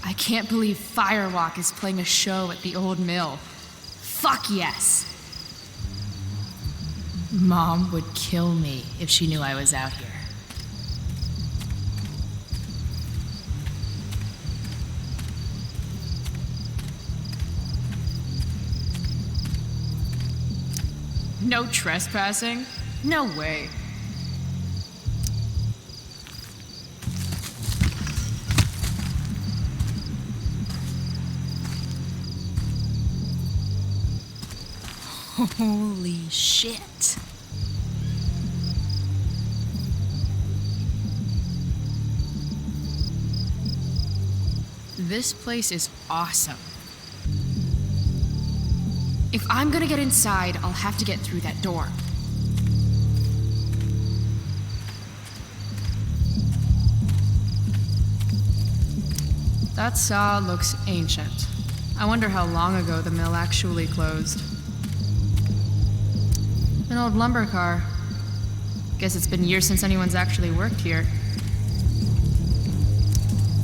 I can't believe Firewalk is playing a show at the old mill. Fuck yes! Mom would kill me if she knew I was out here. No trespassing? No way. Holy shit. This place is awesome. If I'm gonna get inside, I'll have to get through that door. That saw looks ancient. I wonder how long ago the mill actually closed. An old lumber car. Guess it's been years since anyone's actually worked here.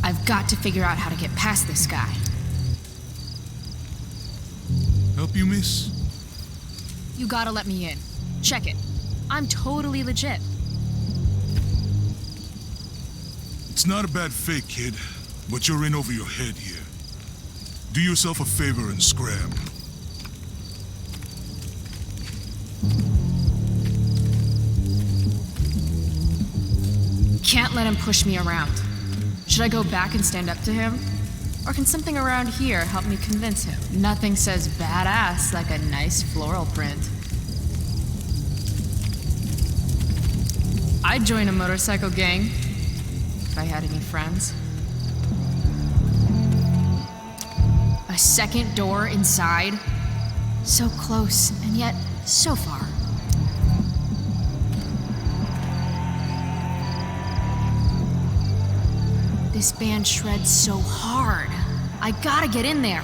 I've got to figure out how to get past this guy. Help you, miss? You gotta let me in. Check it. I'm totally legit. It's not a bad fake, kid, but you're in over your head here. Do yourself a favor and scram. Can't let him push me around. Should I go back and stand up to him? Or can something around here help me convince him? Nothing says badass like a nice floral print. I'd join a motorcycle gang if I had any friends. A second door inside. So close, and yet so far. This band shreds so hard. I gotta get in there.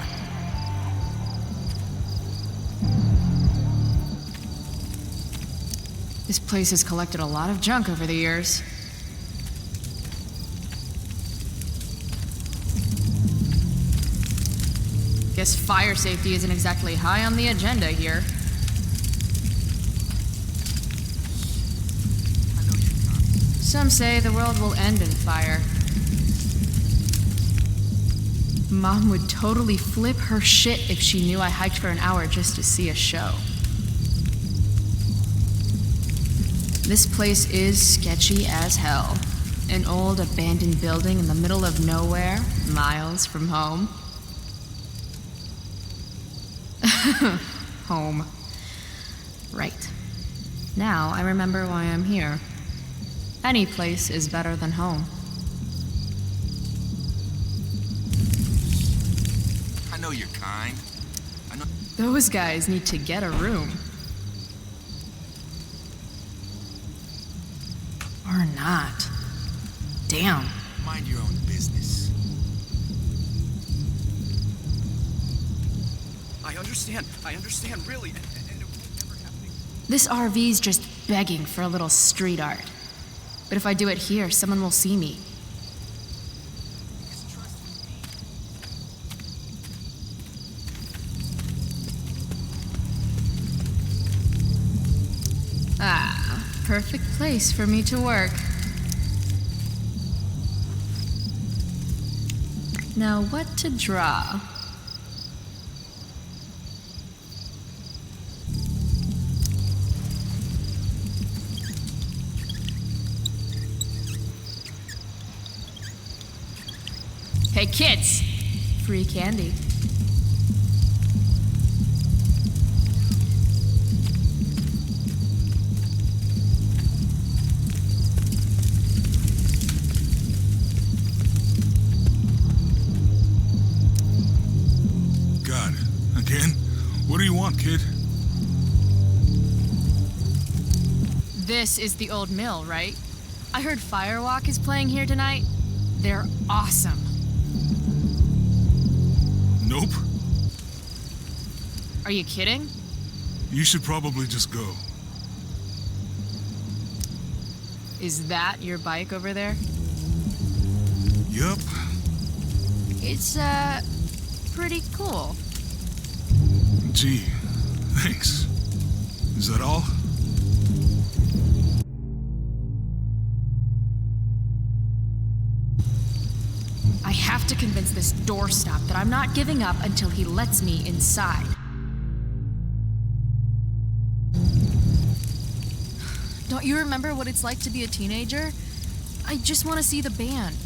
This place has collected a lot of junk over the years. Guess fire safety isn't exactly high on the agenda here. Some say the world will end in fire. Mom would totally flip her shit if she knew I hiked for an hour just to see a show. This place is sketchy as hell. An old abandoned building in the middle of nowhere, miles from home. Home. Right. Now I remember why I'm here. Any place is better than home. I know you're kind. I know. Those guys need to get a room. Or not. Damn. Mind your own business. I understand, really. And it would never happen. This RV's just begging for a little street art. But if I do it here, someone will see me. Just trust in me. Ah, perfect place for me to work. Now what to draw? Hey kids, free candy. God, again? What do you want, kid? This is the old mill, right? I heard Firewalk is playing here tonight. They're awesome. Nope. Are you kidding? You should probably just go. Is that your bike over there? Yup. It's, pretty cool. Gee, thanks. Is that all? I have to convince this doorstop that I'm not giving up until he lets me inside. Don't you remember what it's like to be a teenager? I just want to see the band.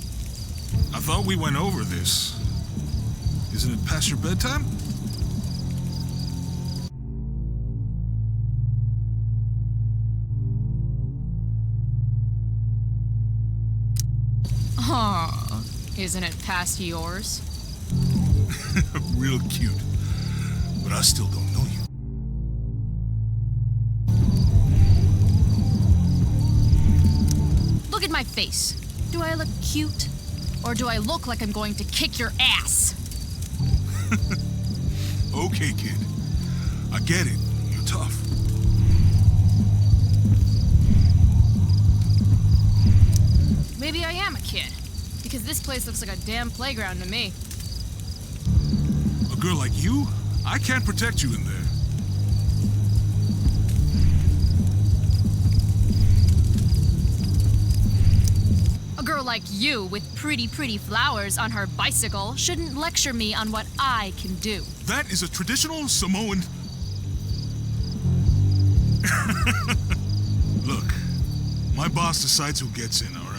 I thought we went over this. Isn't it past your bedtime? Aw, isn't it past yours? Real cute. But I still don't know you. Look at my face. Do I look cute? Or do I look like I'm going to kick your ass? Okay, kid. I get it. You're tough. Maybe I am a kid. Because this place looks like a damn playground to me. A girl like you? I can't protect you in there. A girl like you with pretty flowers on her bicycle shouldn't lecture me on what I can do. That is a traditional Samoan... Look, my boss decides who gets in, all right?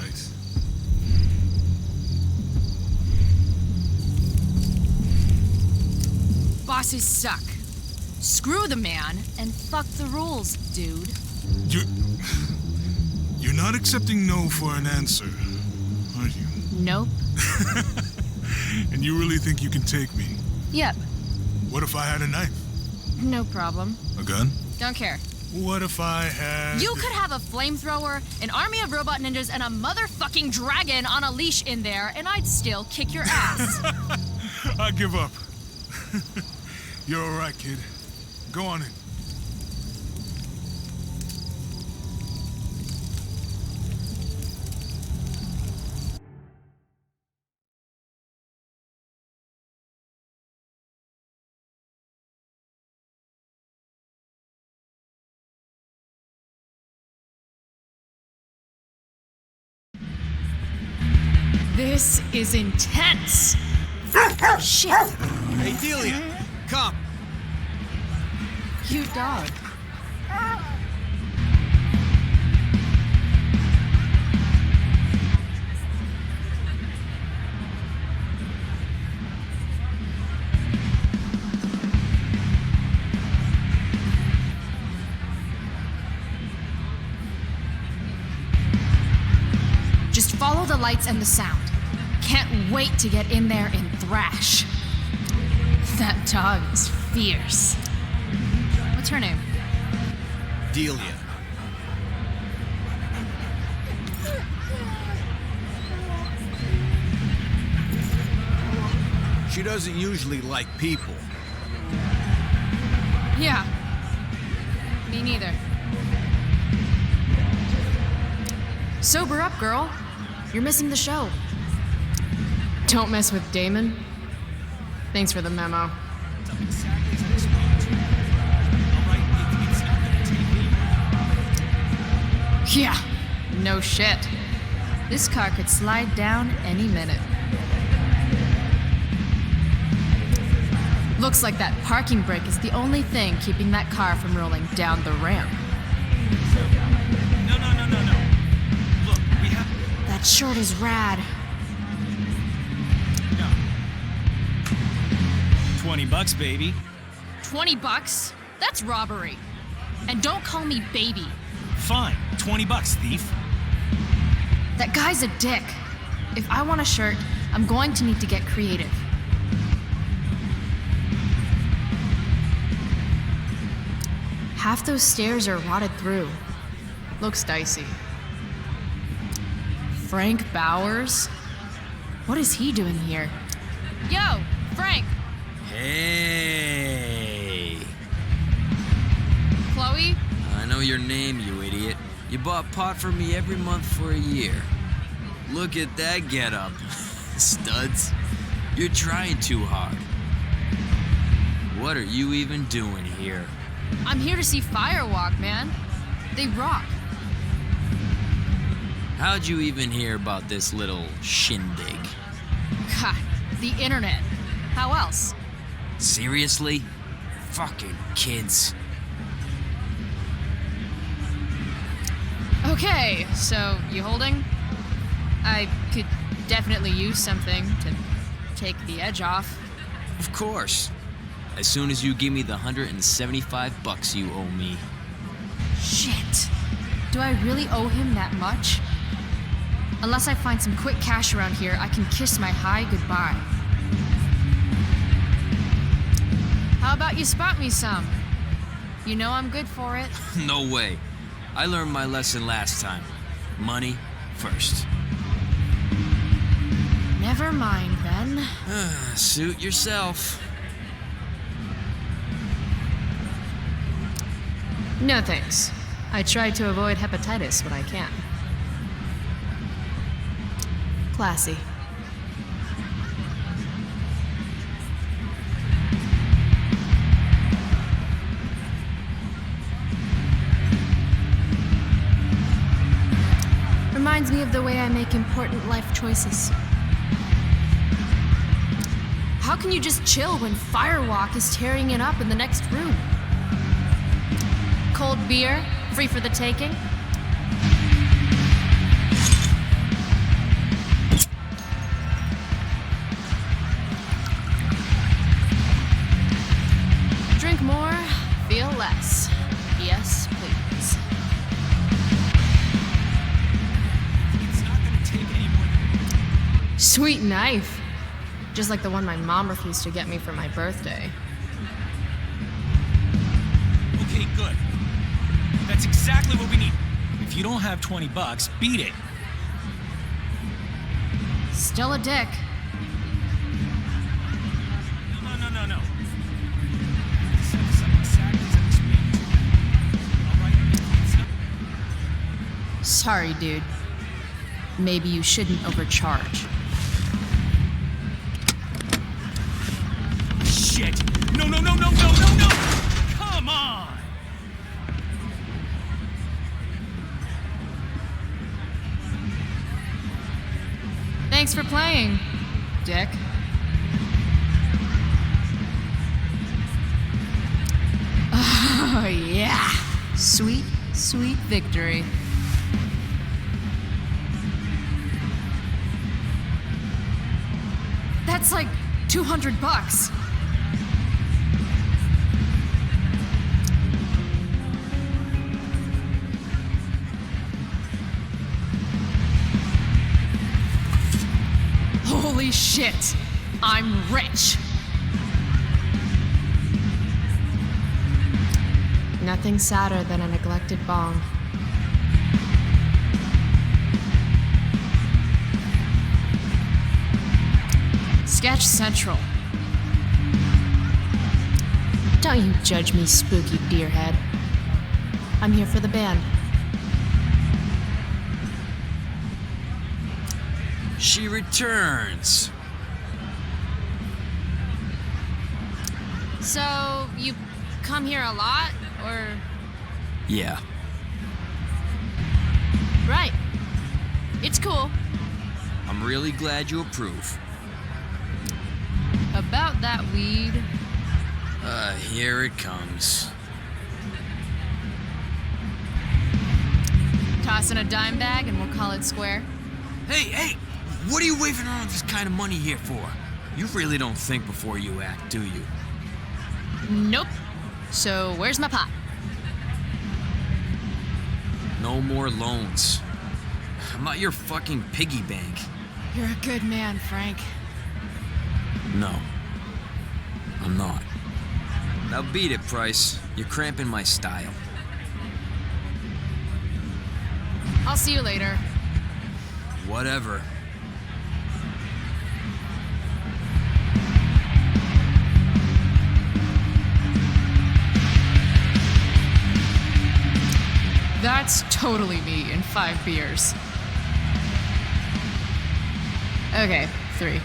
Bosses suck. Screw the man and fuck the rules, dude. You're not accepting no for an answer, are you? Nope. And you really think you can take me? Yep. What if I had a knife? No problem. A gun? Don't care. What if I had... You could have a flamethrower, an army of robot ninjas, and a motherfucking dragon on a leash in there, and I'd still kick your ass. I give up. You're all right, kid. Go on in. This is intense. Shit. Hey, Delia, come. Cute dog. Just follow the lights and the sound. Can't wait to get in there and thrash. That dog is fierce. What's her name? Delia. She doesn't usually like people. Yeah. Me neither. Sober up, girl. You're missing the show. Don't mess with Damon. Thanks for the memo. Yeah, no shit. This car could slide down any minute. Looks like that parking brake is the only thing keeping that car from rolling down the ramp. No. Look, we have... That shirt is rad. No. $20, baby. $20? That's robbery. And don't call me baby. Fine. $20, thief. That guy's a dick. If I want a shirt, I'm going to need to get creative. Half those stairs are rotted through. Looks dicey. Frank Bowers? What is he doing here? Yo, Frank! Hey! Chloe? I know your name, you idiot. You bought pot for me every month for a year. Look at that getup. Studs. You're trying too hard. What are you even doing here? I'm here to see Firewalk, man. They rock. How'd you even hear about this little shindig? God, the internet. How else? Seriously? Fucking kids. Okay, so you holding? I could definitely use something to take the edge off. Of course. As soon as you give me the $175 you owe me. Shit. Do I really owe him that much? Unless I find some quick cash around here, I can kiss my high goodbye. How about you spot me some? You know I'm good for it. No way. I learned my lesson last time. Money first. Never mind then. Suit yourself. No thanks. I try to avoid hepatitis when I can. Classy. Reminds me of the way I make important life choices. How can you just chill when Firewalk is tearing it up in the next room? Cold beer, free for the taking? Drink more, feel less. Yes, please. It's not gonna take any more than... Sweet knife. Just like the one my mom refused to get me for my birthday. Okay, good. That's exactly what we need. If you don't have $20, beat it. Still a dick. No. Set this up exactly as I explained to you. All right? It's not... Sorry, dude. Maybe you shouldn't overcharge. Shit! No! Come on! Thanks for playing, dick. Oh, yeah. Sweet, sweet victory. That's like $200. Holy shit! I'm rich! Nothing sadder than a neglected bong. Sketch Central. Don't you judge me, spooky deerhead. I'm here for the band. She returns. So, you come here a lot, or? Yeah. Right. It's cool. I'm really glad you approve. About that weed. Here it comes. Toss in a dime bag and we'll call it square. Hey! What are you waving around this kind of money here for? You really don't think before you act, do you? Nope. So, where's my pot? No more loans. I'm not your fucking piggy bank. You're a good man, Frank. No. I'm not. Now beat it, Price. You're cramping my style. I'll see you later. Whatever. That's totally me in 5 beers. Okay, 3.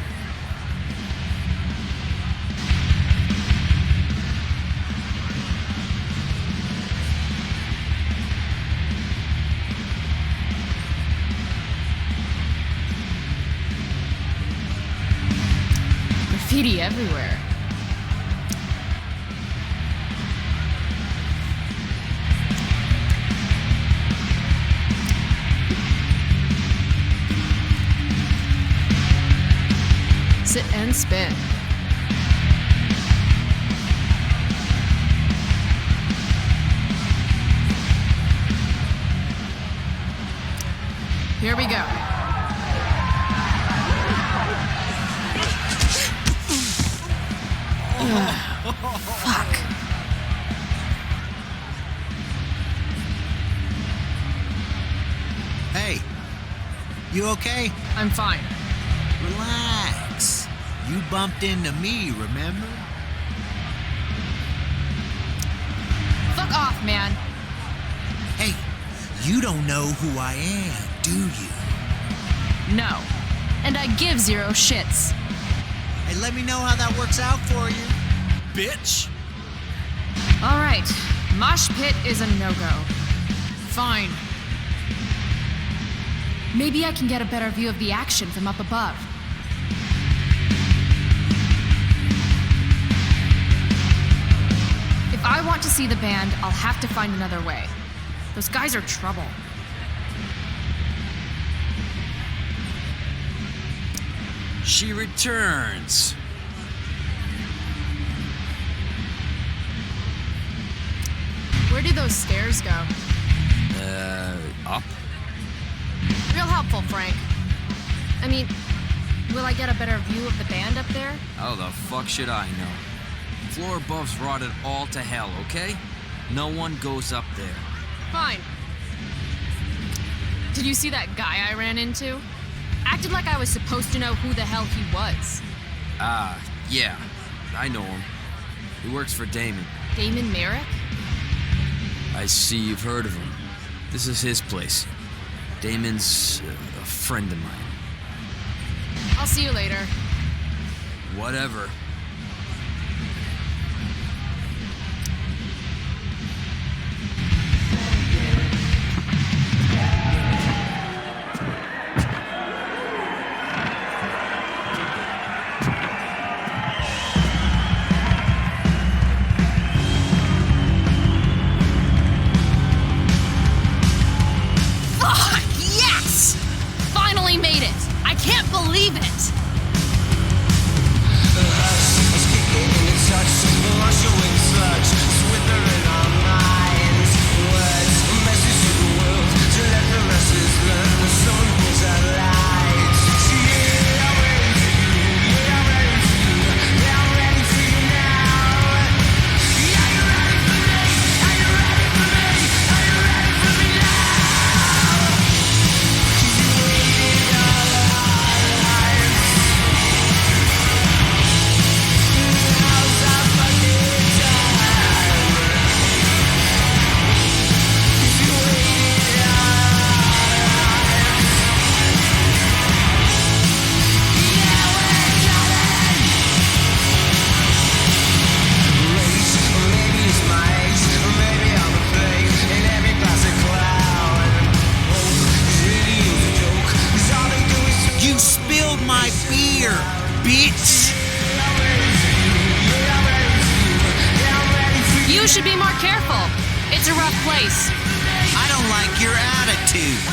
graffiti everywhere. Sit and spin. Here we go. Fuck. Hey, you okay? I'm fine. Relax. You bumped into me, remember? Fuck off, man. Hey, you don't know who I am, do you? No. And I give zero shits. Hey, let me know how that works out for you, bitch. All right. Mosh pit is a no-go. Fine. Maybe I can get a better view of the action from up above. If I want to see the band, I'll have to find another way. Those guys are trouble. She returns. Where do those stairs go? Up? Real helpful, Frank. I mean, will I get a better view of the band up there? How the fuck should I know? Floor above's rotted all to hell, okay? No one goes up there. Fine. Did you see that guy I ran into? Acted like I was supposed to know who the hell he was. Yeah. I know him. He works for Damon. Damon Merrick? I see you've heard of him. This is his place. Damon's a friend of mine. I'll see you later. Whatever. Finally made it! I can't believe it! You spilled my beer, bitch. You should be more careful. It's a rough place. I don't like your attitude.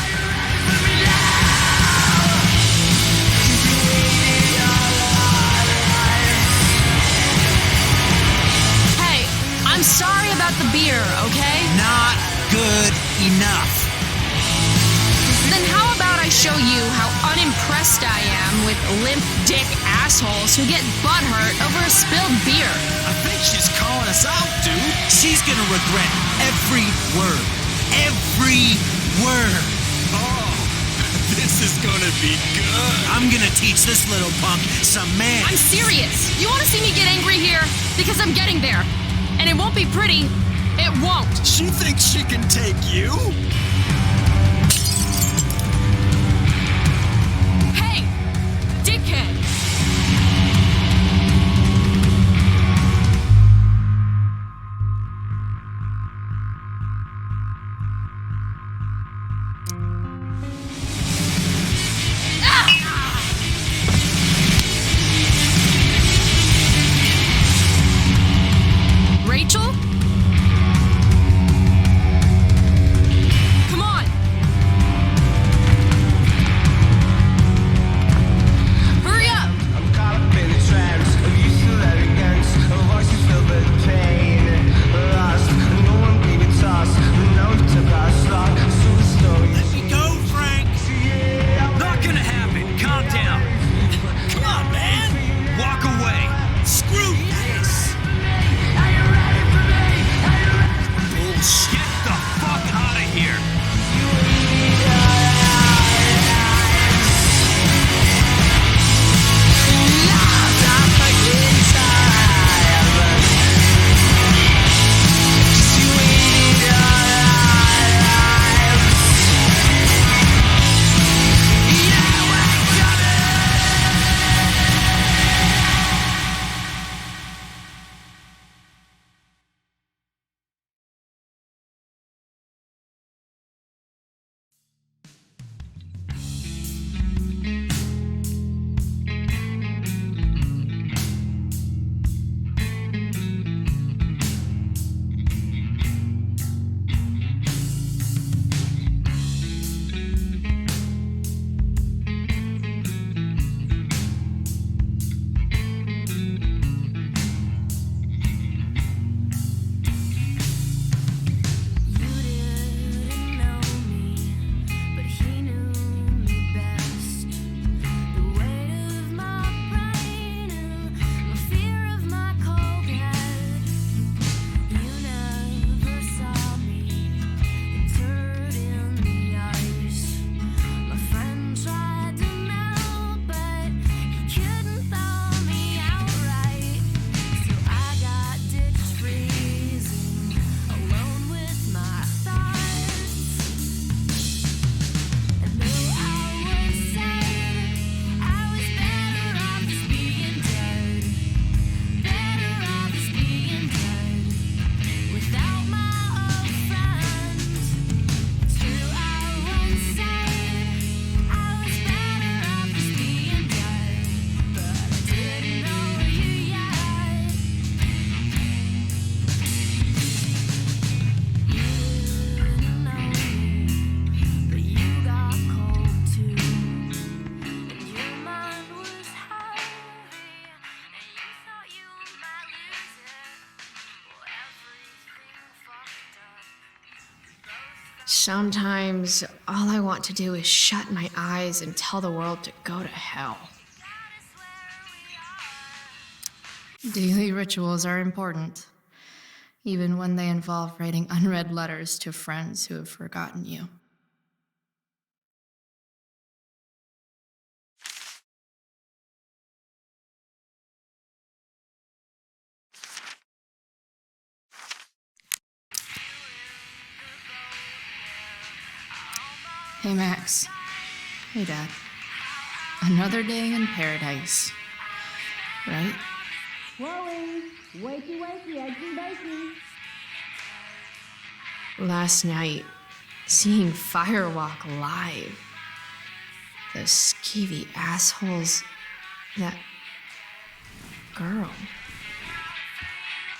Hey, I'm sorry about the beer, okay? Not good enough. Then how about I show you how unimpressed I am with limp dick assholes who get butthurt over a spilled beer? I think she's calling us out, dude. She's gonna regret every word. Every word. Oh, this is gonna be good. I'm gonna teach this little punk some man. I'm serious. You want to see me get angry here? Because I'm getting there. And it won't be pretty. It won't. She thinks she can take you? Hey, dickhead. Sometimes all I want to do is shut my eyes and tell the world to go to hell. Daily rituals are important, even when they involve writing unread letters to friends who have forgotten you. Hey, Max. Hey, Dad. Another day in paradise. Right? Chloe, wakey, wakey, eggs and bacon. Last night, seeing Firewalk live. Those skeevy assholes. That girl.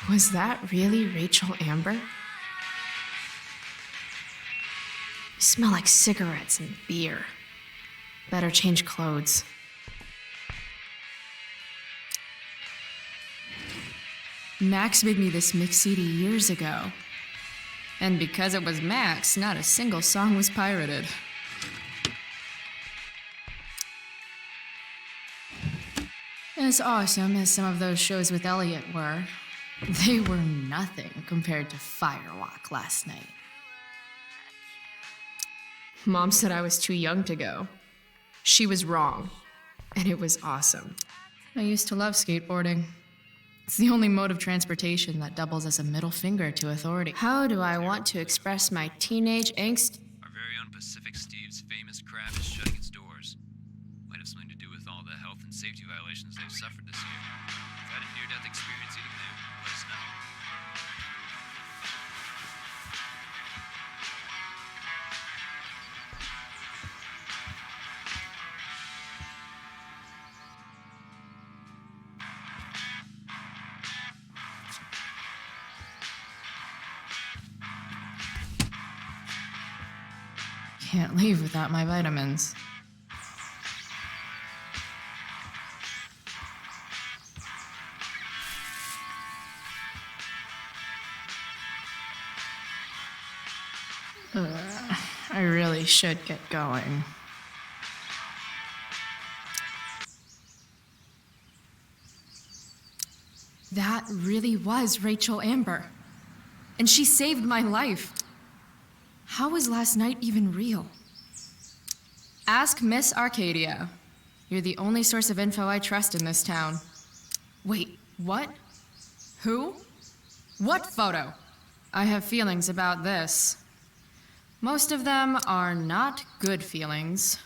Was that really Rachel Amber? You smell like cigarettes and beer. Better change clothes. Max made me this mix CD years ago. And because it was Max, not a single song was pirated. As awesome as some of those shows with Elliot were, they were nothing compared to Firewalk last night. Mom said I was too young to go. She was wrong, and it was awesome. I used to love skateboarding. It's the only mode of transportation that doubles as a middle finger to authority. How do I want to express my teenage angst? Our very own Pacific Steve's famous crab is shutting its doors. Might have something to do with all the health and safety violations they've suffered this year. If you had a near-death experience eating there, let us know. Can't leave without my vitamins. I really should get going. That really was Rachel Amber. And she saved my life. How was last night even real? Ask Miss Arcadia. You're the only source of info I trust in this town. Wait, what? Who? What photo? I have feelings about this. Most of them are not good feelings.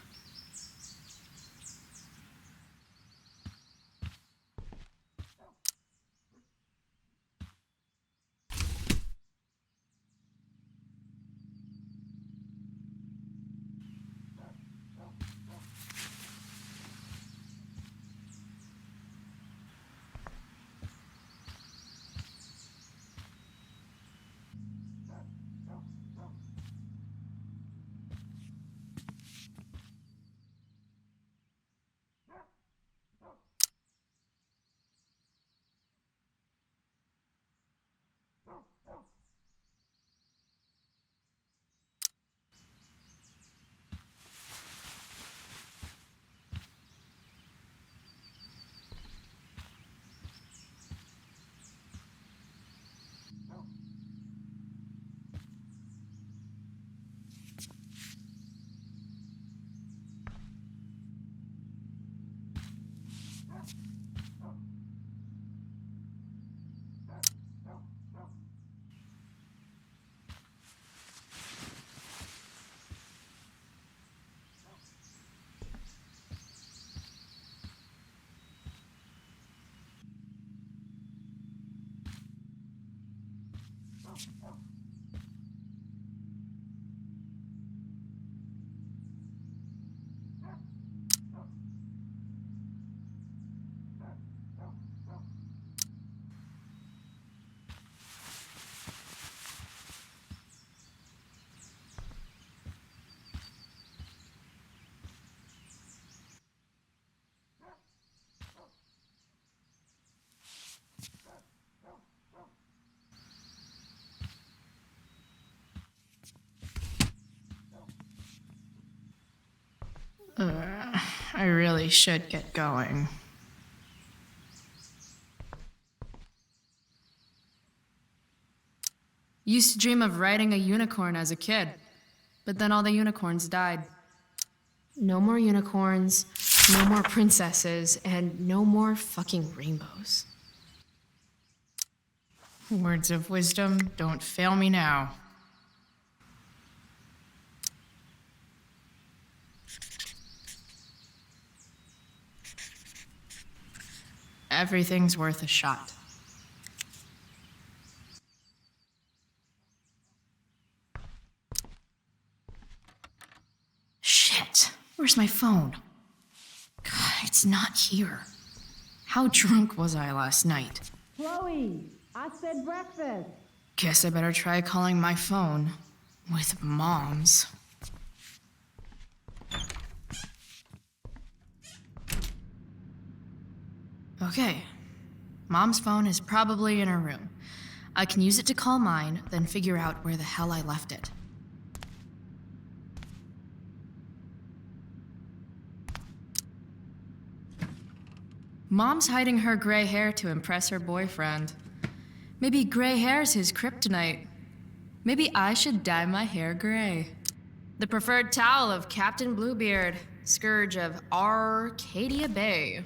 I really should get going. Used to dream of riding a unicorn as a kid, but then all the unicorns died. No more unicorns, no more princesses, and no more fucking rainbows. Words of wisdom, don't fail me now. Everything's worth a shot. Shit, where's my phone? God, it's not here. How drunk was I last night? Chloe, I said breakfast. Guess I better try calling my phone with Mom's. Okay, Mom's phone is probably in her room. I can use it to call mine, then figure out where the hell I left it. Mom's hiding her gray hair to impress her boyfriend. Maybe gray hair's his kryptonite. Maybe I should dye my hair gray. The preferred towel of Captain Bluebeard, scourge of Arcadia Bay.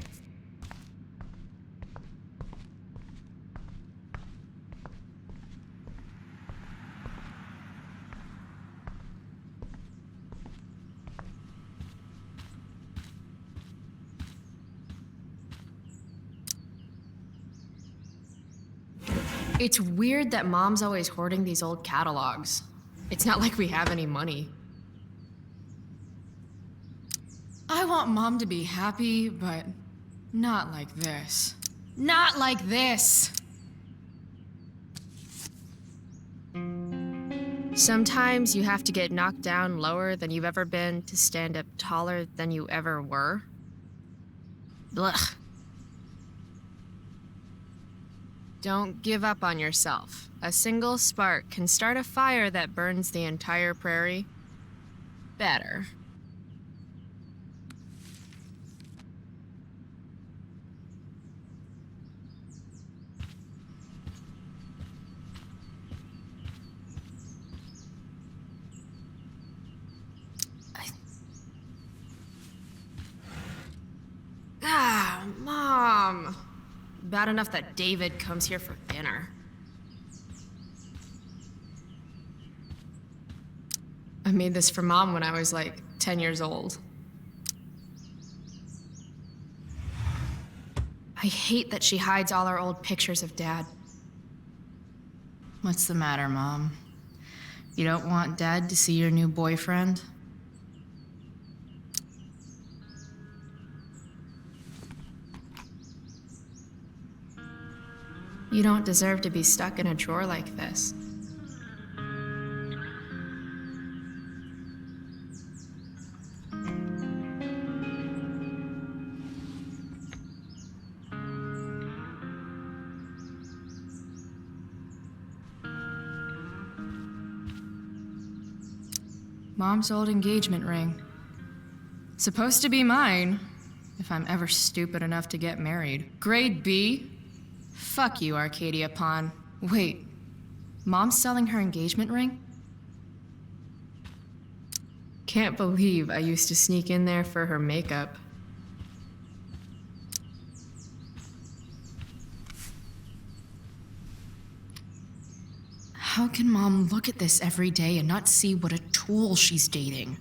It's weird that Mom's always hoarding these old catalogs. It's not like we have any money. I want Mom to be happy, but not like this. Not like this! Sometimes you have to get knocked down lower than you've ever been to stand up taller than you ever were. Blech. Don't give up on yourself. A single spark can start a fire that burns the entire prairie. Better. Mom! Bad enough that David comes here for dinner. I made this for Mom when I was like 10 years old. I hate that she hides all our old pictures of Dad. What's the matter, Mom? You don't want Dad to see your new boyfriend? You don't deserve to be stuck in a drawer like this. Mom's old engagement ring. Supposed to be mine, if I'm ever stupid enough to get married. Grade B? Fuck you, Arcadia Pawn. Wait, Mom's selling her engagement ring? Can't believe I used to sneak in there for her makeup. How can Mom look at this every day and not see what a tool she's dating?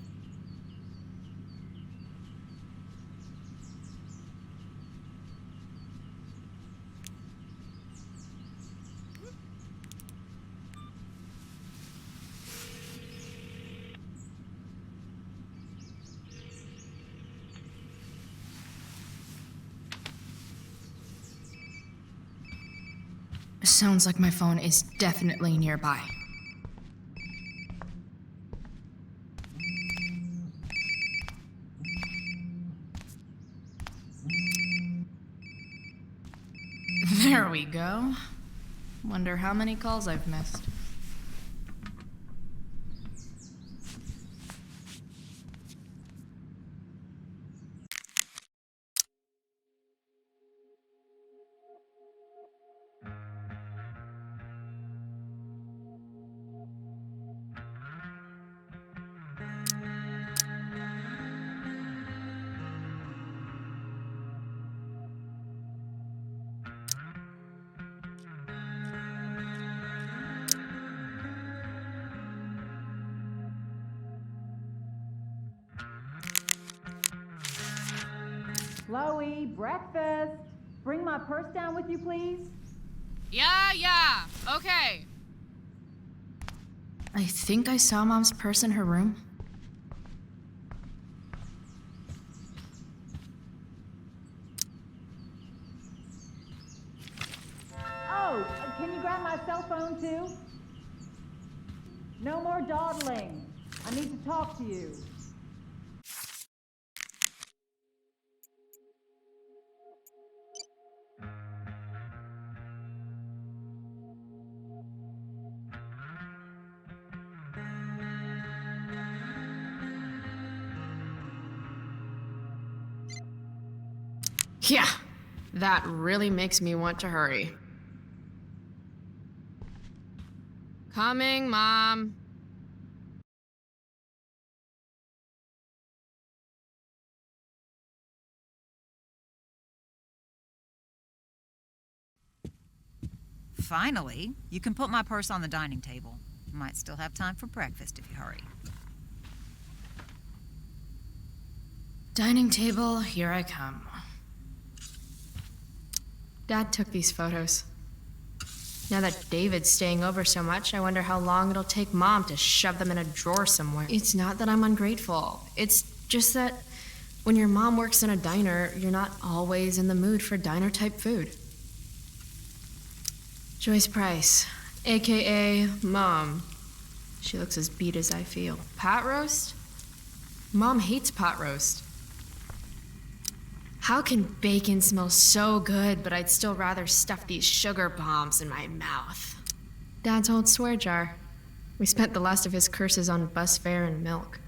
Sounds like my phone is definitely nearby. There we go. Wonder how many calls I've missed. Chloe, breakfast. Bring my purse down with you, please. Yeah, okay. I think I saw Mom's purse in her room. Oh, can you grab my cell phone too? No more dawdling. I need to talk to you. Yeah, that really makes me want to hurry. Coming, Mom. Finally, you can put my purse on the dining table. Might still have time for breakfast if you hurry. Dining table, here I come. Dad took these photos. Now that David's staying over so much, I wonder how long it'll take Mom to shove them in a drawer somewhere. It's not that I'm ungrateful. It's just that when your mom works in a diner, you're not always in the mood for diner-type food. Joyce Price, a.k.a. Mom. She looks as beat as I feel. Pot roast? Mom hates pot roast. How can bacon smell so good, but I'd still rather stuff these sugar bombs in my mouth? Dad's old swear jar. We spent the last of his curses on bus fare and milk.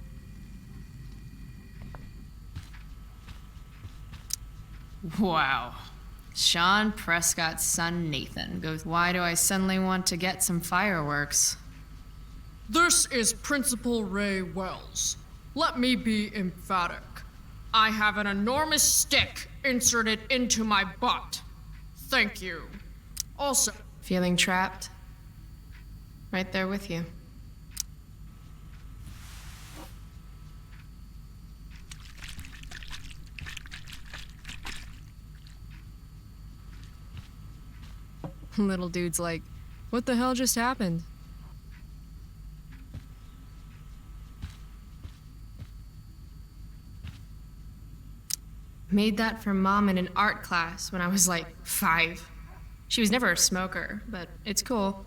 Wow. Sean Prescott's son Nathan goes, "Why do I suddenly want to get some fireworks?" This is Principal Ray Wells. Let me be emphatic. I have an enormous stick inserted into my butt. Thank you. Also, Feeling trapped? Right there with you. Little dude's like, what the hell just happened? Made that for Mom in an art class when I was like 5. She was never a smoker, but it's cool.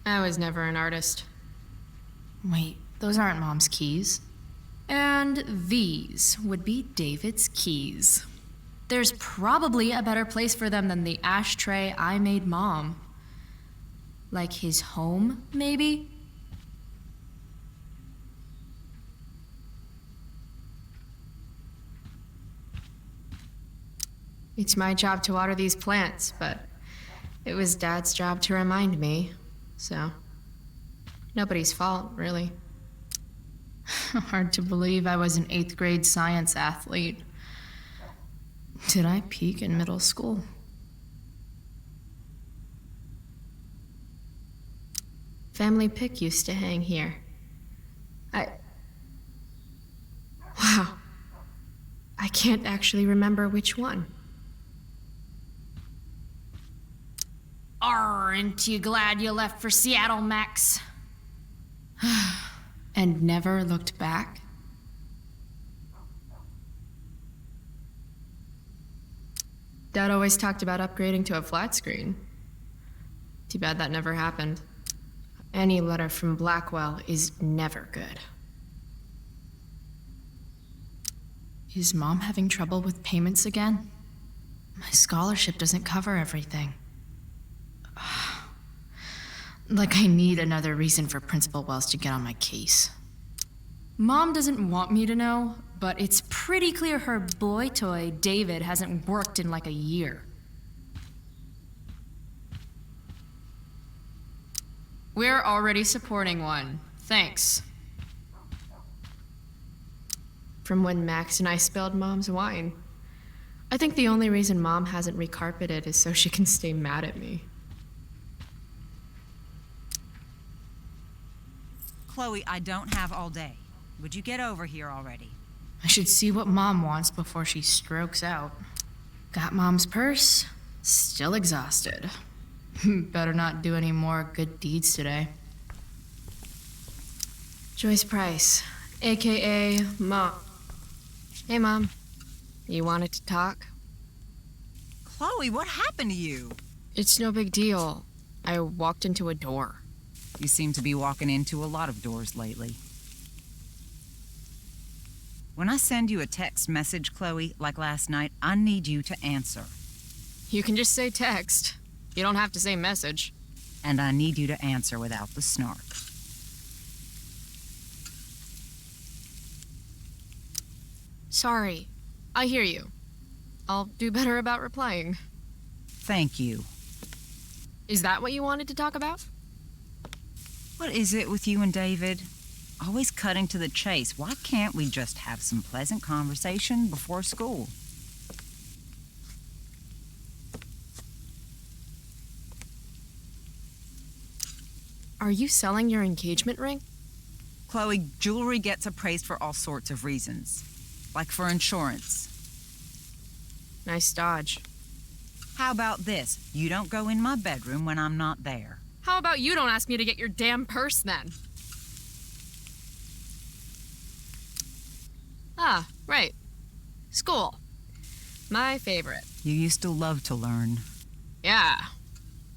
I was never an artist. Wait, those aren't Mom's keys. And these would be David's keys. There's probably a better place for them than the ashtray I made Mom. Like his home, maybe? It's my job to water these plants, but it was Dad's job to remind me, so nobody's fault, really. Hard to believe I was an 8th grade science athlete. Did I peak in middle school? Family pic used to hang here. Wow. I can't actually remember which one. Aren't you glad you left for Seattle, Max? And never looked back? Dad always talked about upgrading to a flat screen. Too bad that never happened. Any letter from Blackwell is never good. Is Mom having trouble with payments again? My scholarship doesn't cover everything. Like I need another reason for Principal Wells to get on my case. Mom doesn't want me to know, but it's pretty clear her boy toy, David, hasn't worked in like a year. We're already supporting one. Thanks. From when Max and I spilled Mom's wine. I think the only reason Mom hasn't recarpeted is so she can stay mad at me. Chloe, I don't have all day. Would you get over here already? I should see what Mom wants before she strokes out. Got Mom's purse, still exhausted. Better not do any more good deeds today. Joyce Price, aka Mom. Hey, Mom. You wanted to talk? Chloe, what happened to you? It's no big deal. I walked into a door. You seem to be walking into a lot of doors lately. When I send you a text message, Chloe, like last night, I need you to answer. You can just say text. You don't have to say message. And I need you to answer without the snark. Sorry. I hear you. I'll do better about replying. Thank you. Is that what you wanted to talk about? What is it with you and David? Always cutting to the chase. Why can't we just have some pleasant conversation before school? Are you selling your engagement ring? Chloe, jewelry gets appraised for all sorts of reasons. Like for insurance. Nice dodge. How about this? You don't go in my bedroom when I'm not there. How about you don't ask me to get your damn purse then? Ah, right. School. My favorite. You used to love to learn. Yeah.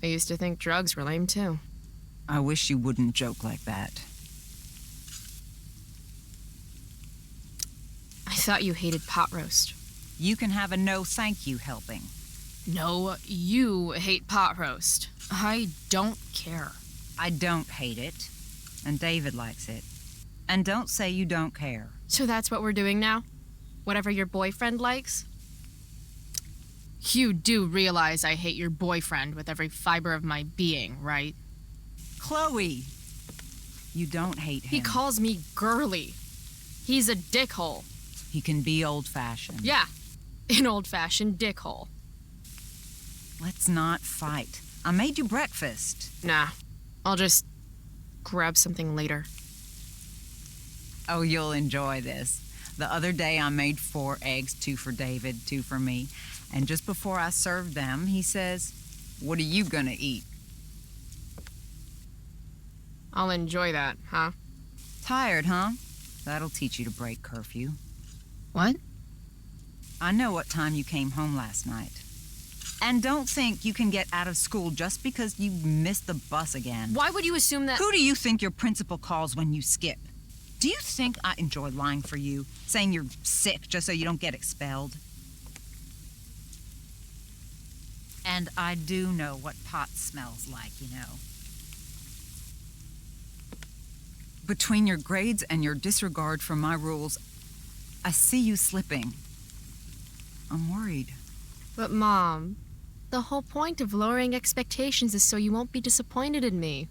I used to think drugs were lame too. I wish you wouldn't joke like that. I thought you hated pot roast. You can have a no thank you helping. No, you hate pot roast. I don't care. I don't hate it. And David likes it. And don't say you don't care. So that's what we're doing now? Whatever your boyfriend likes? You do realize I hate your boyfriend with every fiber of my being, right? Chloe! You don't hate him. He calls me girly. He's a dickhole. He can be old-fashioned. Yeah, an old-fashioned dickhole. Let's not fight. I made you breakfast. Nah, I'll just grab something later. Oh, you'll enjoy this. The other day I made 4 eggs, 2 for David, 2 for me. And just before I served them, he says, "What are you gonna eat?" I'll enjoy that, huh? Tired, huh? That'll teach you to break curfew. What? I know what time you came home last night. And don't think you can get out of school just because you missed the bus again. Why would you assume that— Who do you think your principal calls when you skip? Do you think I enjoy lying for you, saying you're sick just so you don't get expelled? And I do know what pot smells like, you know. Between your grades and your disregard for my rules, I see you slipping. I'm worried. But Mom, the whole point of lowering expectations is so you won't be disappointed in me.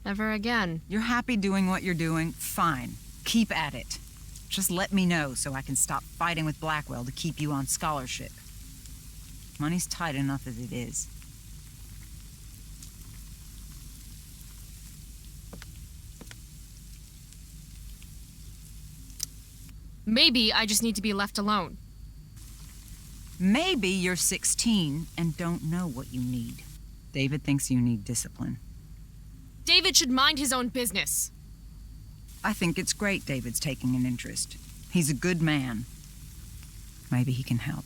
Ever again. You're happy doing what you're doing? Fine. Keep at it. Just let me know so I can stop fighting with Blackwell to keep you on scholarship. Money's tight enough as it is. Maybe I just need to be left alone. Maybe you're 16 and don't know what you need. David thinks you need discipline. David should mind his own business. I think it's great David's taking an interest. He's a good man. Maybe he can help.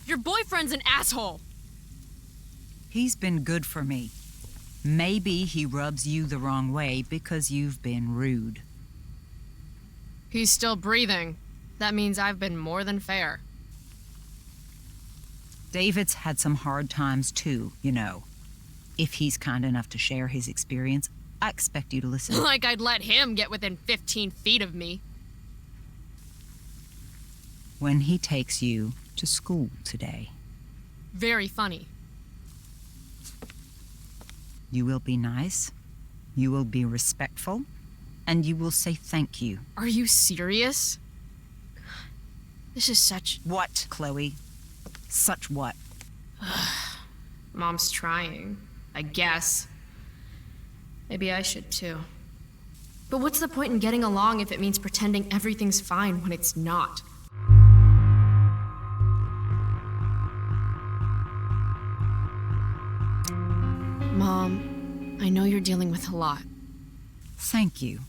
Your boyfriend's an asshole. He's been good for me. Maybe he rubs you the wrong way because you've been rude. He's still breathing. That means I've been more than fair. David's had some hard times too, you know. If he's kind enough to share his experience, I expect you to listen. Like I'd let him get within 15 feet of me. When he takes you to school today, Very funny. you will be nice, you will be respectful, and you will say thank you. Are you serious? This is such— What, Chloe? Such what? Mom's trying, I guess. Maybe I should too. But what's the point in getting along if it means pretending everything's fine when it's not? Mom, I know you're dealing with a lot. Thank you.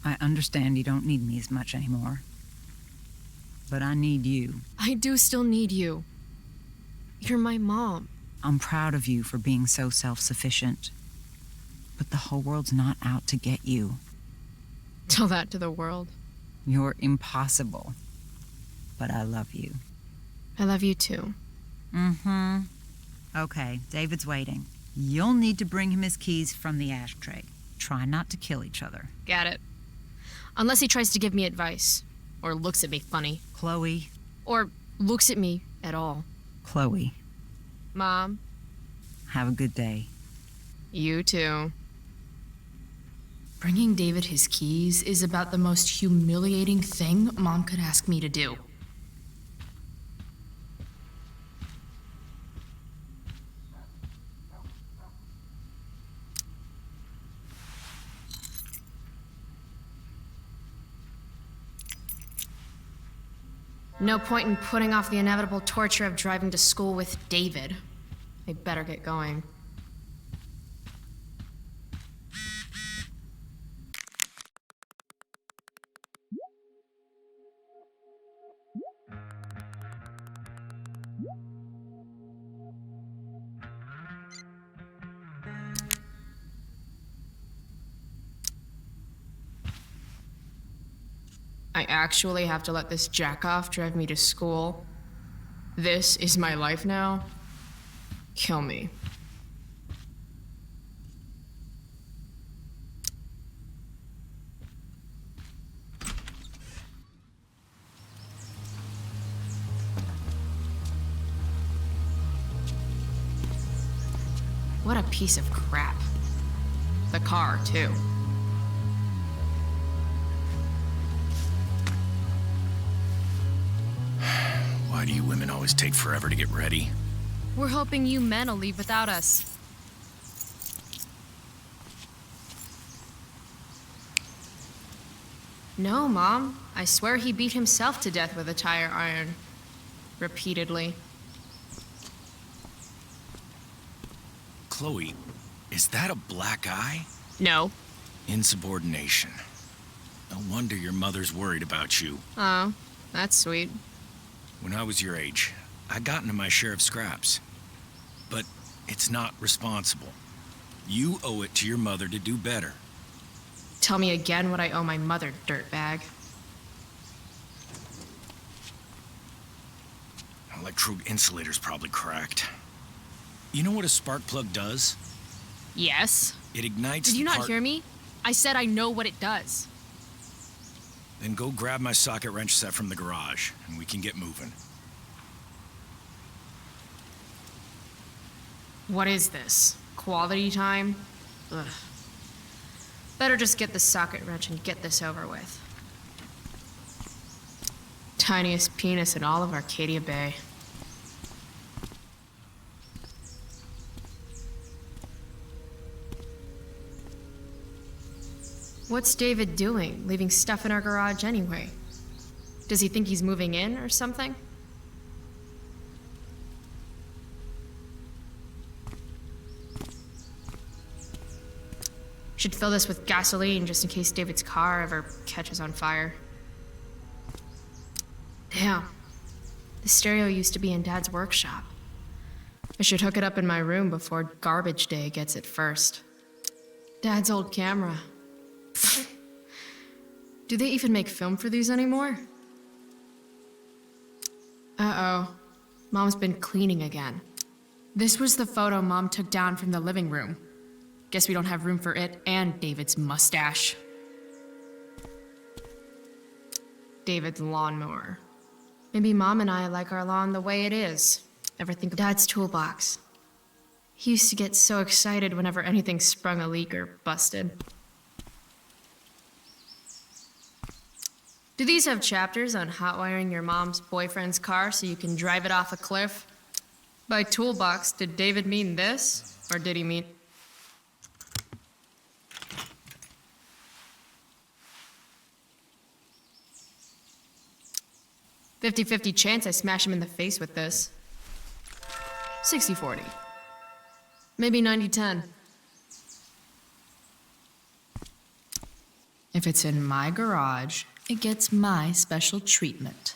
I understand you don't need me as much anymore. But I need you. I do still need you. You're my mom. I'm proud of you for being so self-sufficient. But the whole world's not out to get you. Tell that to the world. You're impossible. But I love you. I love you too. Mm-hmm. Okay, David's waiting. You'll need to bring him his keys from the ashtray. Try not to kill each other. Got it. Unless he tries to give me advice. Or looks at me funny. Chloe. Or looks at me at all. Chloe. Mom. Have a good day. You too. Bringing David his keys is about the most humiliating thing Mom could ask me to do. No point in putting off the inevitable torture of driving to school with David. I better get going. I actually have to let this jackoff drive me to school. This is my life now. Kill me. What a piece of crap. The car, too. Why do you women always take forever to get ready? We're hoping you men will leave without us. No, Mom. I swear he beat himself to death with a tire iron. Repeatedly. Chloe, is that a black eye? No. Insubordination. No wonder your mother's worried about you. Oh, that's sweet. When I was your age, I got into my share of scraps. But it's not responsible. You owe it to your mother to do better. Tell me again what I owe my mother, dirtbag. Electrode insulator's probably cracked. You know what a spark plug does? Yes. It ignites. Did you not hear me? I said I know what it does. Then go grab my socket wrench set from the garage, and we can get moving. What is this? Quality time? Ugh. Better just get the socket wrench and get this over with. Tiniest penis in all of Arcadia Bay. What's David doing, leaving stuff in our garage anyway? Does he think he's moving in or something? Should fill this with gasoline just in case David's car ever catches on fire. Damn. The stereo used to be in Dad's workshop. I should hook it up in my room before garbage day gets it first. Dad's old camera. Do they even make film for these anymore? Uh-oh. Mom's been cleaning again. This was the photo Mom took down from the living room. Guess we don't have room for it and David's mustache. David's lawnmower. Maybe Mom and I like our lawn the way it is. Ever think of Dad's toolbox? He used to get so excited whenever anything sprung a leak or busted. Do these have chapters on hot wiring your mom's boyfriend's car so you can drive it off a cliff? By toolbox, did David mean this? Or did he mean... "50-50 chance I smash him in the face with this. 60-40. Maybe 90-10. If it's in my garage, it gets my special treatment.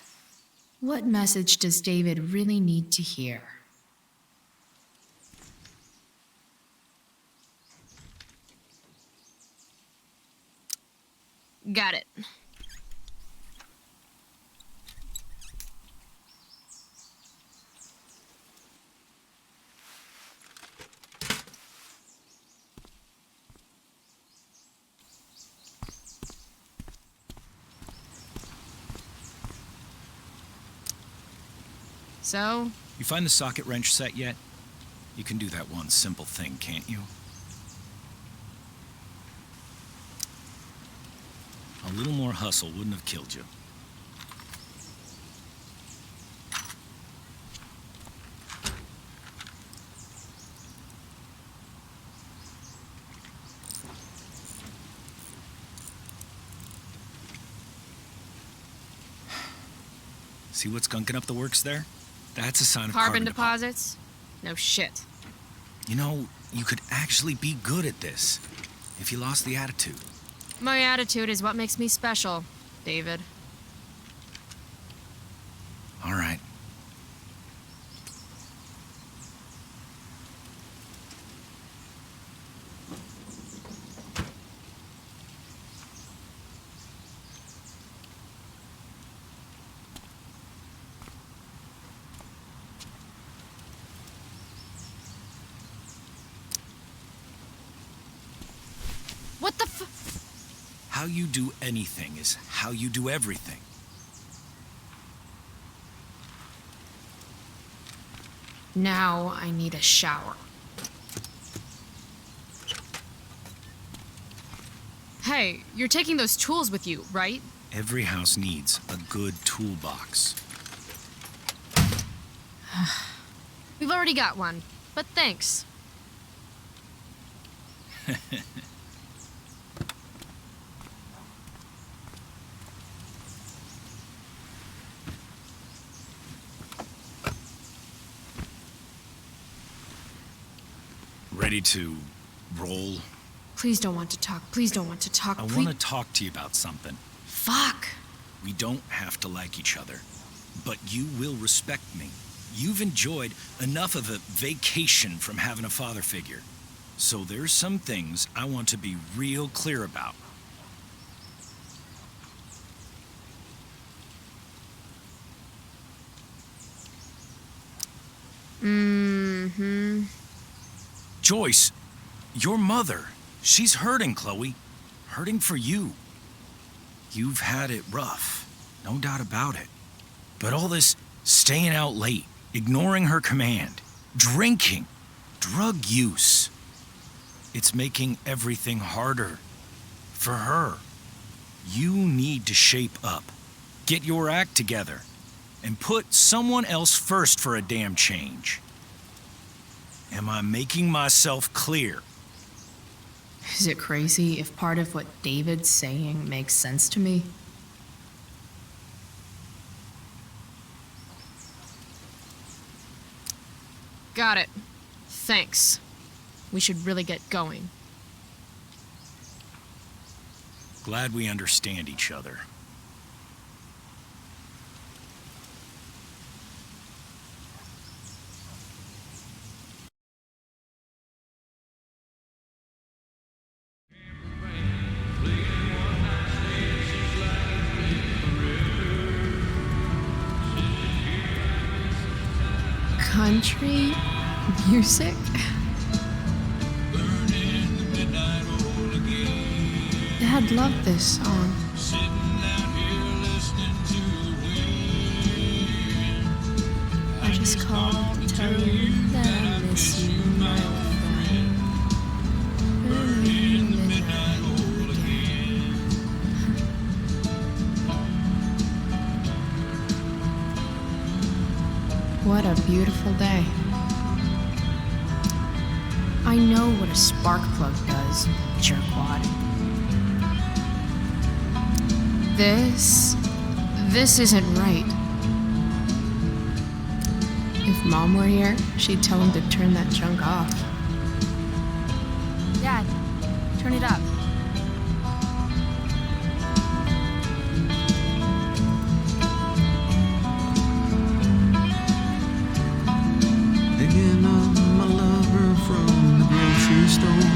What message does David really need to hear? Got it. So, You find the socket wrench set yet? You can do that one simple thing, can't you? A little more hustle wouldn't have killed you. See what's gunking up the works there? That's a sign of carbon deposits? No shit. You know, you could actually be good at this if you lost the attitude. My attitude is what makes me special, David. All right. What the f... How you do anything is how you do everything. Now I need a shower. Hey, you're taking those tools with you, right? Every house needs a good toolbox. We've already got one, but thanks. Ready to roll? Please don't want to talk. Please don't want to talk. I want to talk to you about something. Fuck. We don't have to like each other, but you will respect me. You've enjoyed enough of a vacation from having a father figure. So there's some things I want to be real clear about. Mm-hmm. Joyce, your mother, she's hurting, Chloe. Hurting for you. You've had it rough, no doubt about it. But all this staying out late, ignoring her command, drinking, drug use, it's making everything harder for her. You need to shape up, get your act together, and put someone else first for a damn change. Am I making myself clear? Is it crazy if part of what David's saying makes sense to me? Got it. Thanks. We should really get going. Glad we understand each other. Country music? Dad loved this song. I just called to tell you that I miss you, my old friend. Burning midnight oil again. What a beautiful day. I know what a spark plug does, jerkwad. This isn't right. If Mom were here, she'd tell him to turn that junk off. Dad, turn it up. Picking up my lover from the grocery store.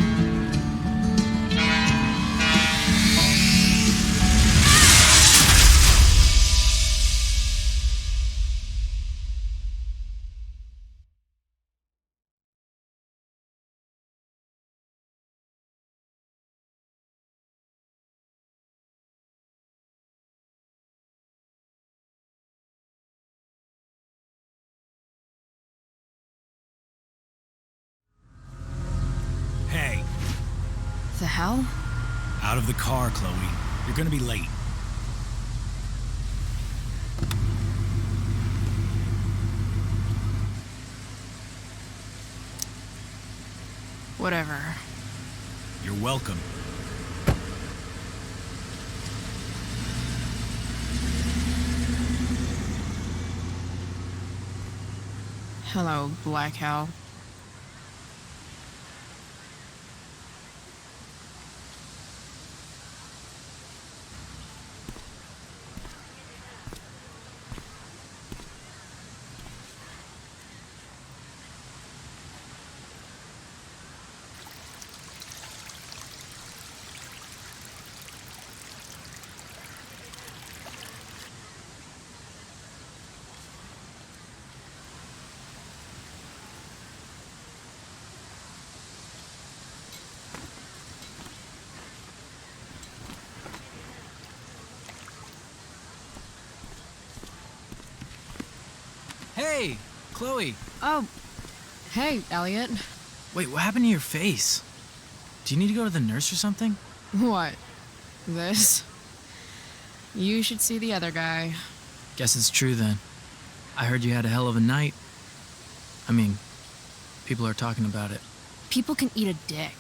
Hey, The hell? out of the car, Chloe. You're gonna be late. Whatever. You're welcome. Hello, Black Hell. Hey, Chloe. Oh, hey, Elliot. Wait, what happened to your face? Do you need to go to the nurse or something? What? This? You should see the other guy. Guess it's true then. I heard you had a hell of a night. I mean, people are talking about it. People can eat a dick.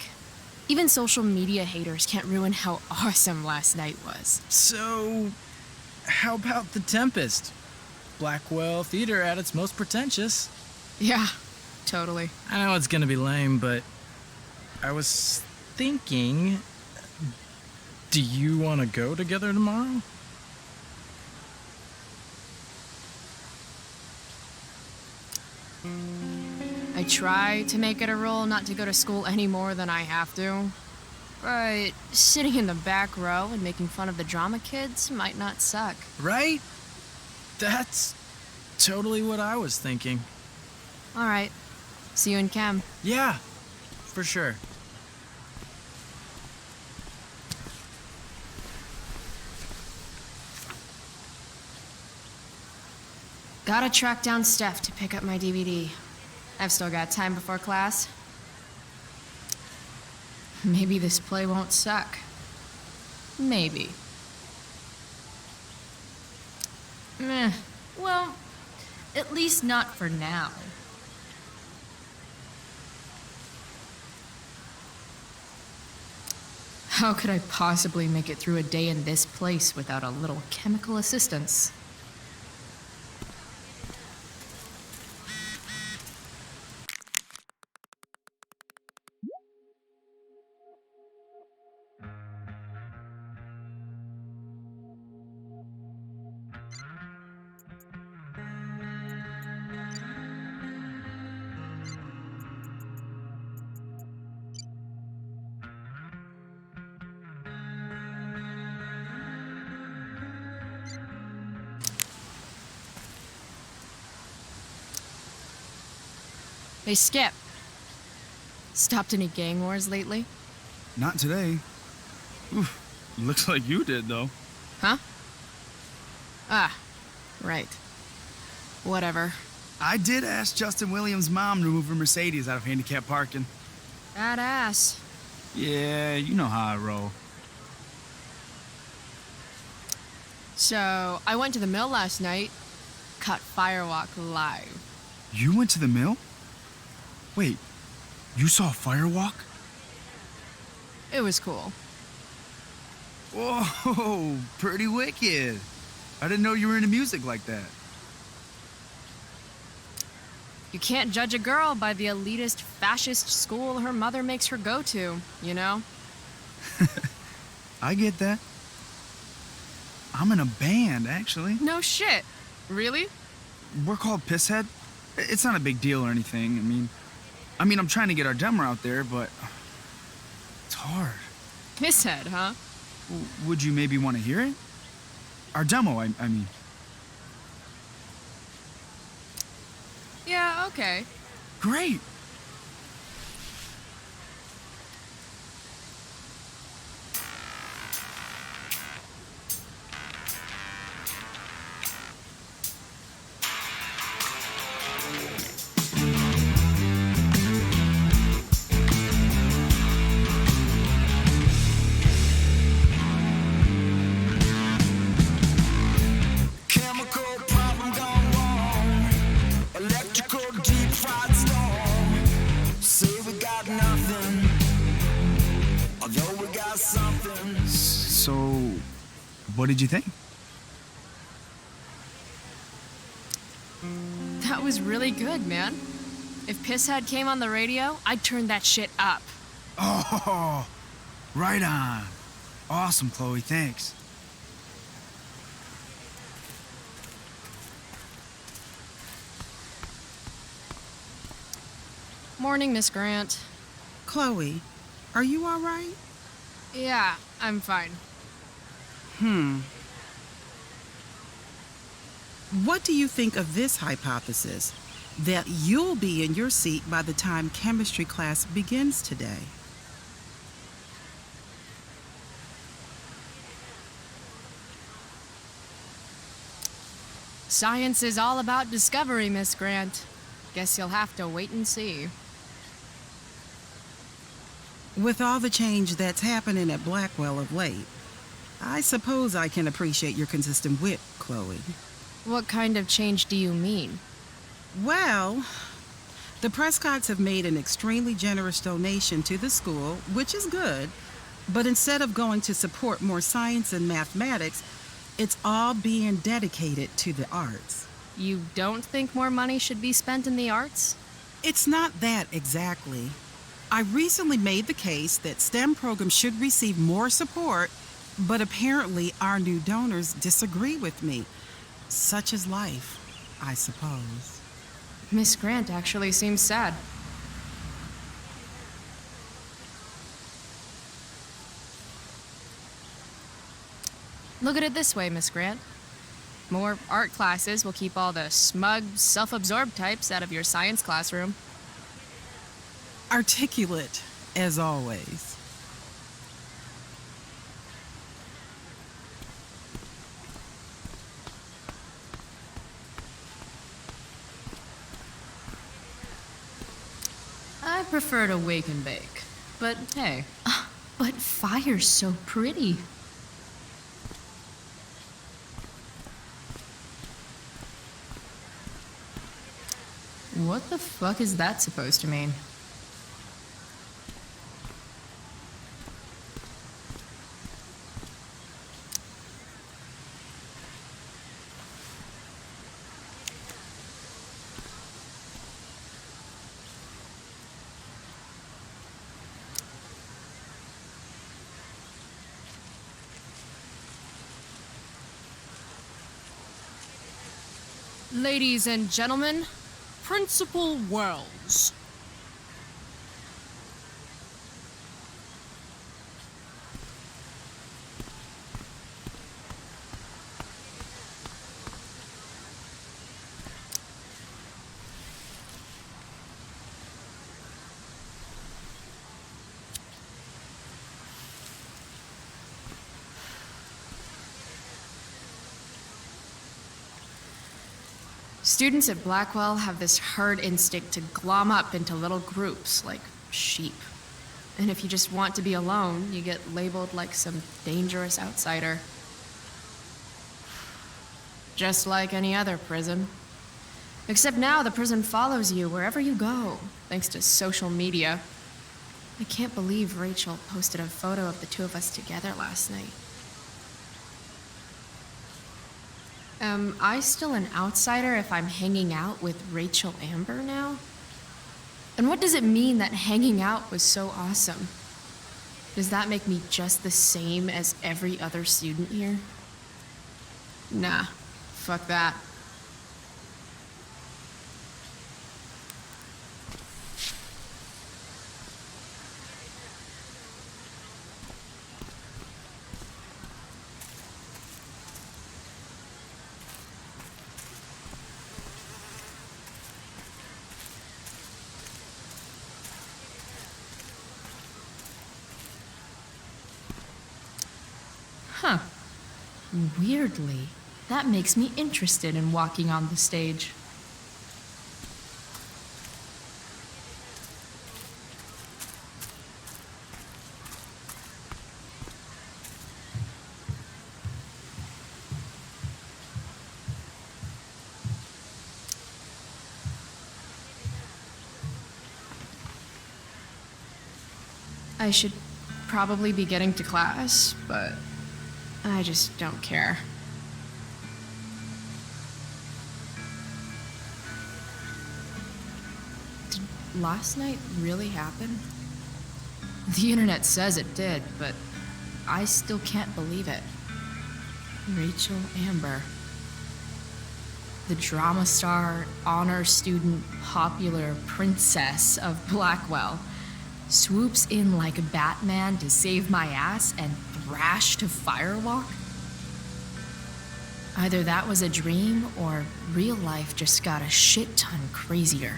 Even social media haters can't ruin how awesome last night was. So, how about The Tempest? Blackwell Theater at its most pretentious. Yeah, totally. I know it's gonna be lame, but I was thinking, do you want to go together tomorrow? I try to make it a rule not to go to school any more than I have to. But sitting in the back row and making fun of the drama kids might not suck. Right? That's totally what I was thinking. All right. See you in chem. Yeah, for sure. Gotta track down Steph to pick up my DVD. I've still got time before class. Maybe this play won't suck. Maybe. Meh. Well, at least not for now. How could I possibly make it through a day in this place without a little chemical assistance? Hey, Skip. Stopped any gang wars lately? Not today. Oof, looks like you did, though. Huh? Ah, right. Whatever. I did ask Justin Williams' mom to move her Mercedes out of handicap parking. Badass. Yeah, you know how I roll. So, I went to the mill last night. Caught Firewalk live. You went to the mill? Wait, You saw a firewalk? It was cool. Whoa, pretty wicked. I didn't know you were into music like that. You can't judge a girl by the elitist fascist school her mother makes her go to, you know? I get that. I'm in a band, actually. No shit. Really? We're called Pisshead. It's not a big deal or anything. I mean, I'm trying to get our demo out there, but it's hard. Pisshead, huh? Would you maybe want to hear it? Our demo, I mean. Yeah, okay. Great. Chemical problem gone wrong. Electrical deep fried storm. Say we got nothing, although we got something. So, what did you think? That was really good, man. If Pisshead came on the radio, I'd turn that shit up. Oh, right on. Awesome, Chloe, thanks. Morning, Miss Grant. Chloe, are you all right? Yeah, I'm fine. What do you think of this hypothesis? That you'll be in your seat by the time chemistry class begins today. Science is all about discovery, Miss Grant. Guess you'll have to wait and see. With all the change that's happening at Blackwell of late, I suppose I can appreciate your consistent wit, Chloe. What kind of change do you mean? Well, the Prescotts have made an extremely generous donation to the school, which is good, but instead of going to support more science and mathematics, it's all being dedicated to the arts. You don't think more money should be spent in the arts? It's not that exactly. I recently made the case that STEM programs should receive more support, but apparently our new donors disagree with me. Such is life, I suppose. Miss Grant actually seems sad. Look at it this way, Miss Grant. More art classes will keep all the smug, self-absorbed types out of your science classroom. Articulate, as always. I prefer to wake and bake, but hey. But fire's so pretty. What the fuck is that supposed to mean? Ladies and gentlemen, Principal Wells. Students at Blackwell have this herd instinct to glom up into little groups like sheep. And if you just want to be alone, you get labeled like some dangerous outsider. Just like any other prison. Except now the prison follows you wherever you go, thanks to social media. I can't believe Rachel posted a photo of the two of us together last night. Am I still an outsider if I'm hanging out with Rachel Amber now? And what does it mean that hanging out was so awesome? Does that make me just the same as every other student here? Nah, fuck that. Huh. Weirdly, that makes me interested in walking on the stage. I should probably be getting to class, but I just don't care. Did last night really happen? The internet says it did, but I still can't believe it. Rachel Amber. The drama star, honor student, popular princess of Blackwell swoops in like Batman to save my ass and thrash to Firewalk? Either that was a dream or real life just got a shit ton crazier.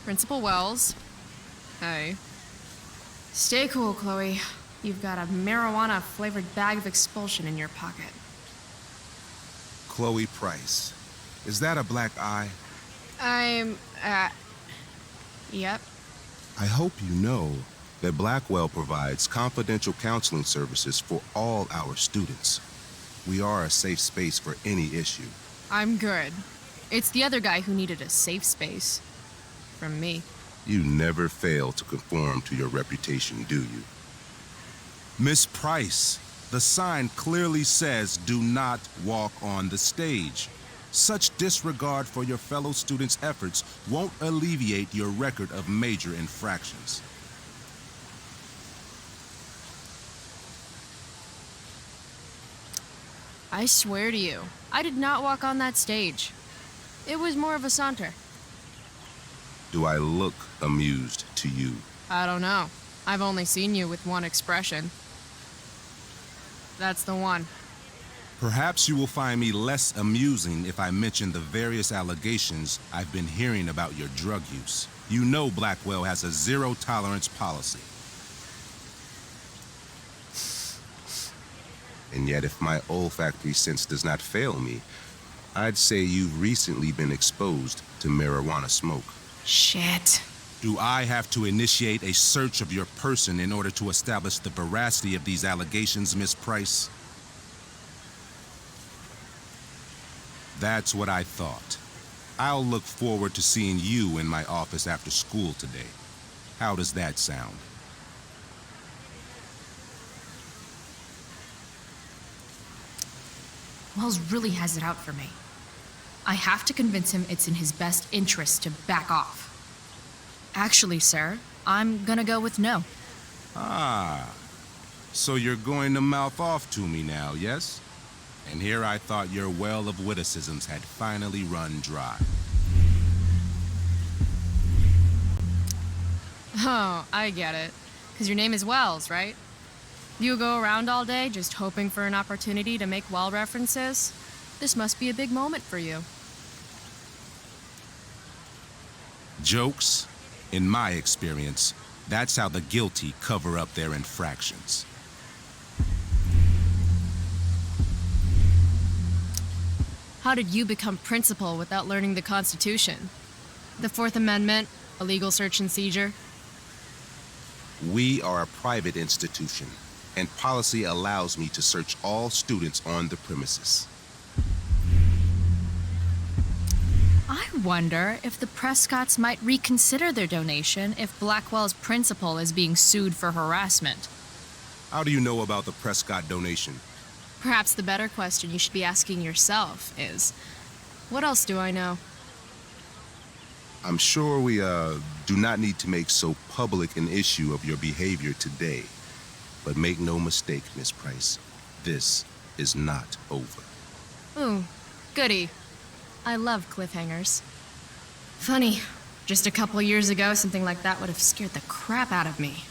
Principal Wells. Hey. Stay cool, Chloe. You've got a marijuana-flavored bag of expulsion in your pocket. Chloe Price. Is that a black eye? Yep. I hope you know that Blackwell provides confidential counseling services for all our students. We are a safe space for any issue. I'm good. It's the other guy who needed a safe space. From me. You never fail to conform to your reputation, do you? Miss Price, the sign clearly says do not walk on the stage. Such disregard for your fellow students' efforts won't alleviate your record of major infractions. I swear to you, I did not walk on that stage. It was more of a saunter. Do I look amused to you? I don't know. I've only seen you with one expression. That's the one. Perhaps you will find me less amusing if I mention the various allegations I've been hearing about your drug use. You know Blackwell has a zero-tolerance policy. And yet, if my olfactory sense does not fail me, I'd say you've recently been exposed to marijuana smoke. Shit. Do I have to initiate a search of your person in order to establish the veracity of these allegations, Miss Price? That's what I thought. I'll look forward to seeing you in my office after school today. How does that sound? Wells really has it out for me. I have to convince him it's in his best interest to back off. Actually, sir, I'm gonna go with no. Ah, so you're going to mouth off to me now, yes? And here I thought your well of witticisms had finally run dry. Oh, I get it. 'Cause your name is Wells, right? You go around all day just hoping for an opportunity to make well references? This must be a big moment for you. Jokes? In my experience, that's how the guilty cover up their infractions. How did you become principal without learning the Constitution? The Fourth Amendment, illegal search and seizure? We are a private institution, and policy allows me to search all students on the premises. I wonder if the Prescotts might reconsider their donation if Blackwell's principal is being sued for harassment. How do you know about the Prescott donation? Perhaps the better question you should be asking yourself is, what else do I know? I'm sure we do not need to make so public an issue of your behavior today. But make no mistake, Miss Price, this is not over. Ooh, goody. I love cliffhangers. Funny, just a couple years ago, something like that would have scared the crap out of me.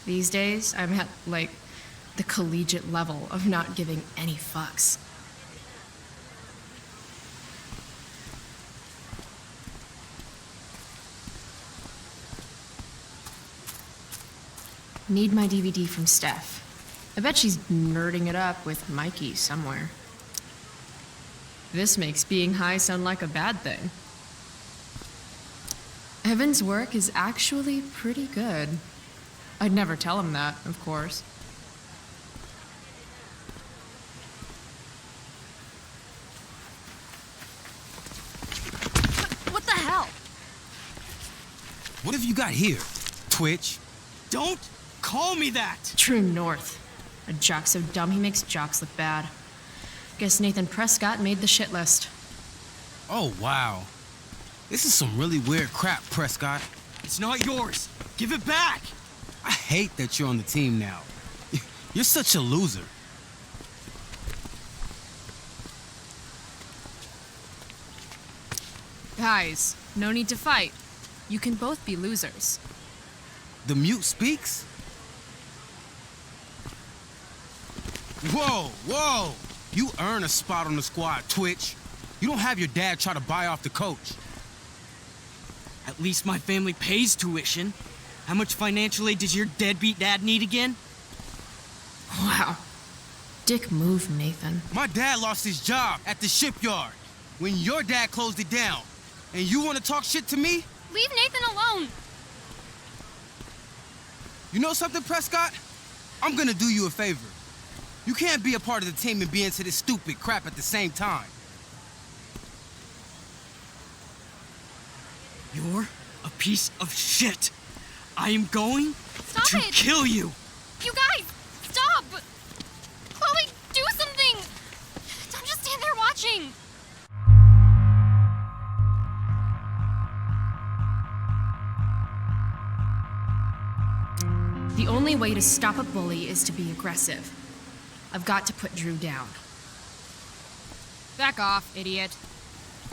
These days, I'm at, like, the collegiate level of not giving any fucks. Need my DVD from Steph. I bet she's nerding it up with Mikey somewhere. This makes being high sound like a bad thing. Evan's work is actually pretty good. I'd never tell him that, of course. What the hell? What have you got here? Twitch? Don't call me that! True north. A jock so dumb he makes jocks look bad. Guess Nathan Prescott made the shit list. Oh, wow. This is some really weird crap, Prescott. It's not yours. Give it back! I hate that you're on the team now. You're such a loser. Guys, no need to fight. You can both be losers. The mute speaks? Whoa, whoa! You earn a spot on the squad, Twitch. You don't have your dad try to buy off the coach. At least my family pays tuition. How much financial aid does your deadbeat dad need again? Wow. Dick move, Nathan. My dad lost his job at the shipyard when your dad closed it down. And you want to talk shit to me? Leave Nathan alone! You know something, Prescott? I'm gonna do you a favor. You can't be a part of the team and be into this stupid crap at the same time. You're a piece of shit. I am going Stop to it! kill you. You guys, stop! Chloe, do something! Don't just stand there watching! The only way to stop a bully is to be aggressive. I've got to put Drew down. Back off, idiot.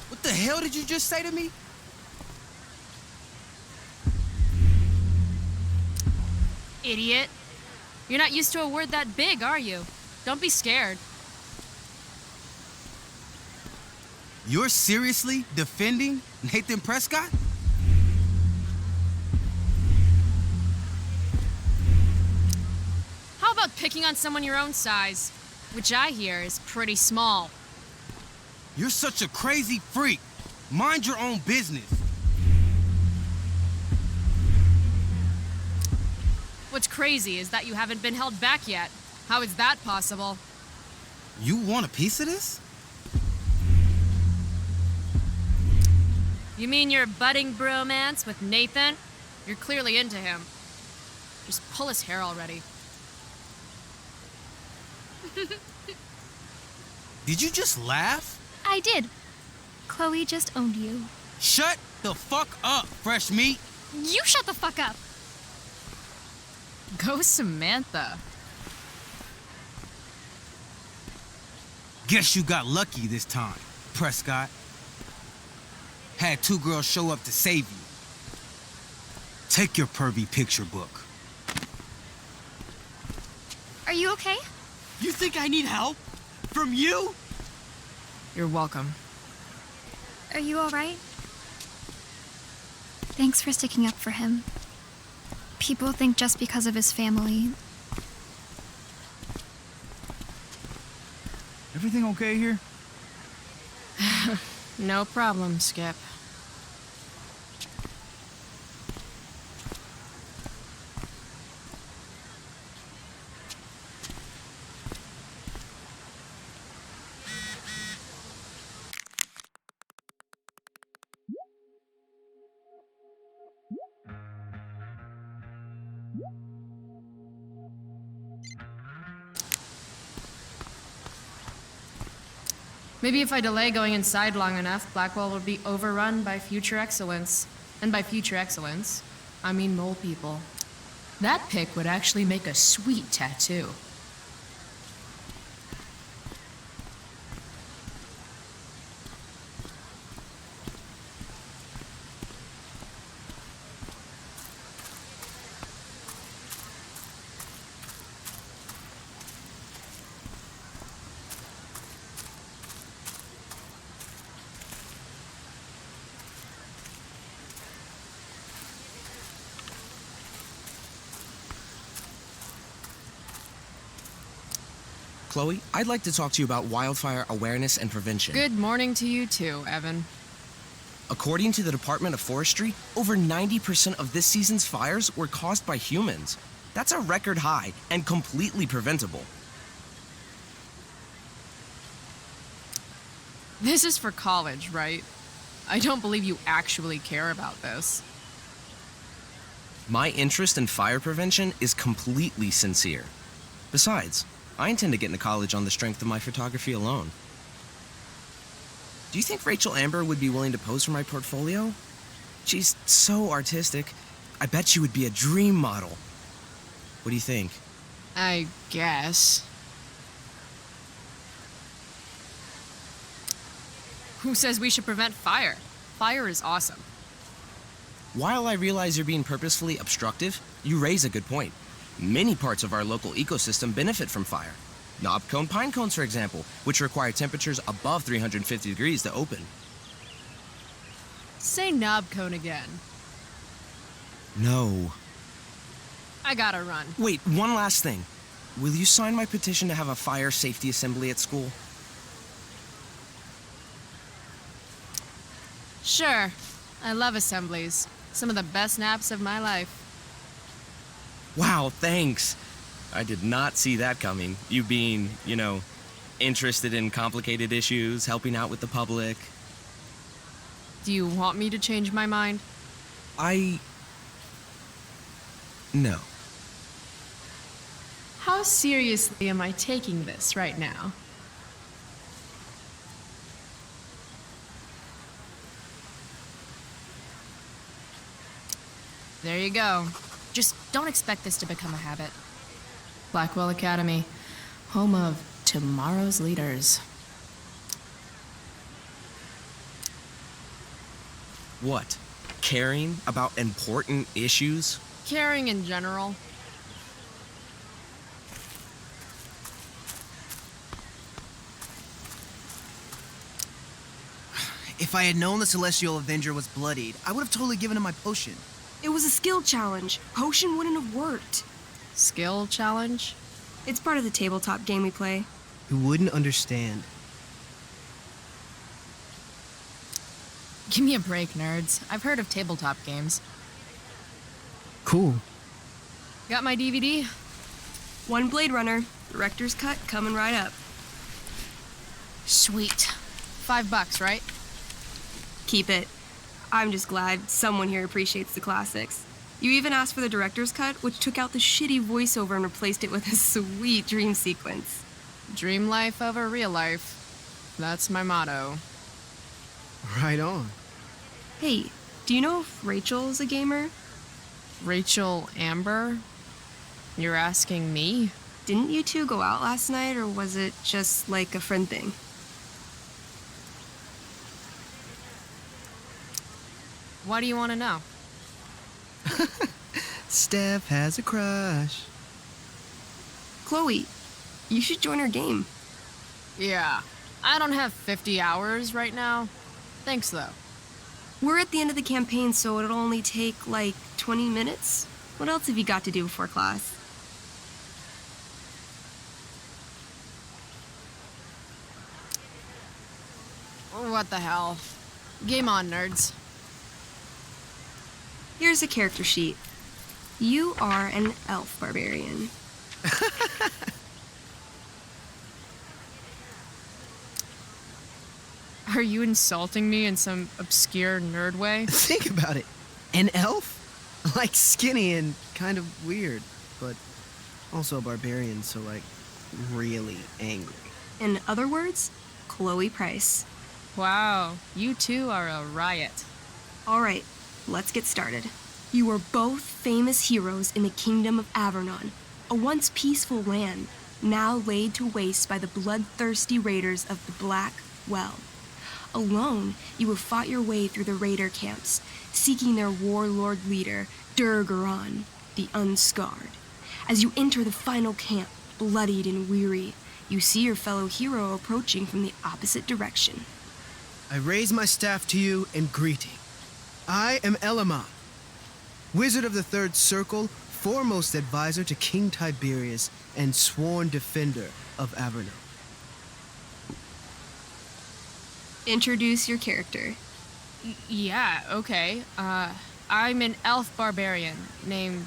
What the hell did you just say to me? Idiot. You're not used to a word that big, are you? Don't be scared. You're seriously defending Nathan Prescott? How about picking on someone your own size? Which I hear is pretty small. You're such a crazy freak. Mind your own business. What's crazy is that you haven't been held back yet. How is that possible? You want a piece of this? You mean your budding bromance with Nathan? You're clearly into him. Just pull his hair already. Did you just laugh? I did. Chloe just owned you. Shut the fuck up, fresh meat. You shut the fuck up. Go Samantha. Guess you got lucky this time, Prescott. Had two girls show up to save you. Take your pervy picture book. Are you okay? You think I need help? From you? You're welcome. Are you alright? Thanks for sticking up for him. People think just because of his family. Everything okay here? No problem, Skip. Maybe if I delay going inside long enough, Blackwell will be overrun by future excellence. And by future excellence, I mean mole people. That pic would actually make a sweet tattoo. Chloe, I'd like to talk to you about wildfire awareness and prevention. Good morning to you too, Evan. According to the Department of Forestry, over 90% of this season's fires were caused by humans. That's a record high and completely preventable. This is for college, right? I don't believe you actually care about this. My interest in fire prevention is completely sincere. Besides, I intend to get into college on the strength of my photography alone. Do you think Rachel Amber would be willing to pose for my portfolio? She's so artistic. I bet she would be a dream model. What do you think? I guess. Who says we should prevent fire? Fire is awesome. While I realize you're being purposefully obstructive, you raise a good point. Many parts of our local ecosystem benefit from fire. Knobcone pine cones, for example, which require temperatures above 350 degrees to open. Say knob cone again. No. I gotta run. Wait, one last thing. Will you sign my petition to have a fire safety assembly at school? Sure. I love assemblies. Some of the best naps of my life. Wow, thanks. I did not see that coming. You being, interested in complicated issues, helping out with the public. Do you want me to change my mind? No. How seriously am I taking this right now? There you go. Just don't expect this to become a habit. Blackwell Academy, home of tomorrow's leaders. What? Caring about important issues? Caring in general. If I had known the Celestial Avenger was bloodied, I would have totally given him my potion. It was a skill challenge. Potion wouldn't have worked. Skill challenge? It's part of the tabletop game we play. You wouldn't understand. Give me a break, nerds. I've heard of tabletop games. Cool. Got my DVD? One Blade Runner, director's cut coming right up. Sweet. $5, right? Keep it. I'm just glad someone here appreciates the classics. You even asked for the director's cut, which took out the shitty voiceover and replaced it with a sweet dream sequence. Dream life over real life. That's my motto. Right on. Hey, do you know if Rachel's a gamer? Rachel Amber? You're asking me? Didn't you two go out last night, or was it just like a friend thing? Why do you want to know? Steph has a crush. Chloe, you should join her game. Yeah. I don't have 50 hours right now. Thanks, though. We're at the end of the campaign, so it'll only take, like, 20 minutes. What else have you got to do before class? What the hell? Game on, nerds. Here's a character sheet. You are an elf barbarian. Are you insulting me in some obscure nerd way? Think about it. An elf? Like skinny and kind of weird, but also a barbarian, so like really angry. In other words, Chloe Price. Wow, you two are a riot. All right, let's get started. You are both famous heroes in the kingdom of Avernon, a once peaceful land, now laid to waste by the bloodthirsty raiders of the Black Well. Alone, you have fought your way through the raider camps, seeking their warlord leader, Durgaron, the Unscarred. As you enter the final camp, bloodied and weary, you see your fellow hero approaching from the opposite direction. I raise my staff to you in greeting. I am Elamon, Wizard of the Third Circle, foremost advisor to King Tiberius, and sworn defender of Averno. Introduce your character. Yeah, okay. I'm an elf barbarian named,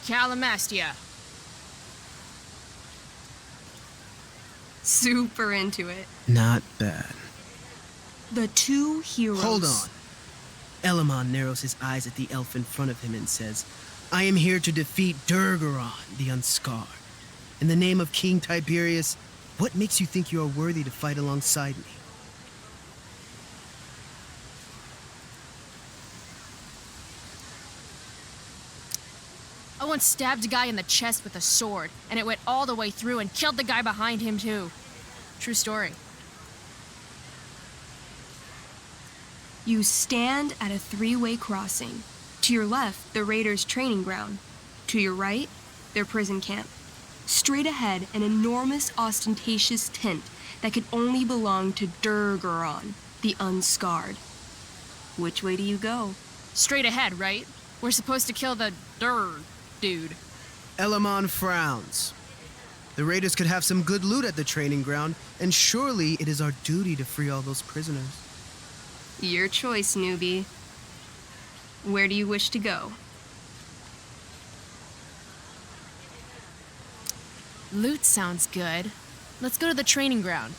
Calamastia. Super into it. Not bad. The two heroes. Hold on. Elamon narrows his eyes at the elf in front of him and says, I am here to defeat Durgaron, the Unscarred. In the name of King Tiberius, what makes you think you are worthy to fight alongside me? I once stabbed a guy in the chest with a sword, and it went all the way through and killed the guy behind him, too. True story. You stand at a three-way crossing. To your left, the raiders' training ground. To your right, their prison camp. Straight ahead, an enormous, ostentatious tent that could only belong to Durgaron, the Unscarred. Which way do you go? Straight ahead, right? We're supposed to kill the dude. Elamon frowns. The raiders could have some good loot at the training ground, and surely it is our duty to free all those prisoners. Your choice, newbie. Where do you wish to go? Loot sounds good. Let's go to the training ground.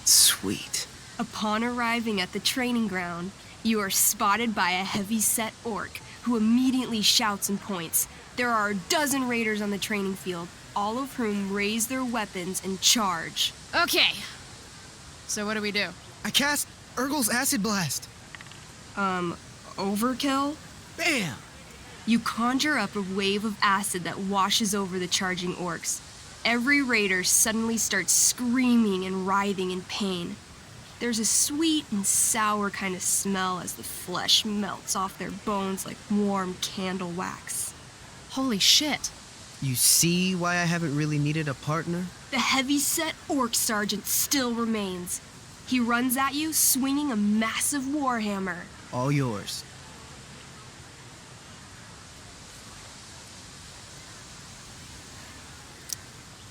Sweet. Upon arriving at the training ground, you are spotted by a heavy-set orc who immediately shouts and points. There are a dozen raiders on the training field, all of whom raise their weapons and charge. Okay. So what do we do? I cast Urgel's Acid Blast. Overkill? Bam! You conjure up a wave of acid that washes over the charging orcs. Every raider suddenly starts screaming and writhing in pain. There's a sweet and sour kind of smell as the flesh melts off their bones like warm candle wax. Holy shit. You see why I haven't really needed a partner? The heavy-set orc sergeant still remains. He runs at you, swinging a massive warhammer. All yours.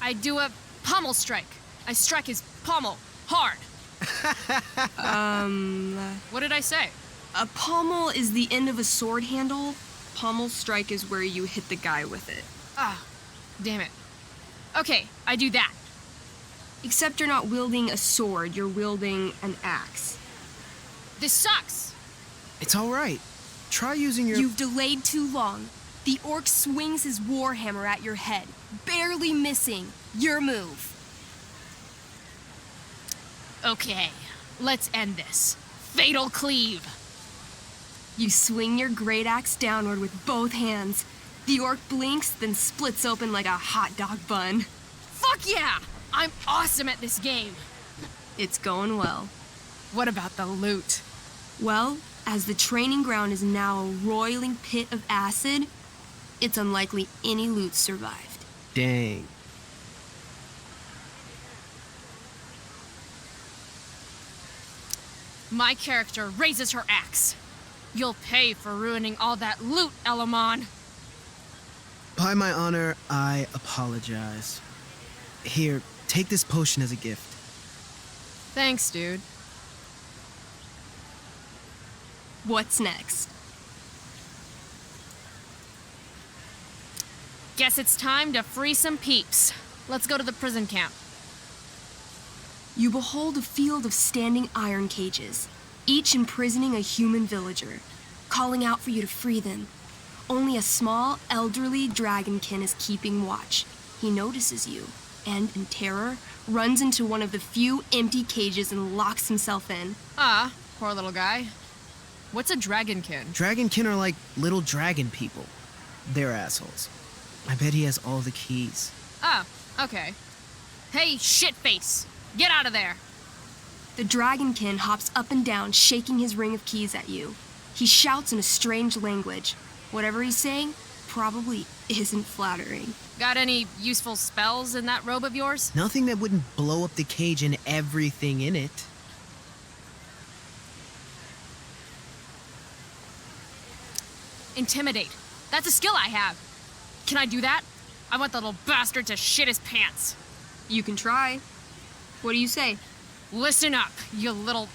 I do a pommel strike. I strike his pommel hard. What did I say? A pommel is the end of a sword handle. Pommel strike is where you hit the guy with it. Ah, damn it. Okay, I do that. Except you're not wielding a sword, you're wielding an axe. This sucks. It's all right. Try using your... You've delayed too long. The orc swings his warhammer at your head, barely missing. Your move. Okay, let's end this. Fatal cleave. You swing your great axe downward with both hands. The orc blinks, then splits open like a hot dog bun. Fuck yeah! I'm awesome at this game. It's going well. What about the loot? Well, as the training ground is now a roiling pit of acid, it's unlikely any loot survived. Dang. My character raises her axe. You'll pay for ruining all that loot, Elamon. By my honor, I apologize. Here, take this potion as a gift. Thanks, dude. What's next? Guess it's time to free some peeps. Let's go to the prison camp. You behold a field of standing iron cages, each imprisoning a human villager, calling out for you to free them. Only a small, elderly dragonkin is keeping watch. He notices you, and in terror, runs into one of the few empty cages and locks himself in. Ah, poor little guy. What's a dragonkin? Dragonkin are like little dragon people. They're assholes. I bet he has all the keys. Oh, okay. Hey, shitface! Get out of there! The dragonkin hops up and down, shaking his ring of keys at you. He shouts in a strange language. Whatever he's saying probably isn't flattering. Got any useful spells in that robe of yours? Nothing that wouldn't blow up the cage and everything in it. Intimidate. That's a skill I have. Can I do that? I want the little bastard to shit his pants. You can try. What do you say? Listen up, you little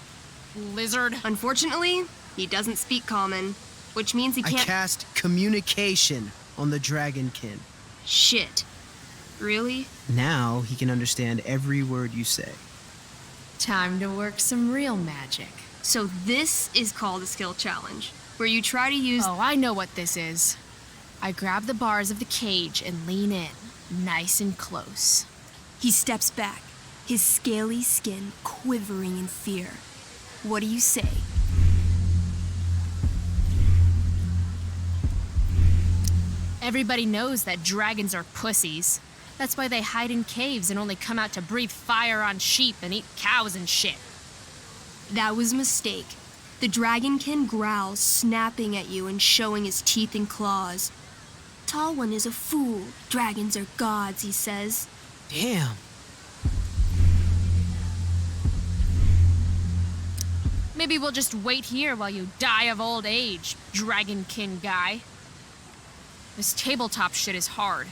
lizard. Unfortunately, he doesn't speak common, which means he I can't. cast communication on the dragonkin. Shit. Really? Now he can understand every word you say. Time to work some real magic. So this is called a skill challenge, where you try to use. Oh, I know what this is. I grab the bars of the cage and lean in, nice and close. He steps back, his scaly skin quivering in fear. What do you say? Everybody knows that dragons are pussies. That's why they hide in caves and only come out to breathe fire on sheep and eat cows and shit. That was a mistake. The dragonkin growls, snapping at you and showing his teeth and claws. Tall One is a fool. Dragons are gods, he says. Damn. Maybe we'll just wait here while you die of old age, dragonkin guy. This tabletop shit is hard.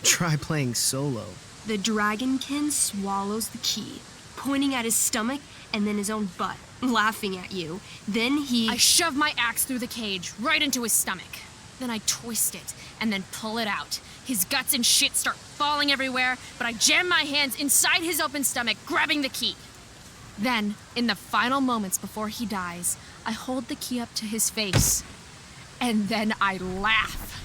Try playing solo. The dragonkin swallows the key, pointing at his stomach and then his own butt, laughing at you. Then I shove my axe through the cage, right into his stomach. Then I twist it, and then pull it out. His guts and shit start falling everywhere, but I jam my hands inside his open stomach, grabbing the key. Then, in the final moments before he dies, I hold the key up to his face. And then I laugh.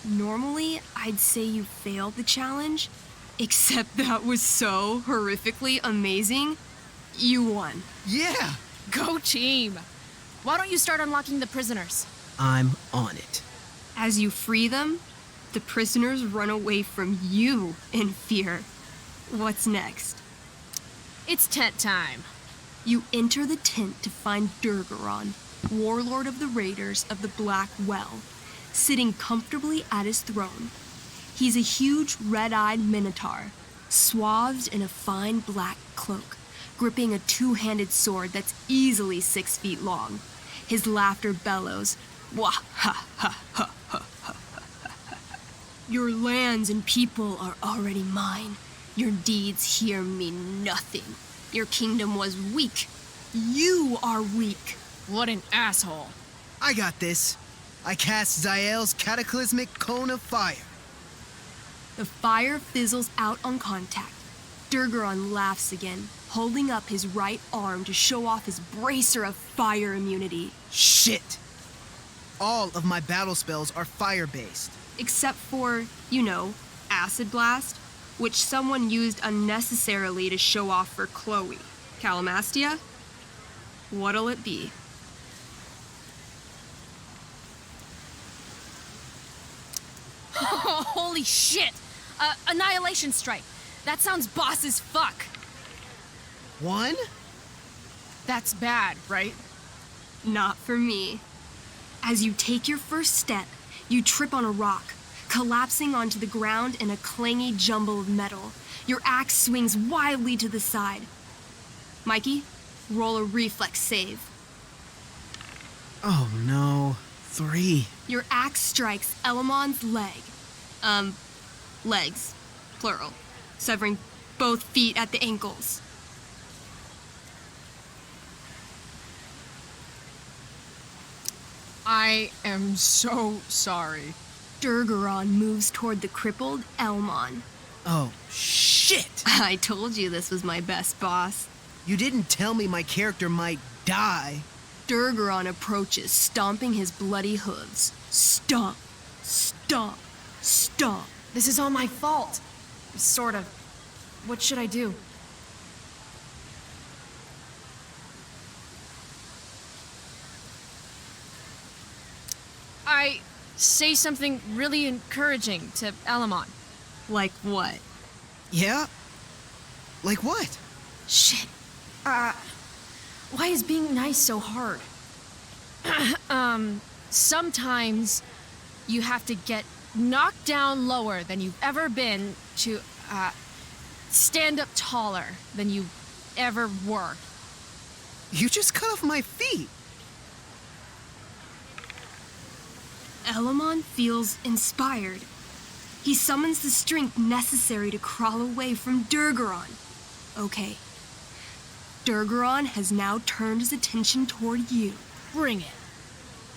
Normally, I'd say you failed the challenge, except that was so horrifically amazing. You won. Yeah! Go team! Why don't you start unlocking the prisoners? I'm on it. As you free them, the prisoners run away from you in fear. What's next? It's tent time. You enter the tent to find Durgaron, warlord of the Raiders of the Black Well, sitting comfortably at his throne. He's a huge red-eyed minotaur, swathed in a fine black cloak, gripping a two-handed sword that's easily 6 feet long. His laughter bellows, wah ha ha ha ha ha ha. Your lands and people are already mine. Your deeds here mean nothing. Your kingdom was weak. You are weak. What an asshole. I got this. I cast Zael's cataclysmic cone of fire. The fire fizzles out on contact. Durgaron laughs again, holding up his right arm to show off his bracer of fire immunity. Shit! All of my battle spells are fire-based. Except for, Acid Blast, which someone used unnecessarily to show off for Chloe. Calamastia? What'll it be? Holy shit! Annihilation Strike. That sounds boss as fuck. One? That's bad, right? Not for me. As you take your first step, you trip on a rock, collapsing onto the ground in a clangy jumble of metal. Your axe swings wildly to the side. Mikey, roll a reflex save. Oh no. 3. Your axe strikes Elamon's leg. Legs. Plural. Severing both feet at the ankles. I am so sorry. Durgaron moves toward the crippled Elmon. Oh, shit! I told you this was my best boss. You didn't tell me my character might die. Durgaron approaches, stomping his bloody hooves. Stomp, stomp, stomp. This is all my fault. Sort of. What should I do? I say something really encouraging to Elamon. Like what? Yeah? Like what? Shit. Why is being nice so hard? Sometimes you have to get knocked down lower than you've ever been to, stand up taller than you ever were. You just cut off my feet. Elamon feels inspired. He summons the strength necessary to crawl away from Durgaron. Okay. Durgaron has now turned his attention toward you. Bring it.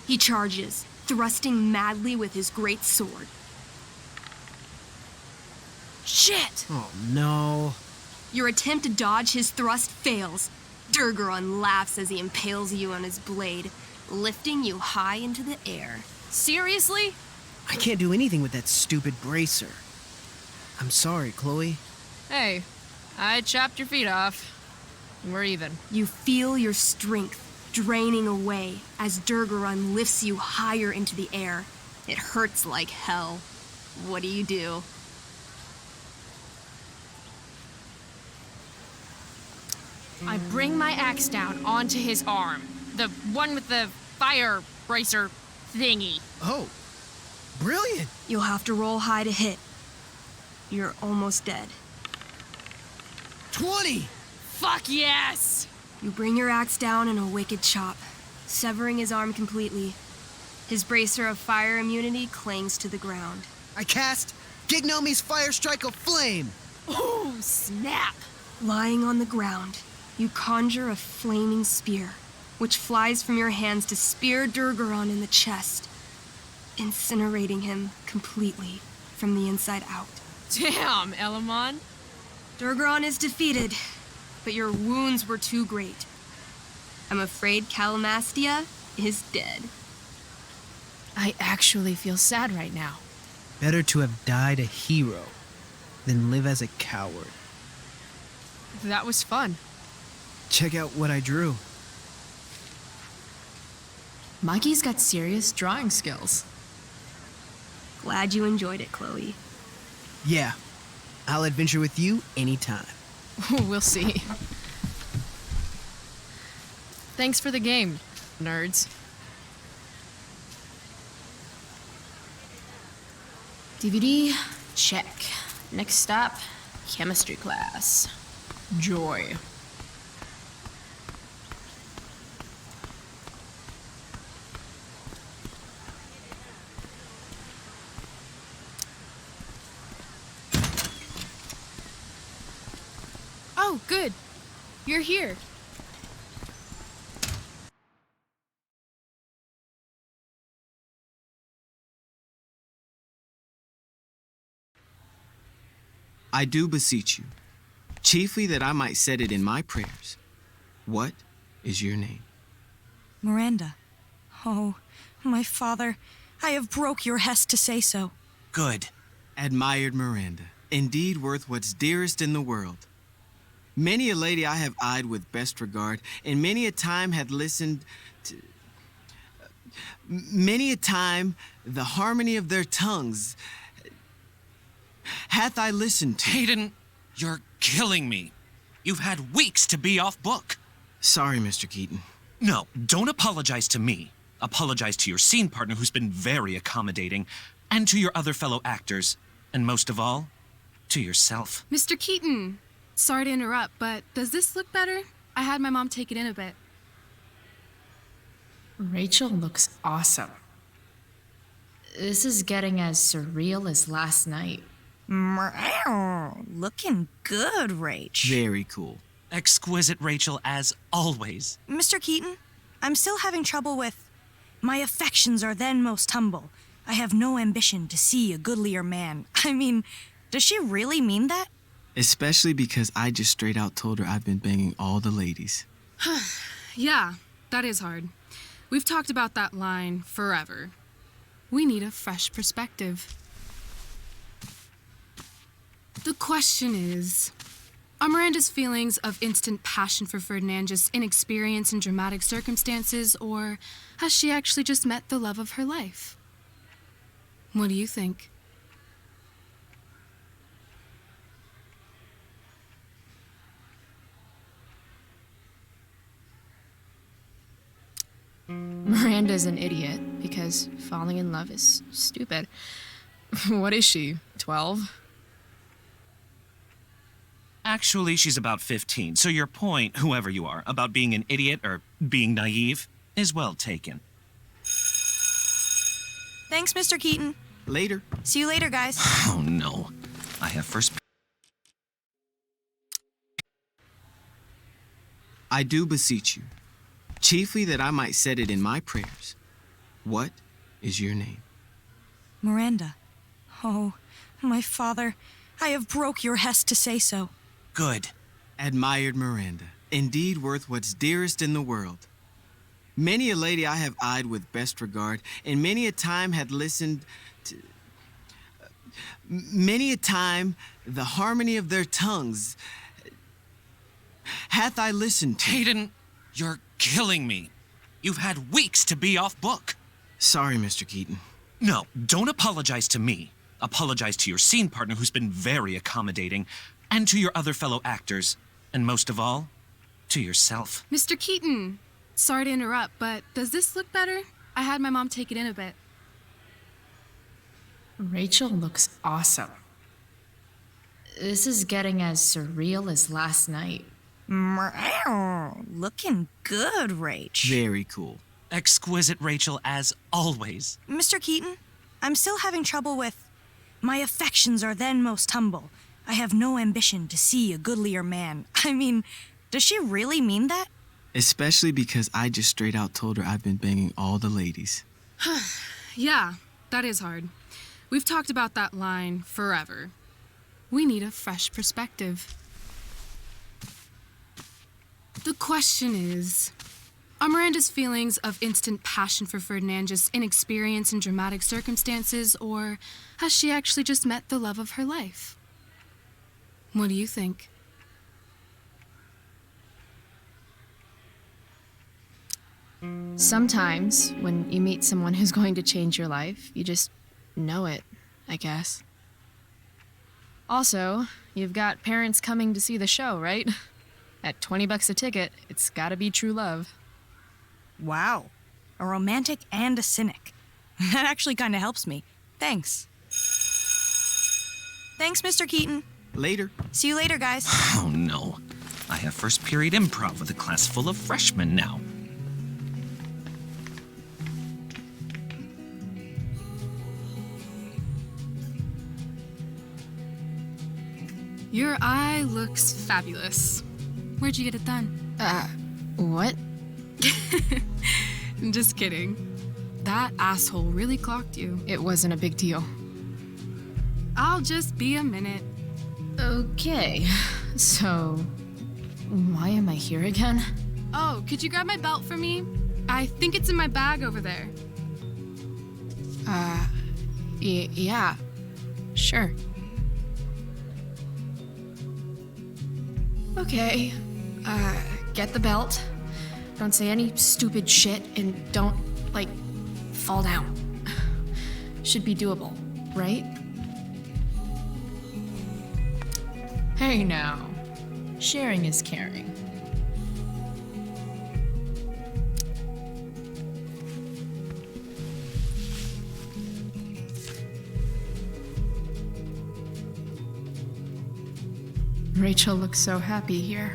He charges, thrusting madly with his great sword. Shit! Oh, no. Your attempt to dodge his thrust fails. Durgaron laughs as he impales you on his blade, lifting you high into the air. Seriously? I can't do anything with that stupid bracer. I'm sorry, Chloe. Hey, I chopped your feet off. We're even. You feel your strength draining away as Durgaron lifts you higher into the air. It hurts like hell. What do? I bring my axe down onto his arm. The one with the fire bracer thingy. Oh, brilliant. You'll have to roll high to hit. You're almost dead. 20! Fuck yes! You bring your axe down in a wicked chop, severing his arm completely. His bracer of fire immunity clings to the ground. I cast Gignomi's Fire Strike of Flame. Oh, snap! Lying on the ground, you conjure a flaming spear, which flies from your hands to spear Durgaron in the chest, incinerating him completely from the inside out. Damn, Elamon. Durgaron is defeated, but your wounds were too great. I'm afraid Calamastia is dead. I actually feel sad right now. Better to have died a hero than live as a coward. That was fun. Check out what I drew. Mikey's got serious drawing skills. Glad you enjoyed it, Chloe. Yeah, I'll adventure with you anytime. We'll see. Thanks for the game, nerds. DVD, check. Next stop, chemistry class. Joy. Oh, good. You're here. I do beseech you, chiefly that I might set it in my prayers. What is your name? Miranda. Oh, my father, I have broke your hest to say so. Good. Admired Miranda, indeed worth what's dearest in the world. Many a lady I have eyed with best regard, and many a time had listened to... Many a time the harmony of their tongues hath I listened to. Hayden, you're killing me. You've had weeks to be off book. Sorry, Mr. Keaton. No, don't apologize to me. Apologize to your scene partner who's been very accommodating, and to your other fellow actors, and most of all, to yourself. Mr. Keaton, sorry to interrupt, but does this look better? I had my mom take it in a bit. Rachel looks awesome. This is getting as surreal as last night. Looking good, Rach. Very cool. Exquisite, Rachel, as always. Mr. Keaton, I'm still having trouble with... My affections are then most humble. I have no ambition to see a goodlier man. I mean, does she really mean that? Especially because I just straight out told her I've been banging all the ladies. Yeah, that is hard. We've talked about that line forever. We need a fresh perspective. The question is, are Miranda's feelings of instant passion for Ferdinand just inexperience in dramatic circumstances, or has she actually just met the love of her life? What do you think? Miranda's an idiot because falling in love is stupid. What is she, 12? Actually, she's about 15, so your point, whoever you are, about being an idiot or being naive is well taken. Thanks, Mr. Keaton. Later. See you later, guys. Oh no. I have first. I do beseech you, chiefly that I might set it in my prayers. What is your name? Miranda. Oh, my father, I have broke your hest to say so. Good. Admired Miranda, indeed worth what's dearest in the world. Many a lady I have eyed with best regard, and many a time had listened to... Many a time the harmony of their tongues hath I listened to. Hayden, you're killing me. You've had weeks to be off book. Sorry, Mr. Keaton. No, don't apologize to me. Apologize to your scene partner who's been very accommodating, and to your other fellow actors, and most of all, to yourself. Mr. Keaton, sorry to interrupt, but does this look better? I had my mom take it in a bit. Rachel looks awesome. This is getting as surreal as last night. Looking good, Rach. Very cool. Exquisite, Rachel, as always. Mr. Keaton, I'm still having trouble with... My affections are then most humble. I have no ambition to see a goodlier man. I mean, does she really mean that? Especially because I just straight out told her I've been banging all the ladies. Yeah, that is hard. We've talked about that line forever. We need a fresh perspective. The question is, are Miranda's feelings of instant passion for Ferdinand just inexperience in dramatic circumstances, or has she actually just met the love of her life? What do you think? Sometimes, when you meet someone who's going to change your life, you just know it, I guess. Also, you've got parents coming to see the show, right? At $20 a ticket, it's gotta be true love. Wow. A romantic and a cynic. That actually kind of helps me. Thanks. Thanks, Mr. Keaton. Later. See you later, guys. Oh no. I have first period improv with a class full of freshmen now. Your eye looks fabulous. Where'd you get it done? What? Just kidding. That asshole really clocked you. It wasn't a big deal. I'll just be a minute. Okay, so why am I here again? Oh, could you grab my belt for me? I think it's in my bag over there. Yeah, sure. Okay, get the belt. Don't say any stupid shit and don't, fall down. Should be doable, right? Hey now, sharing is caring. Rachel looks so happy here.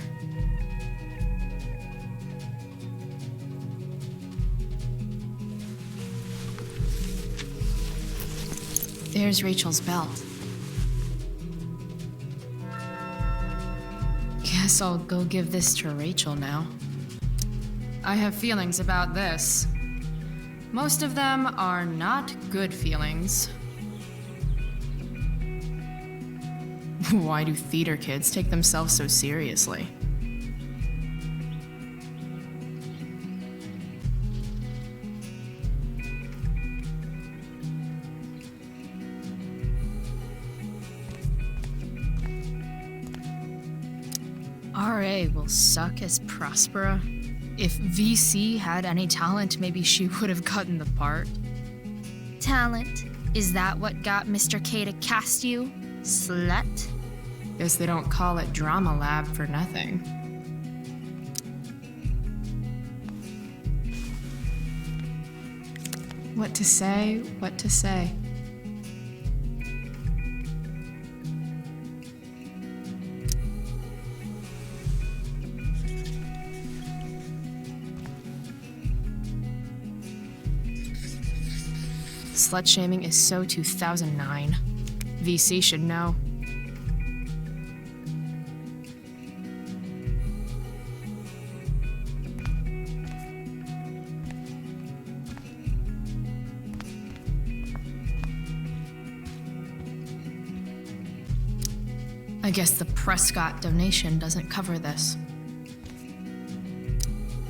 There's Rachel's belt. Guess I'll go give this to Rachel now. I have feelings about this. Most of them are not good feelings. Why do theater kids take themselves so seriously? RA will suck as Prospera. If VC had any talent, maybe she would have gotten the part. Talent? Is that what got Mr. K to cast you, slut? Guess they don't call it Drama Lab for nothing. What to say, what to say. Slut shaming is so 2009. VC should know. I guess the Prescott donation doesn't cover this.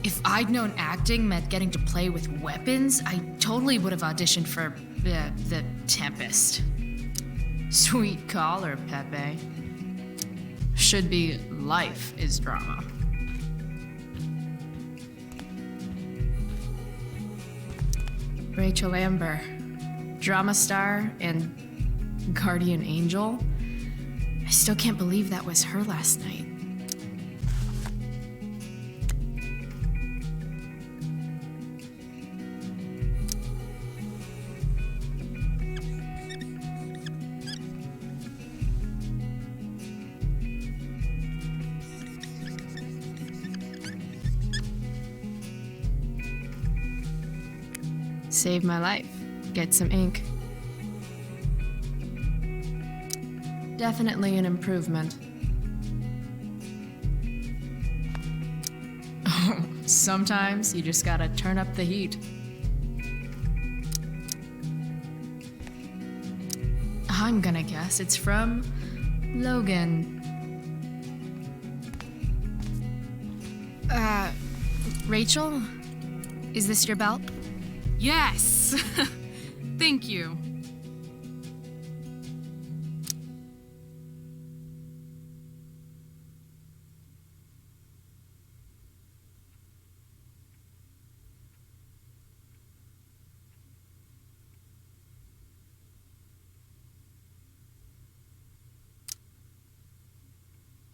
If I'd known acting meant getting to play with weapons, I totally would have auditioned for the Tempest. Sweet caller, Pepe. Should be life is drama. Rachel Amber, drama star and guardian angel. I still can't believe that was her last night. Save my life. Get some ink. Definitely an improvement. Oh, sometimes you just gotta turn up the heat. I'm gonna guess it's from Logan. Rachel? Is this your belt? Yes! Thank you.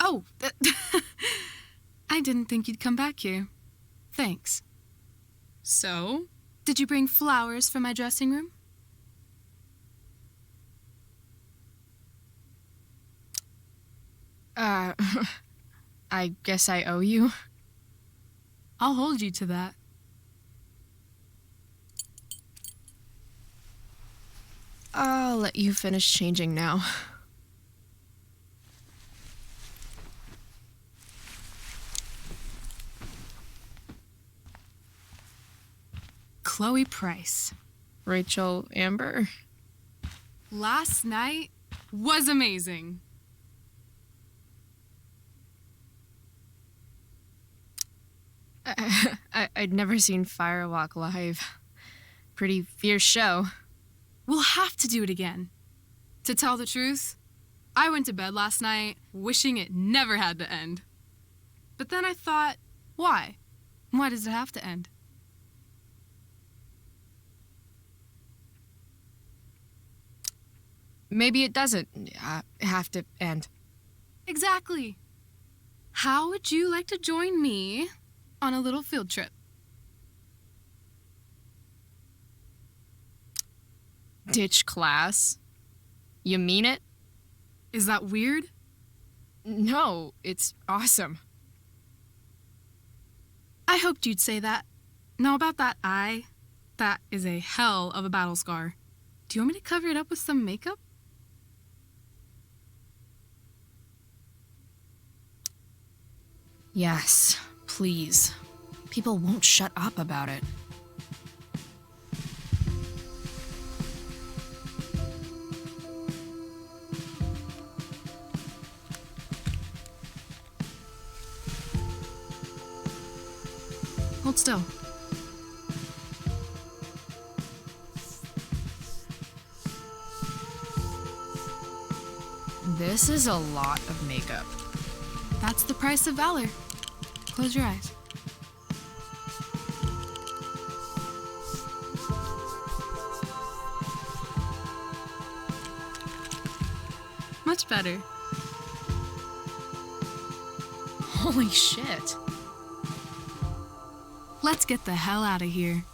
Oh, I didn't think you'd come back here. Thanks. So, did you bring flowers for my dressing room? I guess I owe you. I'll hold you to that. I'll let you finish changing now. Chloe Price. Rachel Amber. Last night was amazing. I'd never seen Firewalk live. Pretty fierce show. We'll have to do it again. To tell the truth, I went to bed last night wishing it never had to end. But then I thought, why? Why does it have to end? Maybe it doesn't have to end. Exactly. How would you like to join me on a little field trip? Ditch class? You mean it? Is that weird? No, it's awesome. I hoped you'd say that. Now about that eye, that is a hell of a battle scar. Do you want me to cover it up with some makeup? Yes, please. People won't shut up about it. Hold still. This is a lot of makeup. That's the price of valor. Close your eyes. Much better. Holy shit. Let's get the hell out of here.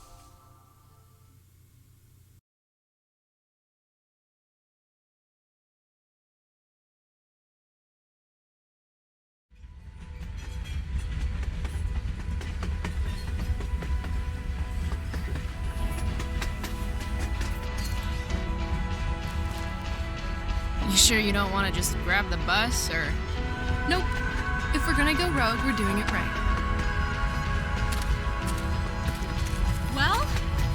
You sure you don't want to just grab the bus, or? Nope. If we're gonna go rogue, we're doing it right. Well?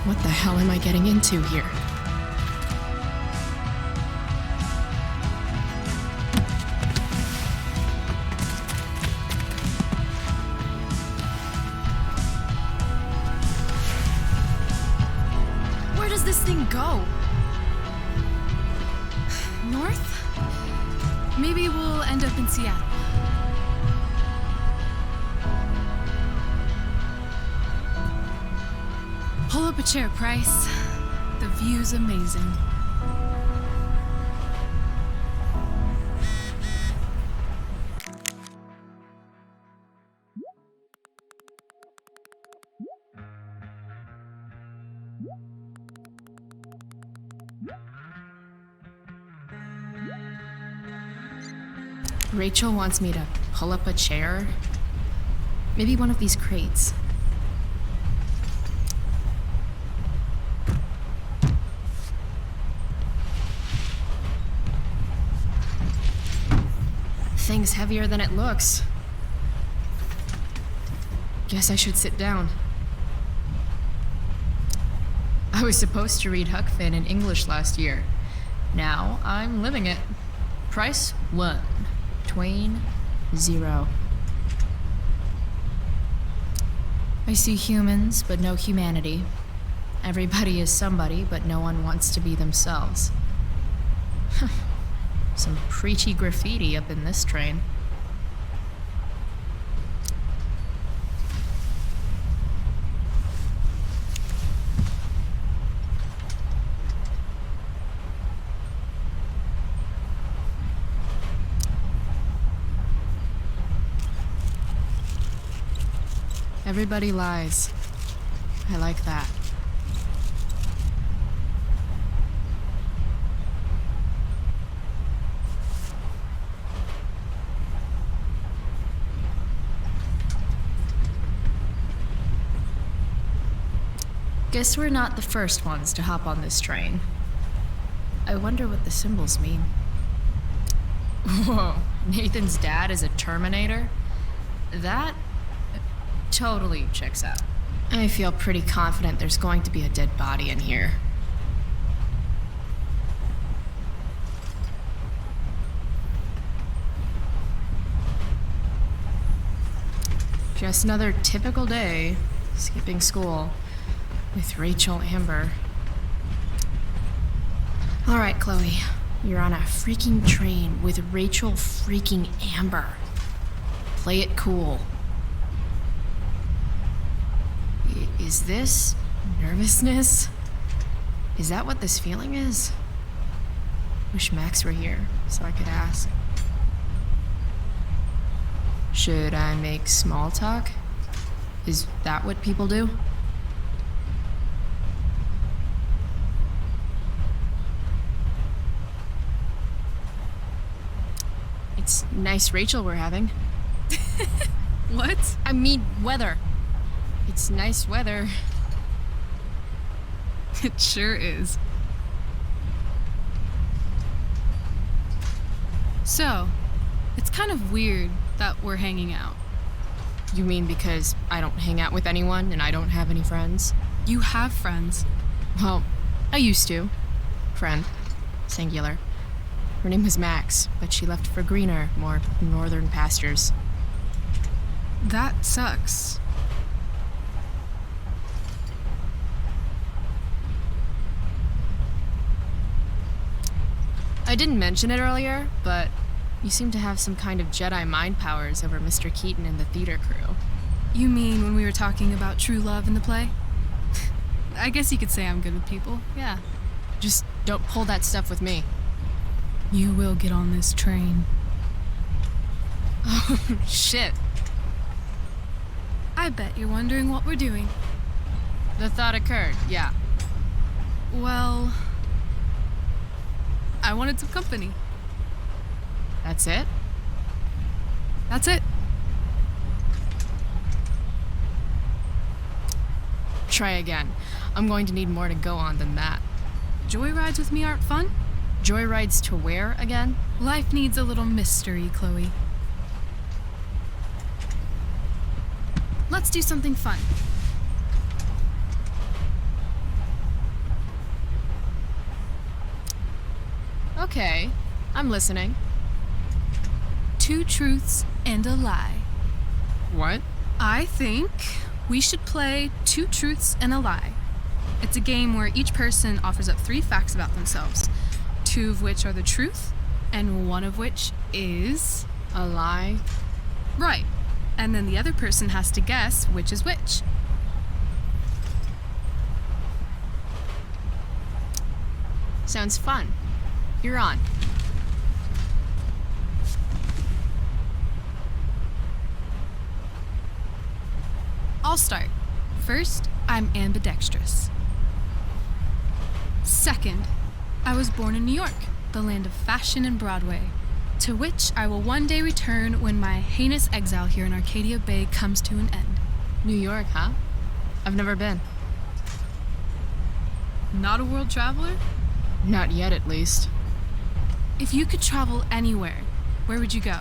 What the hell am I getting into here? Where does this thing go? North? Maybe we'll end up in Seattle. Pull up a chair, Price. The view's amazing. Rachel wants me to pull up a chair. Maybe one of these crates. Thing's heavier than it looks. Guess I should sit down. I was supposed to read Huck Finn in English last year. Now I'm living it. Price 1. Twain 0. I see humans, but no humanity. Everybody is somebody, but no one wants to be themselves. Some preachy graffiti up in this train. Everybody lies. I like that. Guess we're not the first ones to hop on this train. I wonder what the symbols mean. Whoa, Nathan's dad is a Terminator? That totally checks out. I feel pretty confident there's going to be a dead body in here. Just another typical day, skipping school, with Rachel Amber. All right, Chloe, you're on a freaking train with Rachel freaking Amber. Play it cool. Is this nervousness? Is that what this feeling is? Wish Max were here so I could ask. Should I make small talk? Is that what people do? It's nice Rachel we're having. What? I mean, weather. It's nice weather. It sure is. So, it's kind of weird that we're hanging out. You mean because I don't hang out with anyone and I don't have any friends? You have friends. Well, I used to. Friend. Singular. Her name was Max, but she left for greener, more northern pastures. That sucks. I didn't mention it earlier, but You seem to have some kind of Jedi mind powers over Mr. Keaton and the theater crew. You mean when we were talking about true love in the play? I guess you could say I'm good with people, yeah. Just don't pull that stuff with me. You will get on this train. Oh, shit. I bet you're wondering what we're doing. The thought occurred, yeah. Well, I wanted some company. That's it? That's it. Try again. I'm going to need more to go on than that. Joyrides with me aren't fun? Joyrides to where again? Life needs a little mystery, Chloe. Let's do something fun. Okay, I'm listening. 2 truths and a lie. What? I think we should play 2 truths and a lie. It's a game where each person offers up 3 facts about themselves, 2 of which are the truth, and 1 of which is a lie. Right. And then the other person has to guess which is which. Sounds fun. You're on. I'll start. First, I'm ambidextrous. Second, I was born in New York, the land of fashion and Broadway, to which I will one day return when my heinous exile here in Arcadia Bay comes to an end. New York, huh? I've never been. Not a world traveler? Not yet, at least. If you could travel anywhere, where would you go?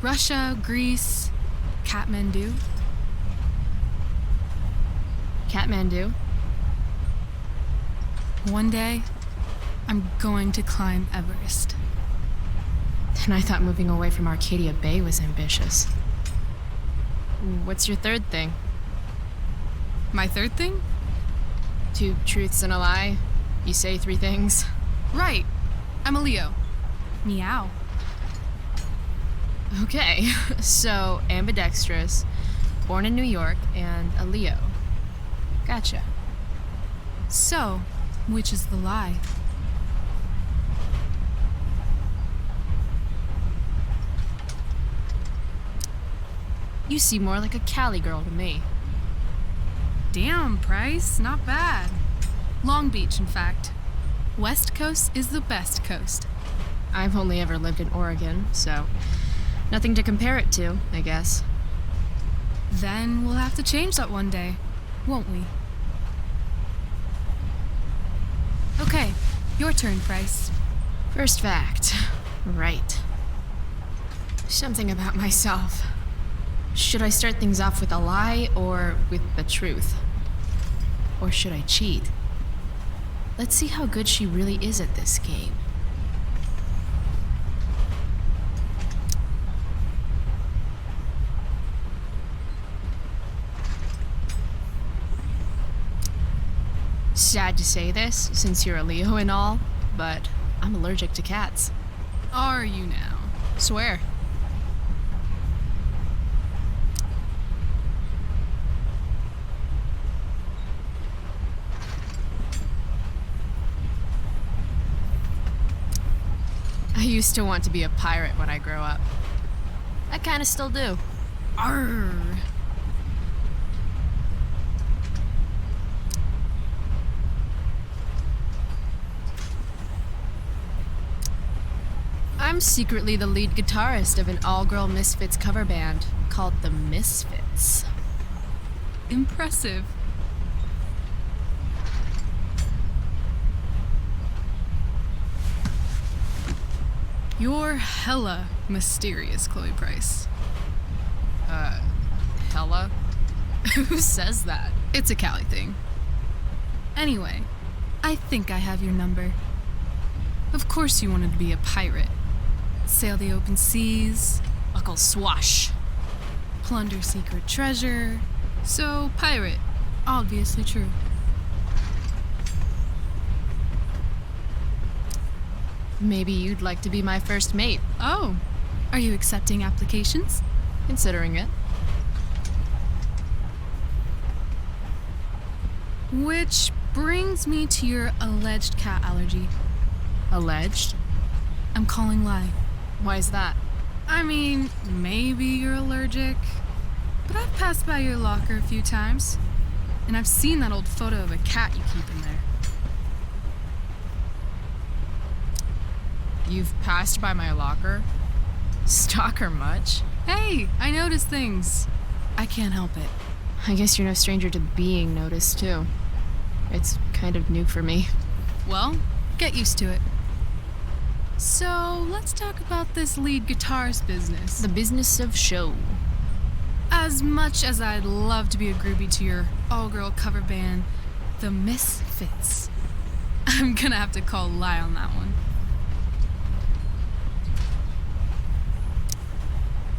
Russia, Greece, Kathmandu? Kathmandu? One day, I'm going to climb Everest. And I thought moving away from Arcadia Bay was ambitious. What's your third thing? My third thing? 2 truths and a lie. You say 3 things. Right. I'm a Leo. Meow. Okay, so ambidextrous, born in New York, and a Leo. Gotcha. So, which is the lie? You seem more like a Cali girl to me. Damn, Price, not bad. Long Beach, in fact. West Coast is the best coast. I've only ever lived in Oregon, so nothing to compare it to, I guess. Then we'll have to change that one day, won't we? Okay, your turn, Price. First fact. Right. Something about myself. Should I start things off with a lie or with the truth? Or should I cheat? Let's see how good she really is at this game. Sad to say this, since you're a Leo and all, but I'm allergic to cats. Are you now? Swear. I used to want to be a pirate when I grow up. I kinda still do. Arr! I'm secretly the lead guitarist of an all-girl Misfits cover band called the Misfits. Impressive. You're hella mysterious, Chloe Price. Hella? Who says that? It's a Cali thing. Anyway, I think I have your number. Of course you wanted to be a pirate. Sail the open seas, buckle swash, plunder secret treasure. So, pirate, obviously true. Maybe you'd like to be my first mate. Oh, are you accepting applications? Considering it. Which brings me to your alleged cat allergy. Alleged? I'm calling lie. Why is that? I mean, maybe you're allergic, but I've passed by your locker a few times, and I've seen that old photo of a cat you keep in there. You've passed by my locker? Stalker much? Hey, I notice things. I can't help it. I guess you're no stranger to being noticed, too. It's kind of new for me. Well, get used to it. So, let's talk about this lead guitars business. The business of show. As much as I'd love to be a groupie to your all-girl cover band, the Misfits, I'm gonna have to call lie on that one.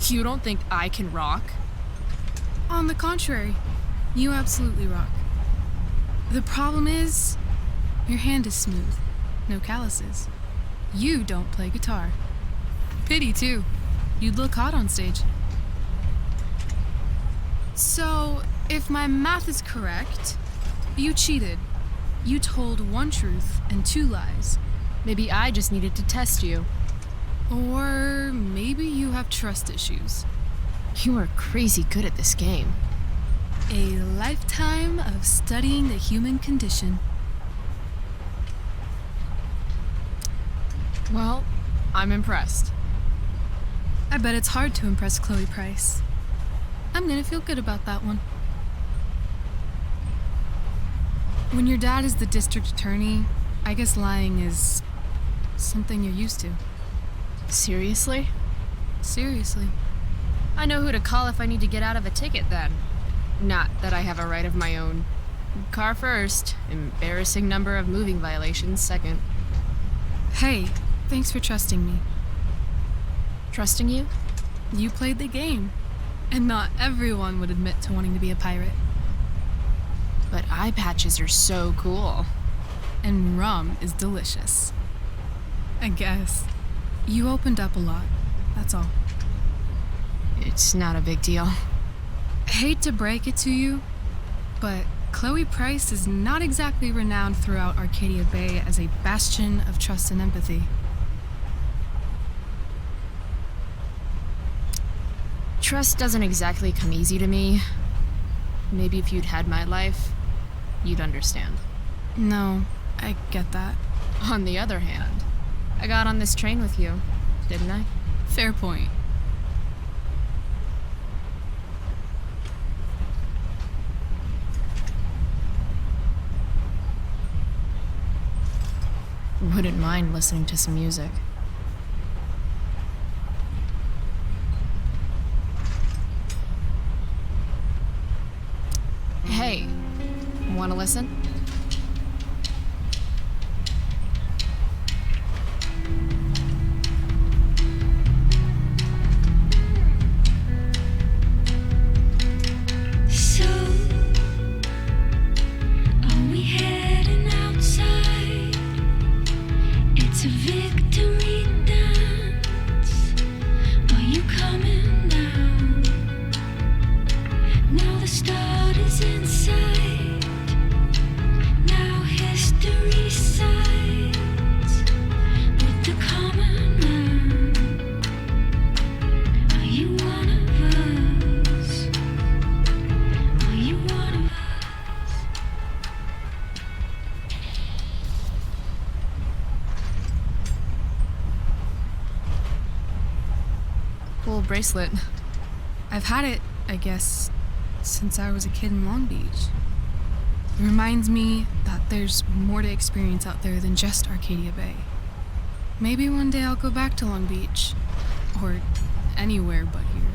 You don't think I can rock? On the contrary, you absolutely rock. The problem is, your hand is smooth, no calluses. You don't play guitar. Pity, too. You'd look hot on stage. So, if my math is correct, you cheated. You told one truth and two lies. Maybe I just needed to test you. Or maybe you have trust issues. You are crazy good at this game. A lifetime of studying the human condition. Well, I'm impressed. I bet it's hard to impress Chloe Price. I'm gonna feel good about that one. When your dad is the district attorney, I guess lying is something you're used to. Seriously? Seriously. I know who to call if I need to get out of a ticket then. Not that I have a right of my own. Car first, embarrassing number of moving violations second. Hey, thanks for trusting me. Trusting you? You played the game. And not everyone would admit to wanting to be a pirate. But eye patches are so cool. And rum is delicious. I guess. You opened up a lot, that's all. It's not a big deal. Hate to break it to you, but Chloe Price is not exactly renowned throughout Arcadia Bay as a bastion of trust and empathy. Trust doesn't exactly come easy to me. Maybe if you'd had my life, you'd understand. No, I get that. On the other hand, I got on this train with you, didn't I? Fair point. Wouldn't mind listening to some music. Hey, wanna listen? So, are we heading outside? It's a victory dance. Are you coming down? Now the start is in sight. Now history sides with the common man. Are you one of us? Are you one of us? Cool bracelet. I've had it, I guess, since I was a kid in Long Beach. It reminds me that there's more to experience out there than just Arcadia Bay. Maybe one day I'll go back to Long Beach. Or anywhere but here.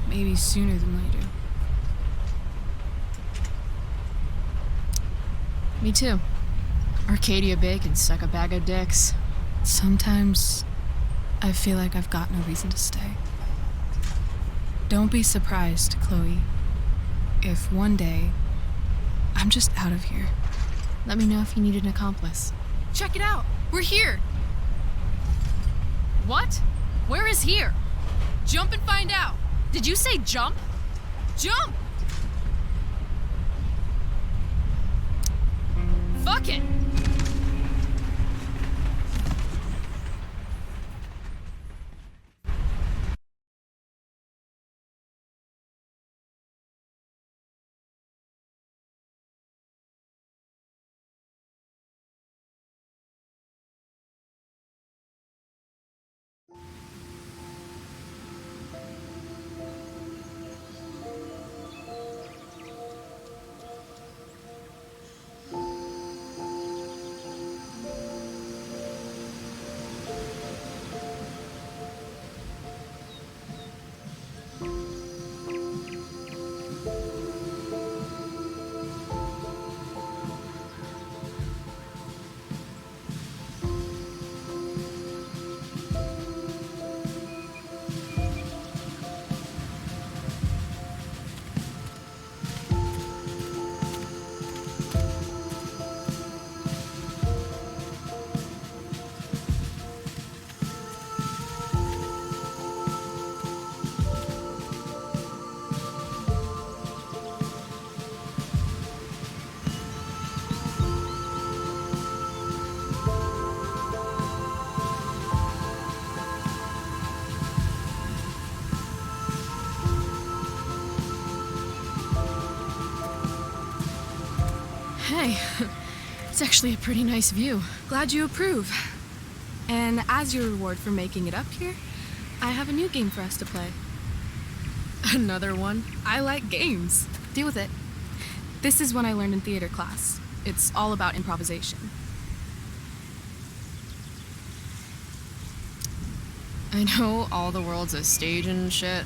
Maybe sooner than later. Me too. Arcadia Bay can suck a bag of dicks. Sometimes I feel like I've got no reason to stay. Don't be surprised, Chloe, if one day I'm just out of here. Let me know if you need an accomplice. Check it out! We're here! What? Where is here? Jump and find out. Did you say jump? Jump! Fuck it! Hey, it's actually a pretty nice view. Glad you approve. And as your reward for making it up here, I have a new game for us to play. Another one? I like games. Deal with it. This is one I learned in theater class. It's all about improvisation. I know all the world's a stage and shit,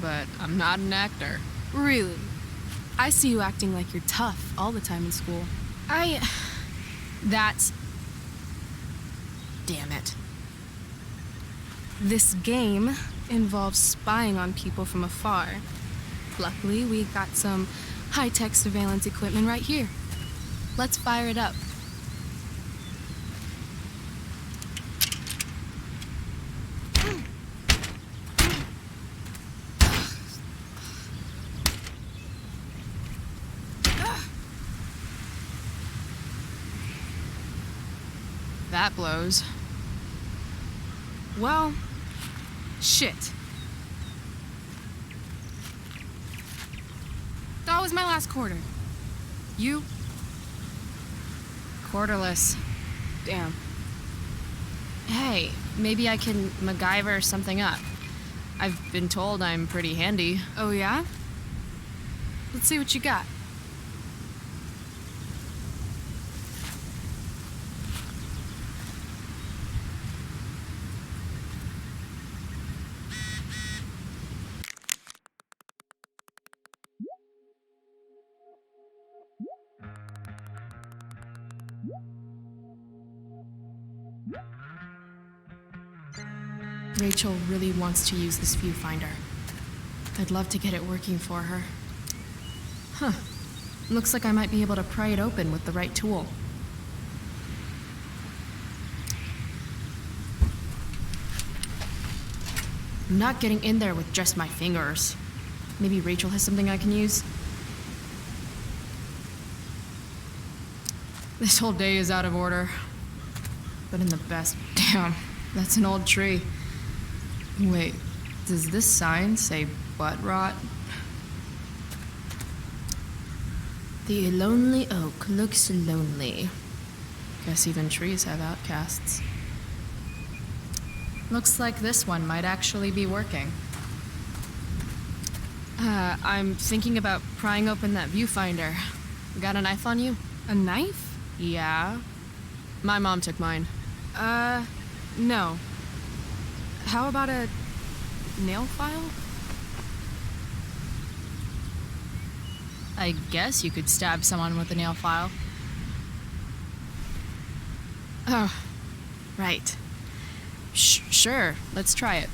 but I'm not an actor. Really? I see you acting like you're tough all the time in school. That's... Damn it. This game involves spying on people from afar. Luckily, we got some high-tech surveillance equipment right here. Let's fire it up. That blows. Well, shit. That was my last quarter. You? Quarterless. Damn. Hey, maybe I can MacGyver something up. I've been told I'm pretty handy. Oh, yeah? Let's see what you got. Rachel really wants to use this viewfinder. I'd love to get it working for her. Huh. Looks like I might be able to pry it open with the right tool. I'm not getting in there with just my fingers. Maybe Rachel has something I can use? This whole day is out of order. But in the best... Damn, that's an old tree. Wait, does this sign say butt rot? The lonely oak looks lonely. Guess even trees have outcasts. Looks like this one might actually be working. I'm thinking about prying open that viewfinder. Got a knife on you? A knife? Yeah. My mom took mine. No. How about a nail file? I guess you could stab someone with a nail file. Oh, right. Sure, let's try it.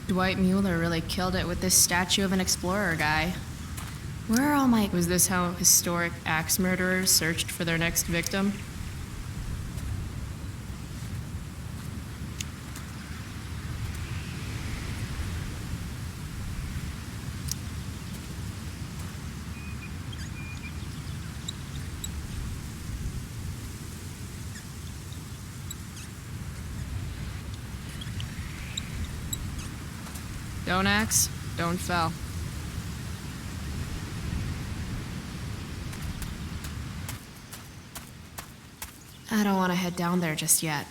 Dwight Mueller really killed it with this statue of an explorer guy. Where are all my... Was this how historic axe murderers searched for their next victim? Don't axe, don't fell. I don't want to head down there just yet.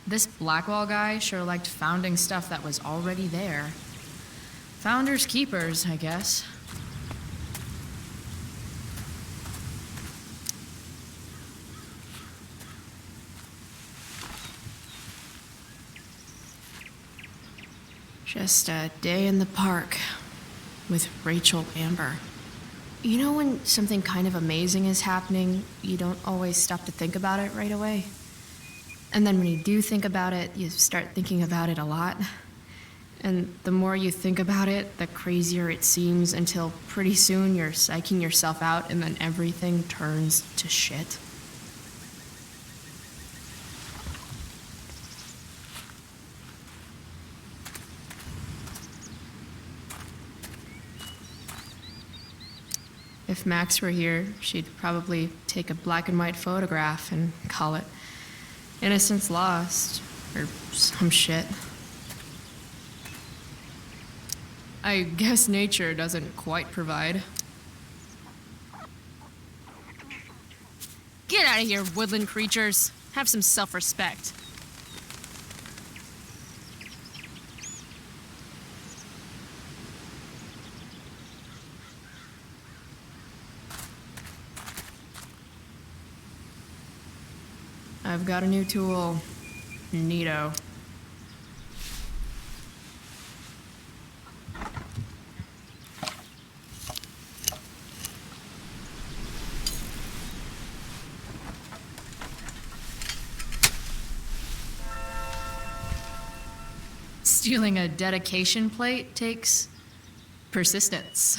This Blackwall guy sure liked founding stuff that was already there. Founders keepers, I guess. Just a day in the park with Rachel Amber. You know when something kind of amazing is happening, you don't always stop to think about it right away? And then when you do think about it, you start thinking about it a lot. And the more you think about it, the crazier it seems until pretty soon you're psyching yourself out and then everything turns to shit. If Max were here, she'd probably take a black and white photograph and call it Innocence Lost, or some shit. I guess nature doesn't quite provide. Get out of here, woodland creatures. Have some self-respect. I've got a new tool. Neato. Stealing a dedication plate takes persistence.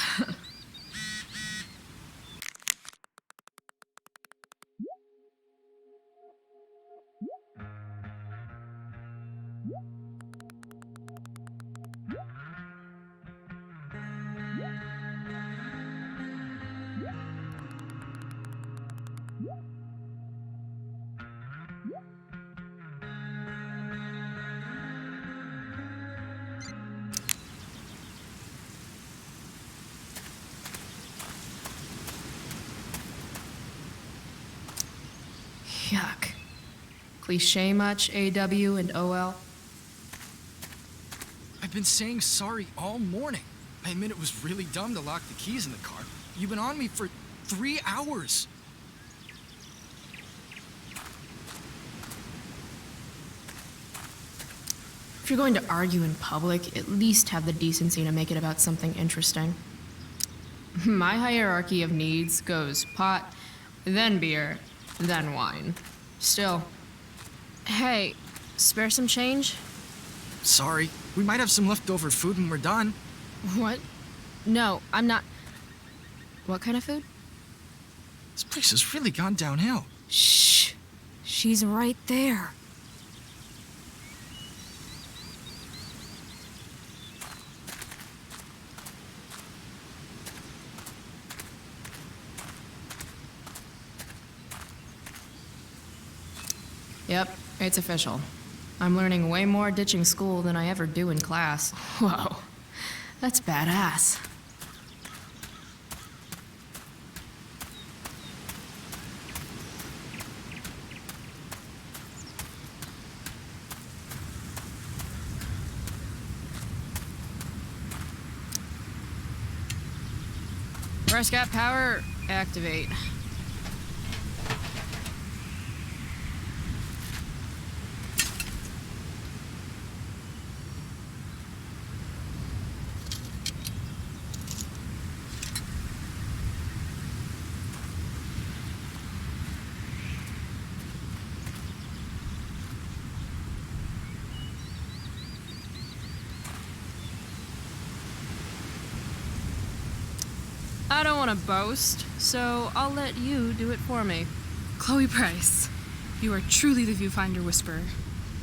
Yuck. Cliche much, AW and OL? I've been saying sorry all morning. I admit it was really dumb to lock the keys in the car. You've been on me for 3 hours. If you're going to argue in public, at least have the decency to make it about something interesting. My hierarchy of needs goes pot, then beer, then wine. Still. Hey, spare some change? Sorry. We might have some leftover food when we're done. What? No, I'm not. What kind of food? This place has really gone downhill. Shh. She's right there. Yep, it's official. I'm learning way more ditching school than I ever do in class. Whoa, that's badass. Prescott power, activate. I don't want to boast, so I'll let you do it for me. Chloe Price, you are truly the viewfinder whisperer.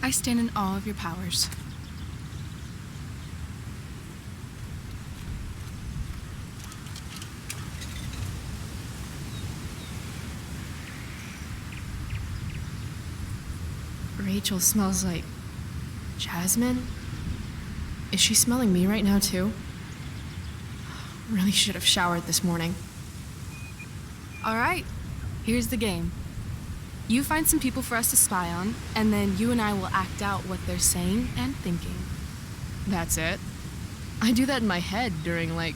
I stand in awe of your powers. Rachel smells like jasmine? Is she smelling me right now, too? Really should have showered this morning. All right, here's the game. You find some people for us to spy on, and then you and I will act out what they're saying and thinking. That's it? I do that in my head during, like,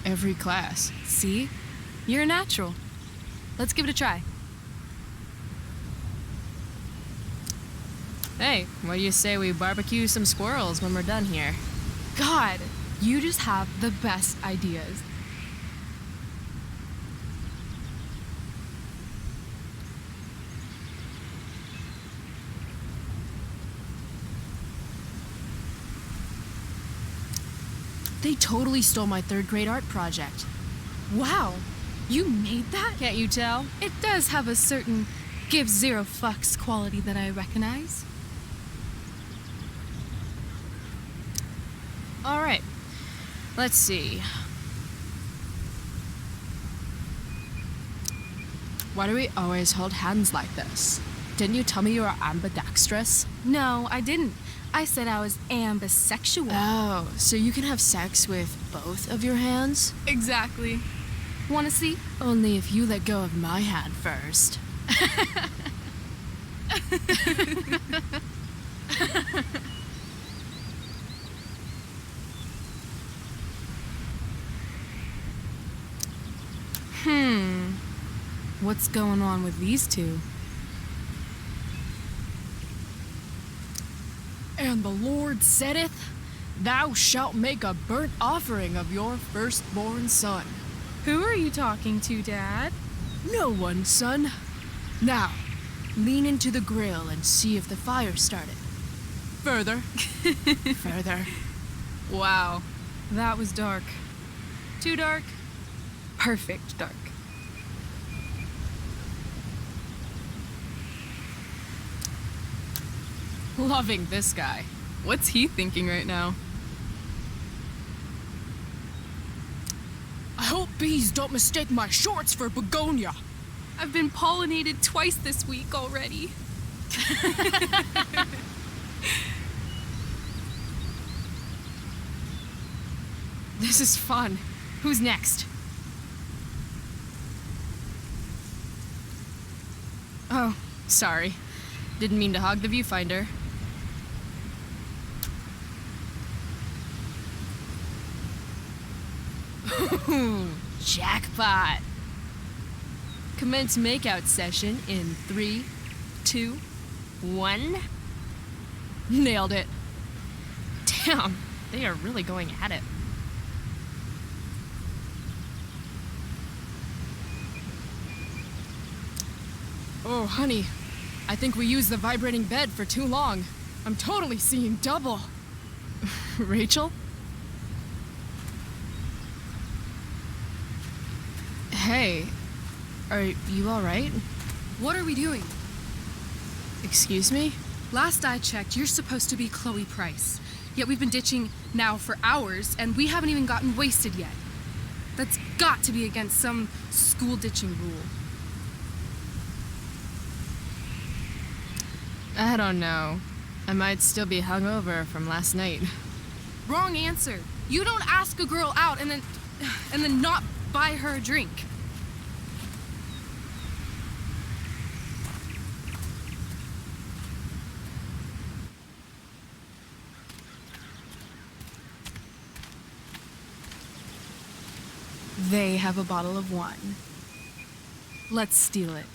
every class. See? You're a natural. Let's give it a try. Hey, what do you say we barbecue some squirrels when we're done here? God, you just have the best ideas. They totally stole my third grade art project. Wow, you made that? Can't you tell? It does have a certain give zero fucks quality that I recognize. All right, let's see. Why do we always hold hands like this? Didn't you tell me you were ambidextrous? No, I didn't. I said I was ambisexual. Oh, so you can have sex with both of your hands? Exactly. Wanna see? Only if you let go of my hand first. What's going on with these two? And the Lord saideth, Thou shalt make a burnt offering of your firstborn son. Who are you talking to, Dad? No one, son. Now, lean into the grill and see if the fire started. Further. Further. Wow, that was dark. Too dark? Perfect dark. Loving this guy. What's he thinking right now? I hope bees don't mistake my shorts for begonia. I've been pollinated twice this week already. This is fun. Who's next? Oh, sorry. Didn't mean to hog the viewfinder. Jackpot! Commence makeout session in 3, 2, 1. Nailed it. Damn, they are really going at it. Oh, honey, I think we used the vibrating bed for too long. I'm totally seeing double. Rachel? Hey, are you all right? What are we doing? Excuse me? Last I checked, you're supposed to be Chloe Price. Yet we've been ditching now for hours, and we haven't even gotten wasted yet. That's got to be against some school ditching rule. I don't know. I might still be hungover from last night. Wrong answer. You don't ask a girl out and then not buy her a drink. They have a bottle of wine. Let's steal it.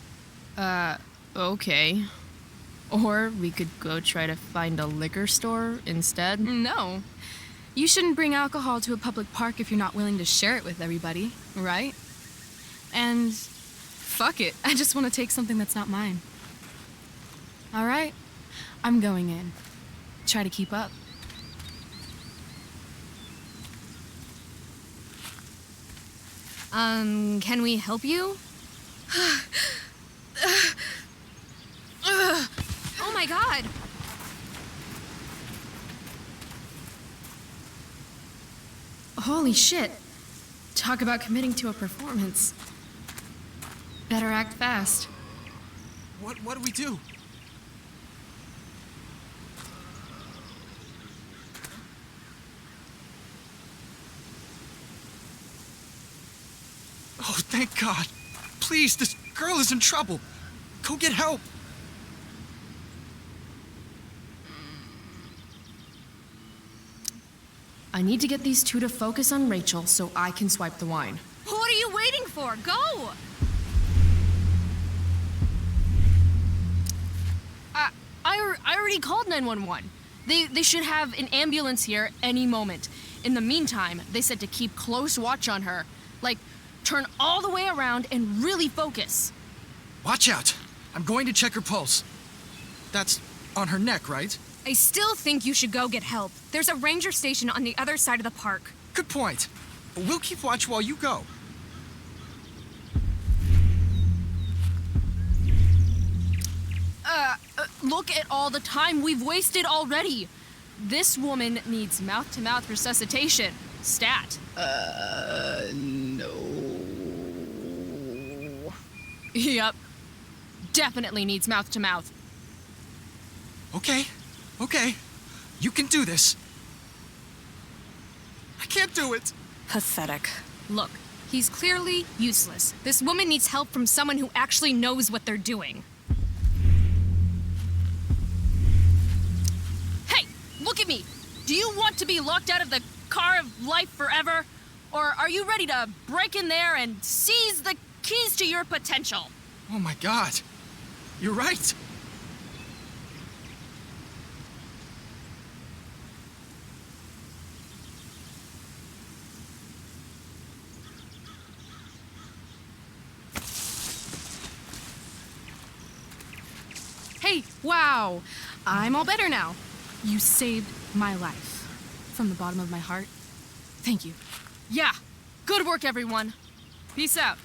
Okay. Or we could go try to find a liquor store instead. No. You shouldn't bring alcohol to a public park if you're not willing to share it with everybody, right? And fuck it. I just want to take something that's not mine. All right. I'm going in. Try to keep up. Can we help you? Oh my god! Holy shit. Talk about committing to a performance. Better act fast. What do we do? Oh, thank God. Please, this girl is in trouble. Go get help. I need to get these two to focus on Rachel so I can swipe the wine. What are you waiting for? Go! I already called 911. They should have an ambulance here any moment. In the meantime, they said to keep close watch on her. Like, turn all the way around and really focus. Watch out. I'm going to check her pulse. That's on her neck, right? I still think you should go get help. There's a ranger station on the other side of the park. Good point. We'll keep watch while you go. Look at all the time we've wasted already. This woman needs mouth-to-mouth resuscitation. Stat. No. Yep. Definitely needs mouth-to-mouth. Okay. You can do this. I can't do it. Pathetic. Look, he's clearly useless. This woman needs help from someone who actually knows what they're doing. Hey, look at me. Do you want to be locked out of the car of life forever? Or are you ready to break in there and seize the keys to your potential? Oh my God. You're right. Hey, wow. I'm all better now. You saved my life. From the bottom of my heart. Thank you. Yeah. Good work, everyone. Peace out.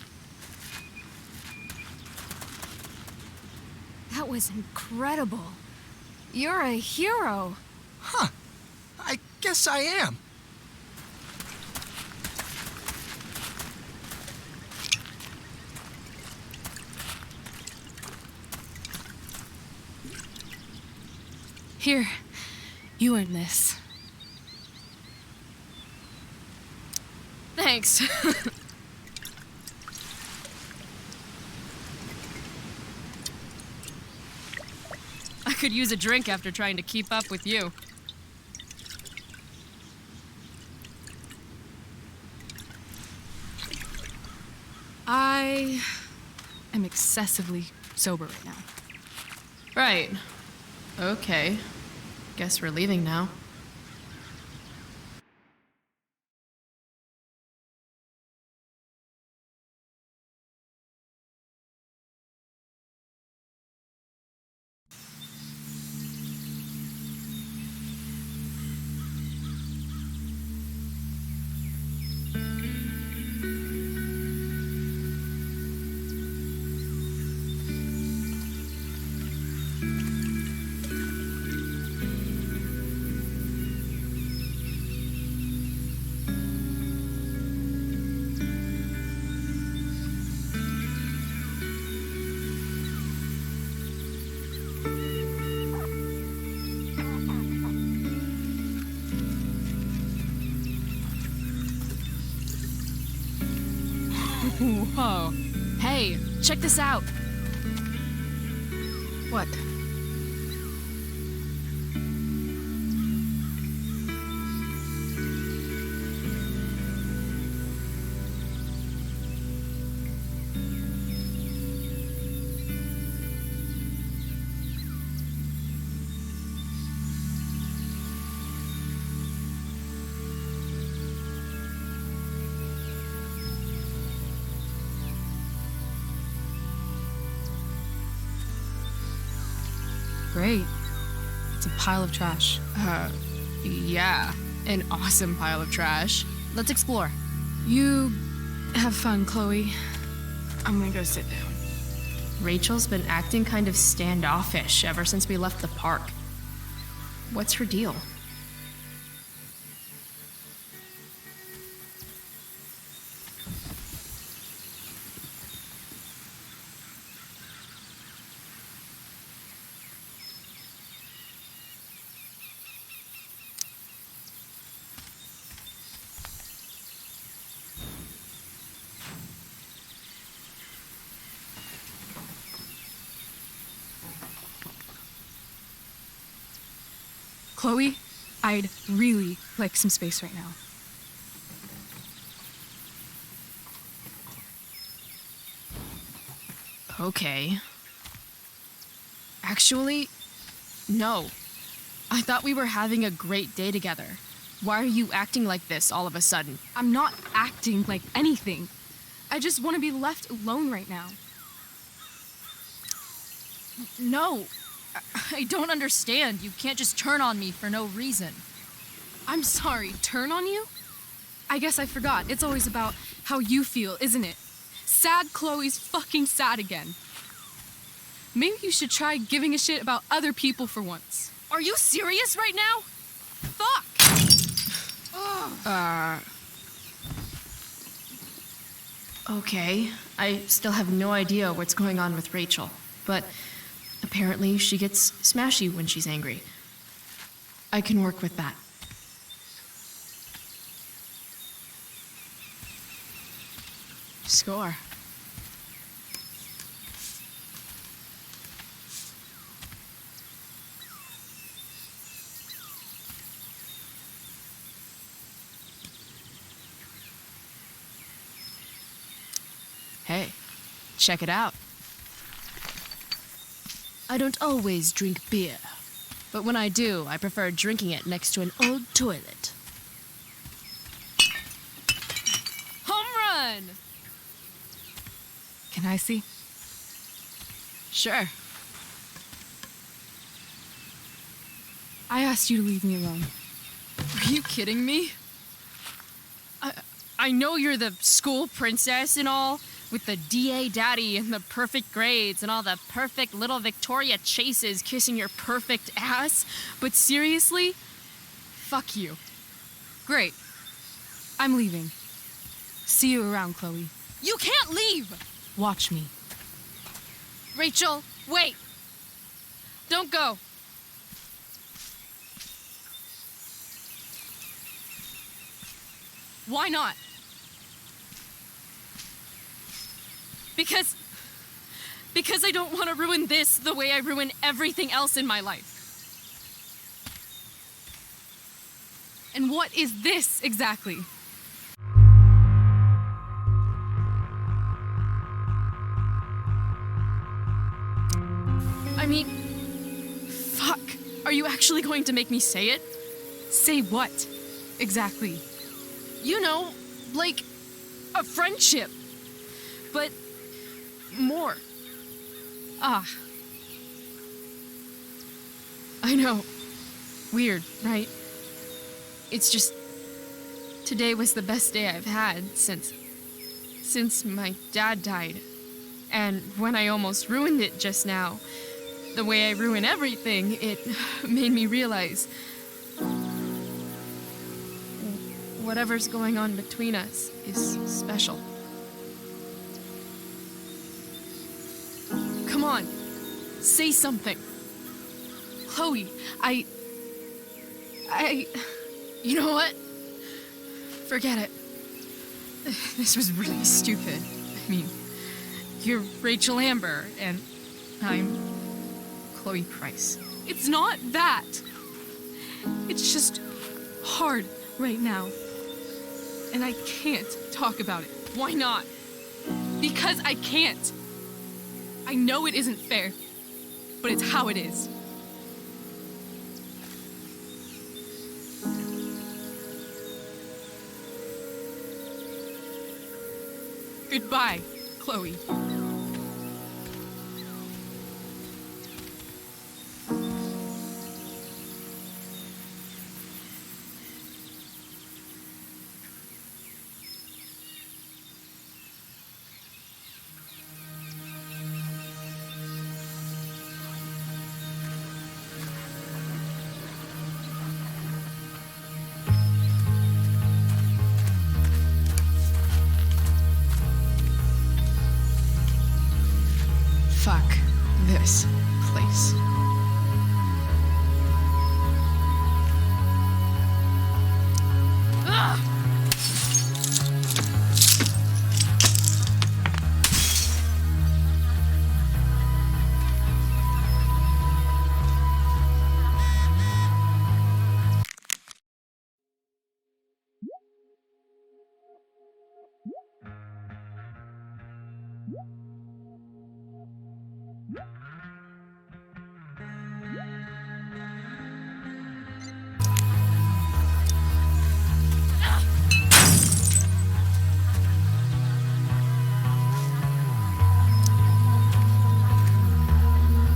That was incredible. You're a hero. Huh. I guess I am. Here, you earned this. Thanks. I could use a drink after trying to keep up with you. I am excessively sober right now. Right. Okay. Guess we're leaving now. Whoa. Hey, check this out. What? great. It's a pile of trash. Yeah, an awesome pile of trash. Let's explore. You have fun, Chloe. I'm gonna go sit down. Rachel's been acting kind of standoffish ever since we left the park. What's her deal? Chloe, I'd really like some space right now. Okay. Actually, no. I thought we were having a great day together. Why are you acting like this all of a sudden? I'm not acting like anything. I just want to be left alone right now. No. I don't understand. You can't just turn on me for no reason. I'm sorry, turn on you? I guess I forgot. It's always about how you feel, isn't it? Sad Chloe's fucking sad again. Maybe you should try giving a shit about other people for once. Are you serious right now? Fuck! Okay. I still have no idea what's going on with Rachel, but apparently she gets smashy when she's angry. I can work with that. Score. Hey, check it out. I don't always drink beer, but when I do, I prefer drinking it next to an old toilet. Home run! Can I see? Sure. I asked you to leave me alone. Are you kidding me? I know you're the school princess and all, with the DA daddy and the perfect grades and all the perfect little Victoria chases kissing your perfect ass, but seriously, fuck you. Great. I'm leaving. See you around, Chloe. You can't leave! Watch me. Rachel, wait! Don't go. Why not? Because I don't want to ruin this the way I ruin everything else in my life. And what is this exactly? I mean, fuck. Are you actually going to make me say it? Say what? Exactly. You know, like a friendship. But more. Ah. I know. Weird, right? It's just today was the best day I've had since my dad died. And when I almost ruined it just now, the way I ruin everything, it made me realize whatever's going on between us is special. Come on, say something. Chloe, you know what? Forget it. This was really stupid. I mean, you're Rachel Amber, and I'm Chloe Price. It's not that. It's just hard right now. And I can't talk about it. Why not? Because I can't. I know it isn't fair, but it's how it is. Goodbye, Chloe. this place. Ugh!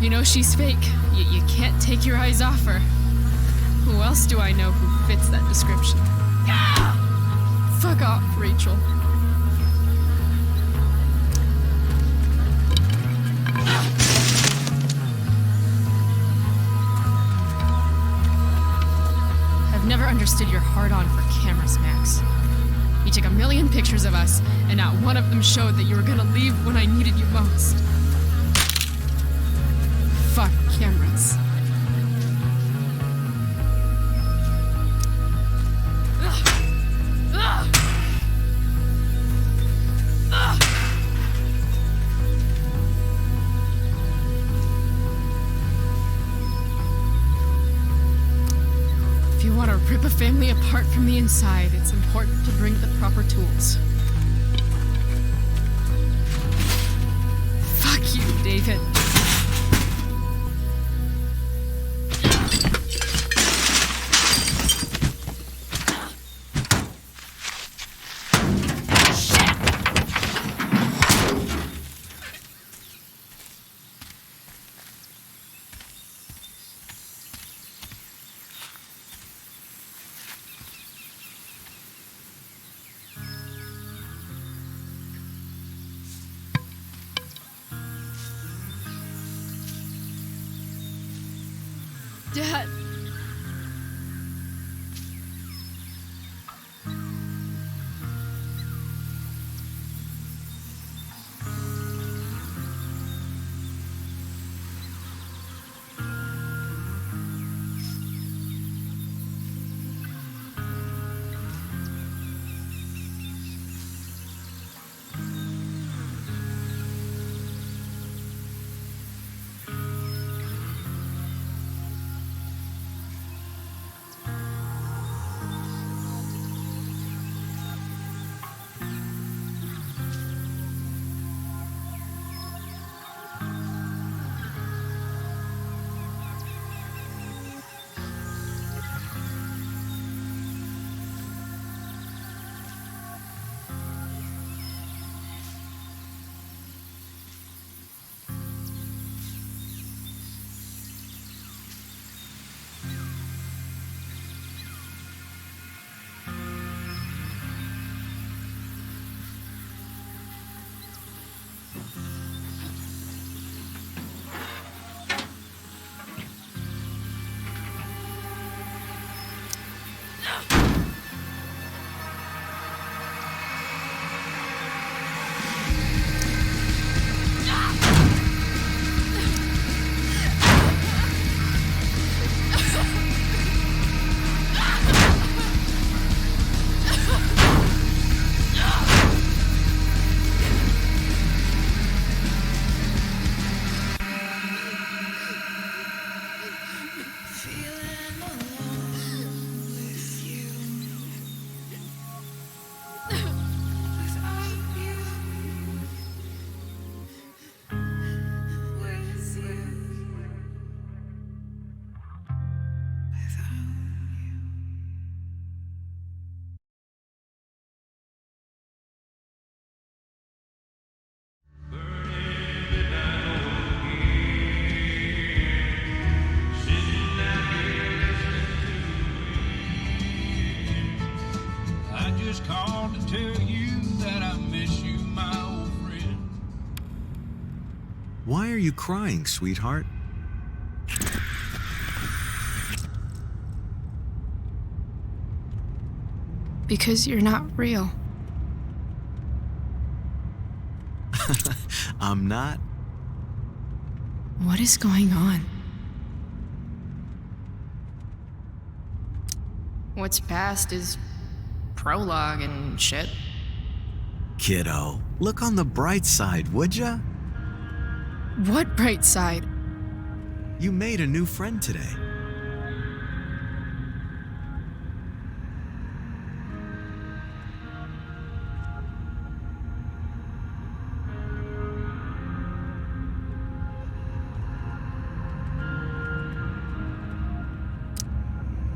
You know she's fake. You can't take your eyes off her. Who else do I know who fits that description? Fuck off, Rachel. I've never understood your hard-on for cameras, Max. You took a million pictures of us, and not one of them showed that you were gonna leave when I needed you most. Fuck cameras. If you want to rip a family apart from the inside, it's important to bring the proper tools. Fuck you, David. Dad. just called to tell you that I miss you, my old friend. Why are you crying, sweetheart? Because you're not real. I'm not. What is going on? What's past is prologue and shit. Kiddo, look on the bright side, would ya? What bright side? You made a new friend today.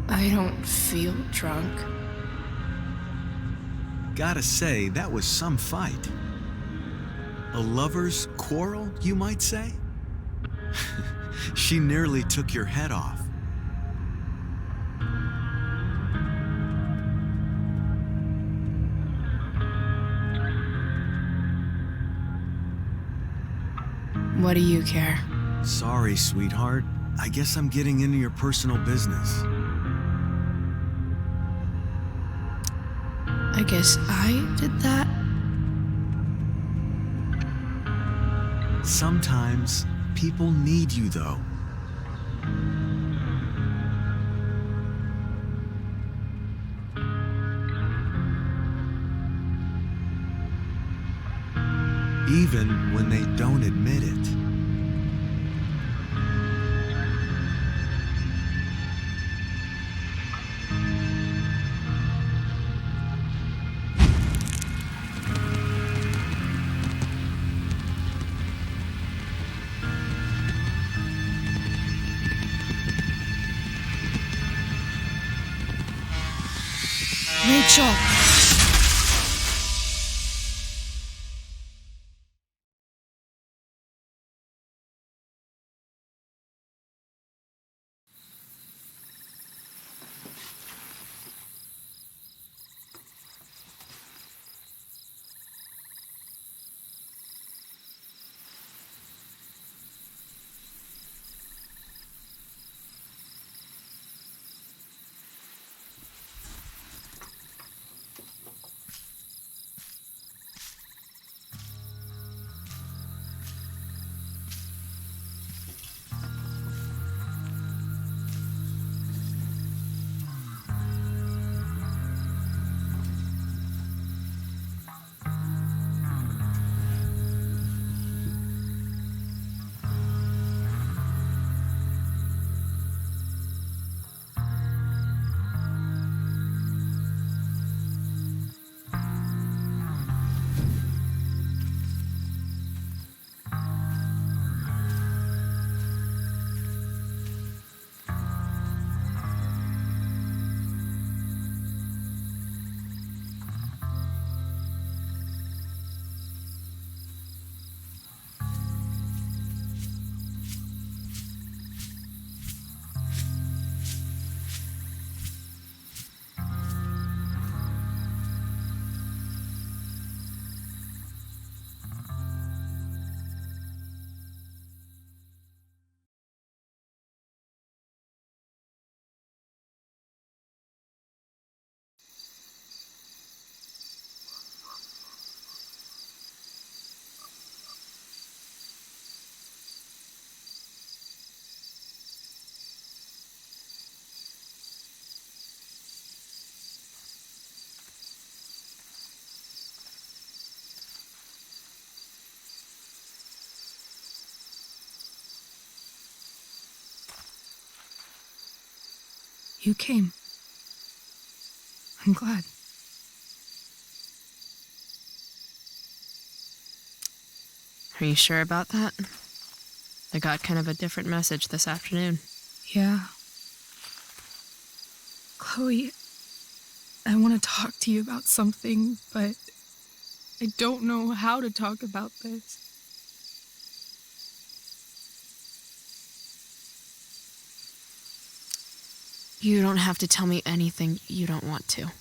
I don't feel drunk. Gotta say, that was some fight. A lover's quarrel, you might say? She nearly took your head off. What do you care? Sorry, sweetheart. I guess I'm getting into your personal business. I guess I did that. Sometimes people need you, though. Even when they don't admit it. Rachel! You came. I'm glad. Are you sure about that? I got kind of a different message this afternoon. Yeah. Chloe, I want to talk to you about something, but I don't know how to talk about this. You don't have to tell me anything you don't want to.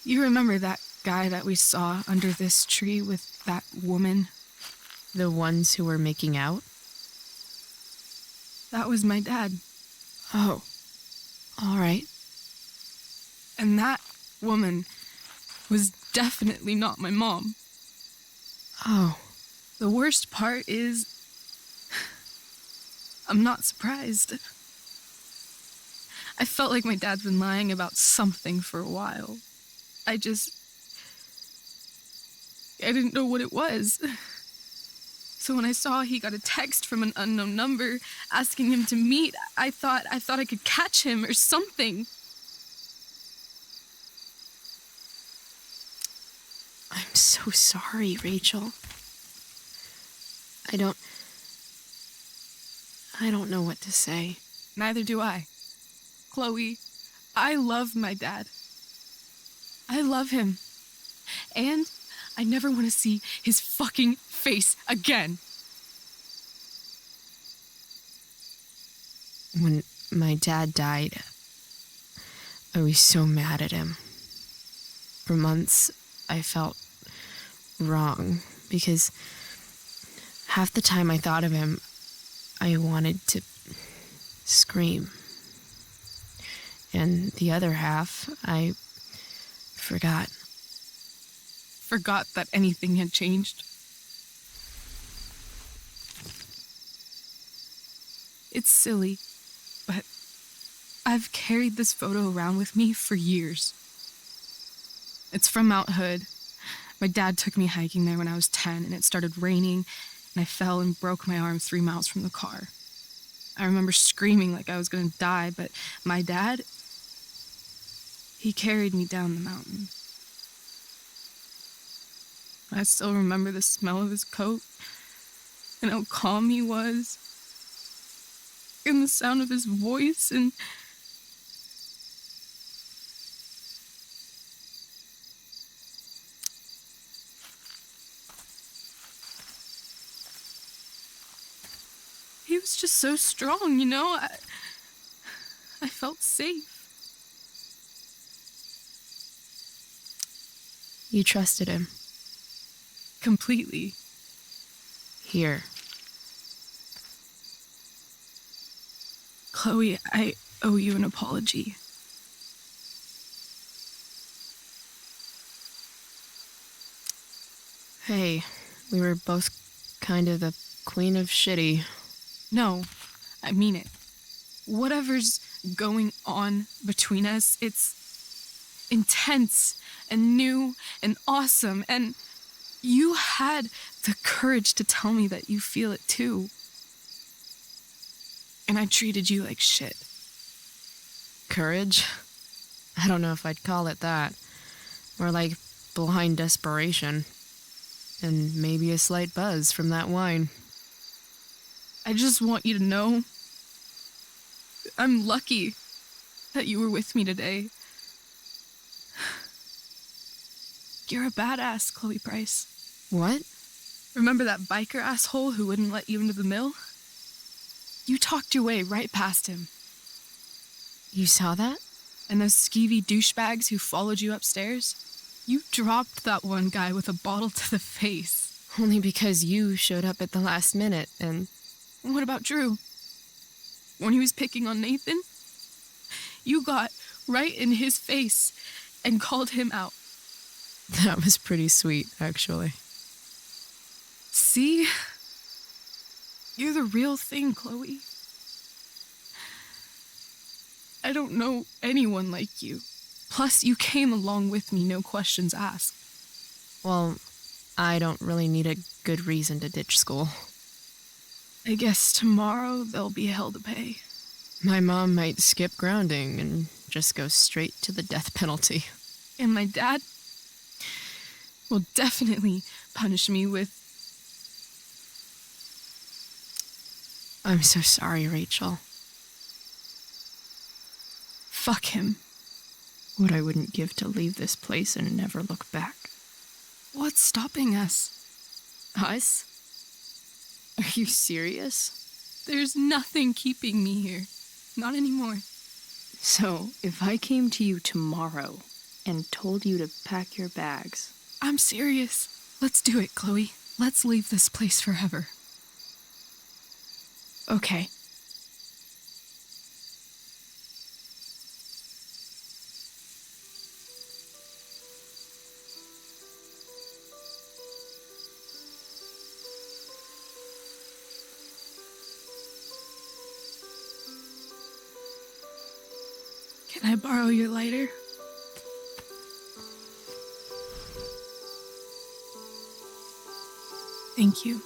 You remember that guy that we saw under this tree with that woman? The ones who were making out? That was my dad. Oh. All right. And that woman was definitely not my mom. Oh. The worst part is I'm not surprised. I felt like my dad's been lying about something for a while. I didn't know what it was. So when I saw he got a text from an unknown number asking him to meet, I thought I could catch him or something. I'm so sorry, Rachel. I don't know what to say. Neither do I. Chloe, I love my dad. I love him. And I never want to see his fucking face again. When my dad died, I was so mad at him. For months, I felt wrong because half the time I thought of him, I wanted to scream. And the other half, I forgot. Forgot that anything had changed. It's silly, but I've carried this photo around with me for years. It's from Mount Hood. My dad took me hiking there when I was 10, and it started raining, and I fell and broke my arm 3 miles from the car. I remember screaming like I was going to die, but my dad, he carried me down the mountain. I still remember the smell of his coat, and how calm he was, and the sound of his voice, and he was just so strong, you know? I felt safe. You trusted him. Completely. Here. Chloe, I owe you an apology. Hey, we were both kind of the queen of shitty. No, I mean it. Whatever's going on between us, it's intense and new and awesome, and you had the courage to tell me that you feel it too. And I treated you like shit. Courage? I don't know if I'd call it that. More like blind desperation. And maybe a slight buzz from that wine. I just want you to know I'm lucky that you were with me today. You're a badass, Chloe Price. What? Remember that biker asshole who wouldn't let you into the mill? You talked your way right past him. You saw that? And those skeevy douchebags who followed you upstairs? You dropped that one guy with a bottle to the face. Only because you showed up at the last minute, and... What about Drew? When he was picking on Nathan? You got right in his face and called him out. That was pretty sweet, actually. See? You're the real thing, Chloe. I don't know anyone like you. Plus, you came along with me, no questions asked. Well, I don't really need a good reason to ditch school. I guess tomorrow there'll be hell to pay. My mom might skip grounding and just go straight to the death penalty. And my dad will definitely punish me with... I'm so sorry, Rachel. Fuck him. What I wouldn't give to leave this place and never look back. What's stopping us? Us? Are you serious? There's nothing keeping me here. Not anymore. So, if I came to you tomorrow and told you to pack your bags... I'm serious. Let's do it, Chloe. Let's leave this place forever. Okay. Can I borrow your lighter? Thank you.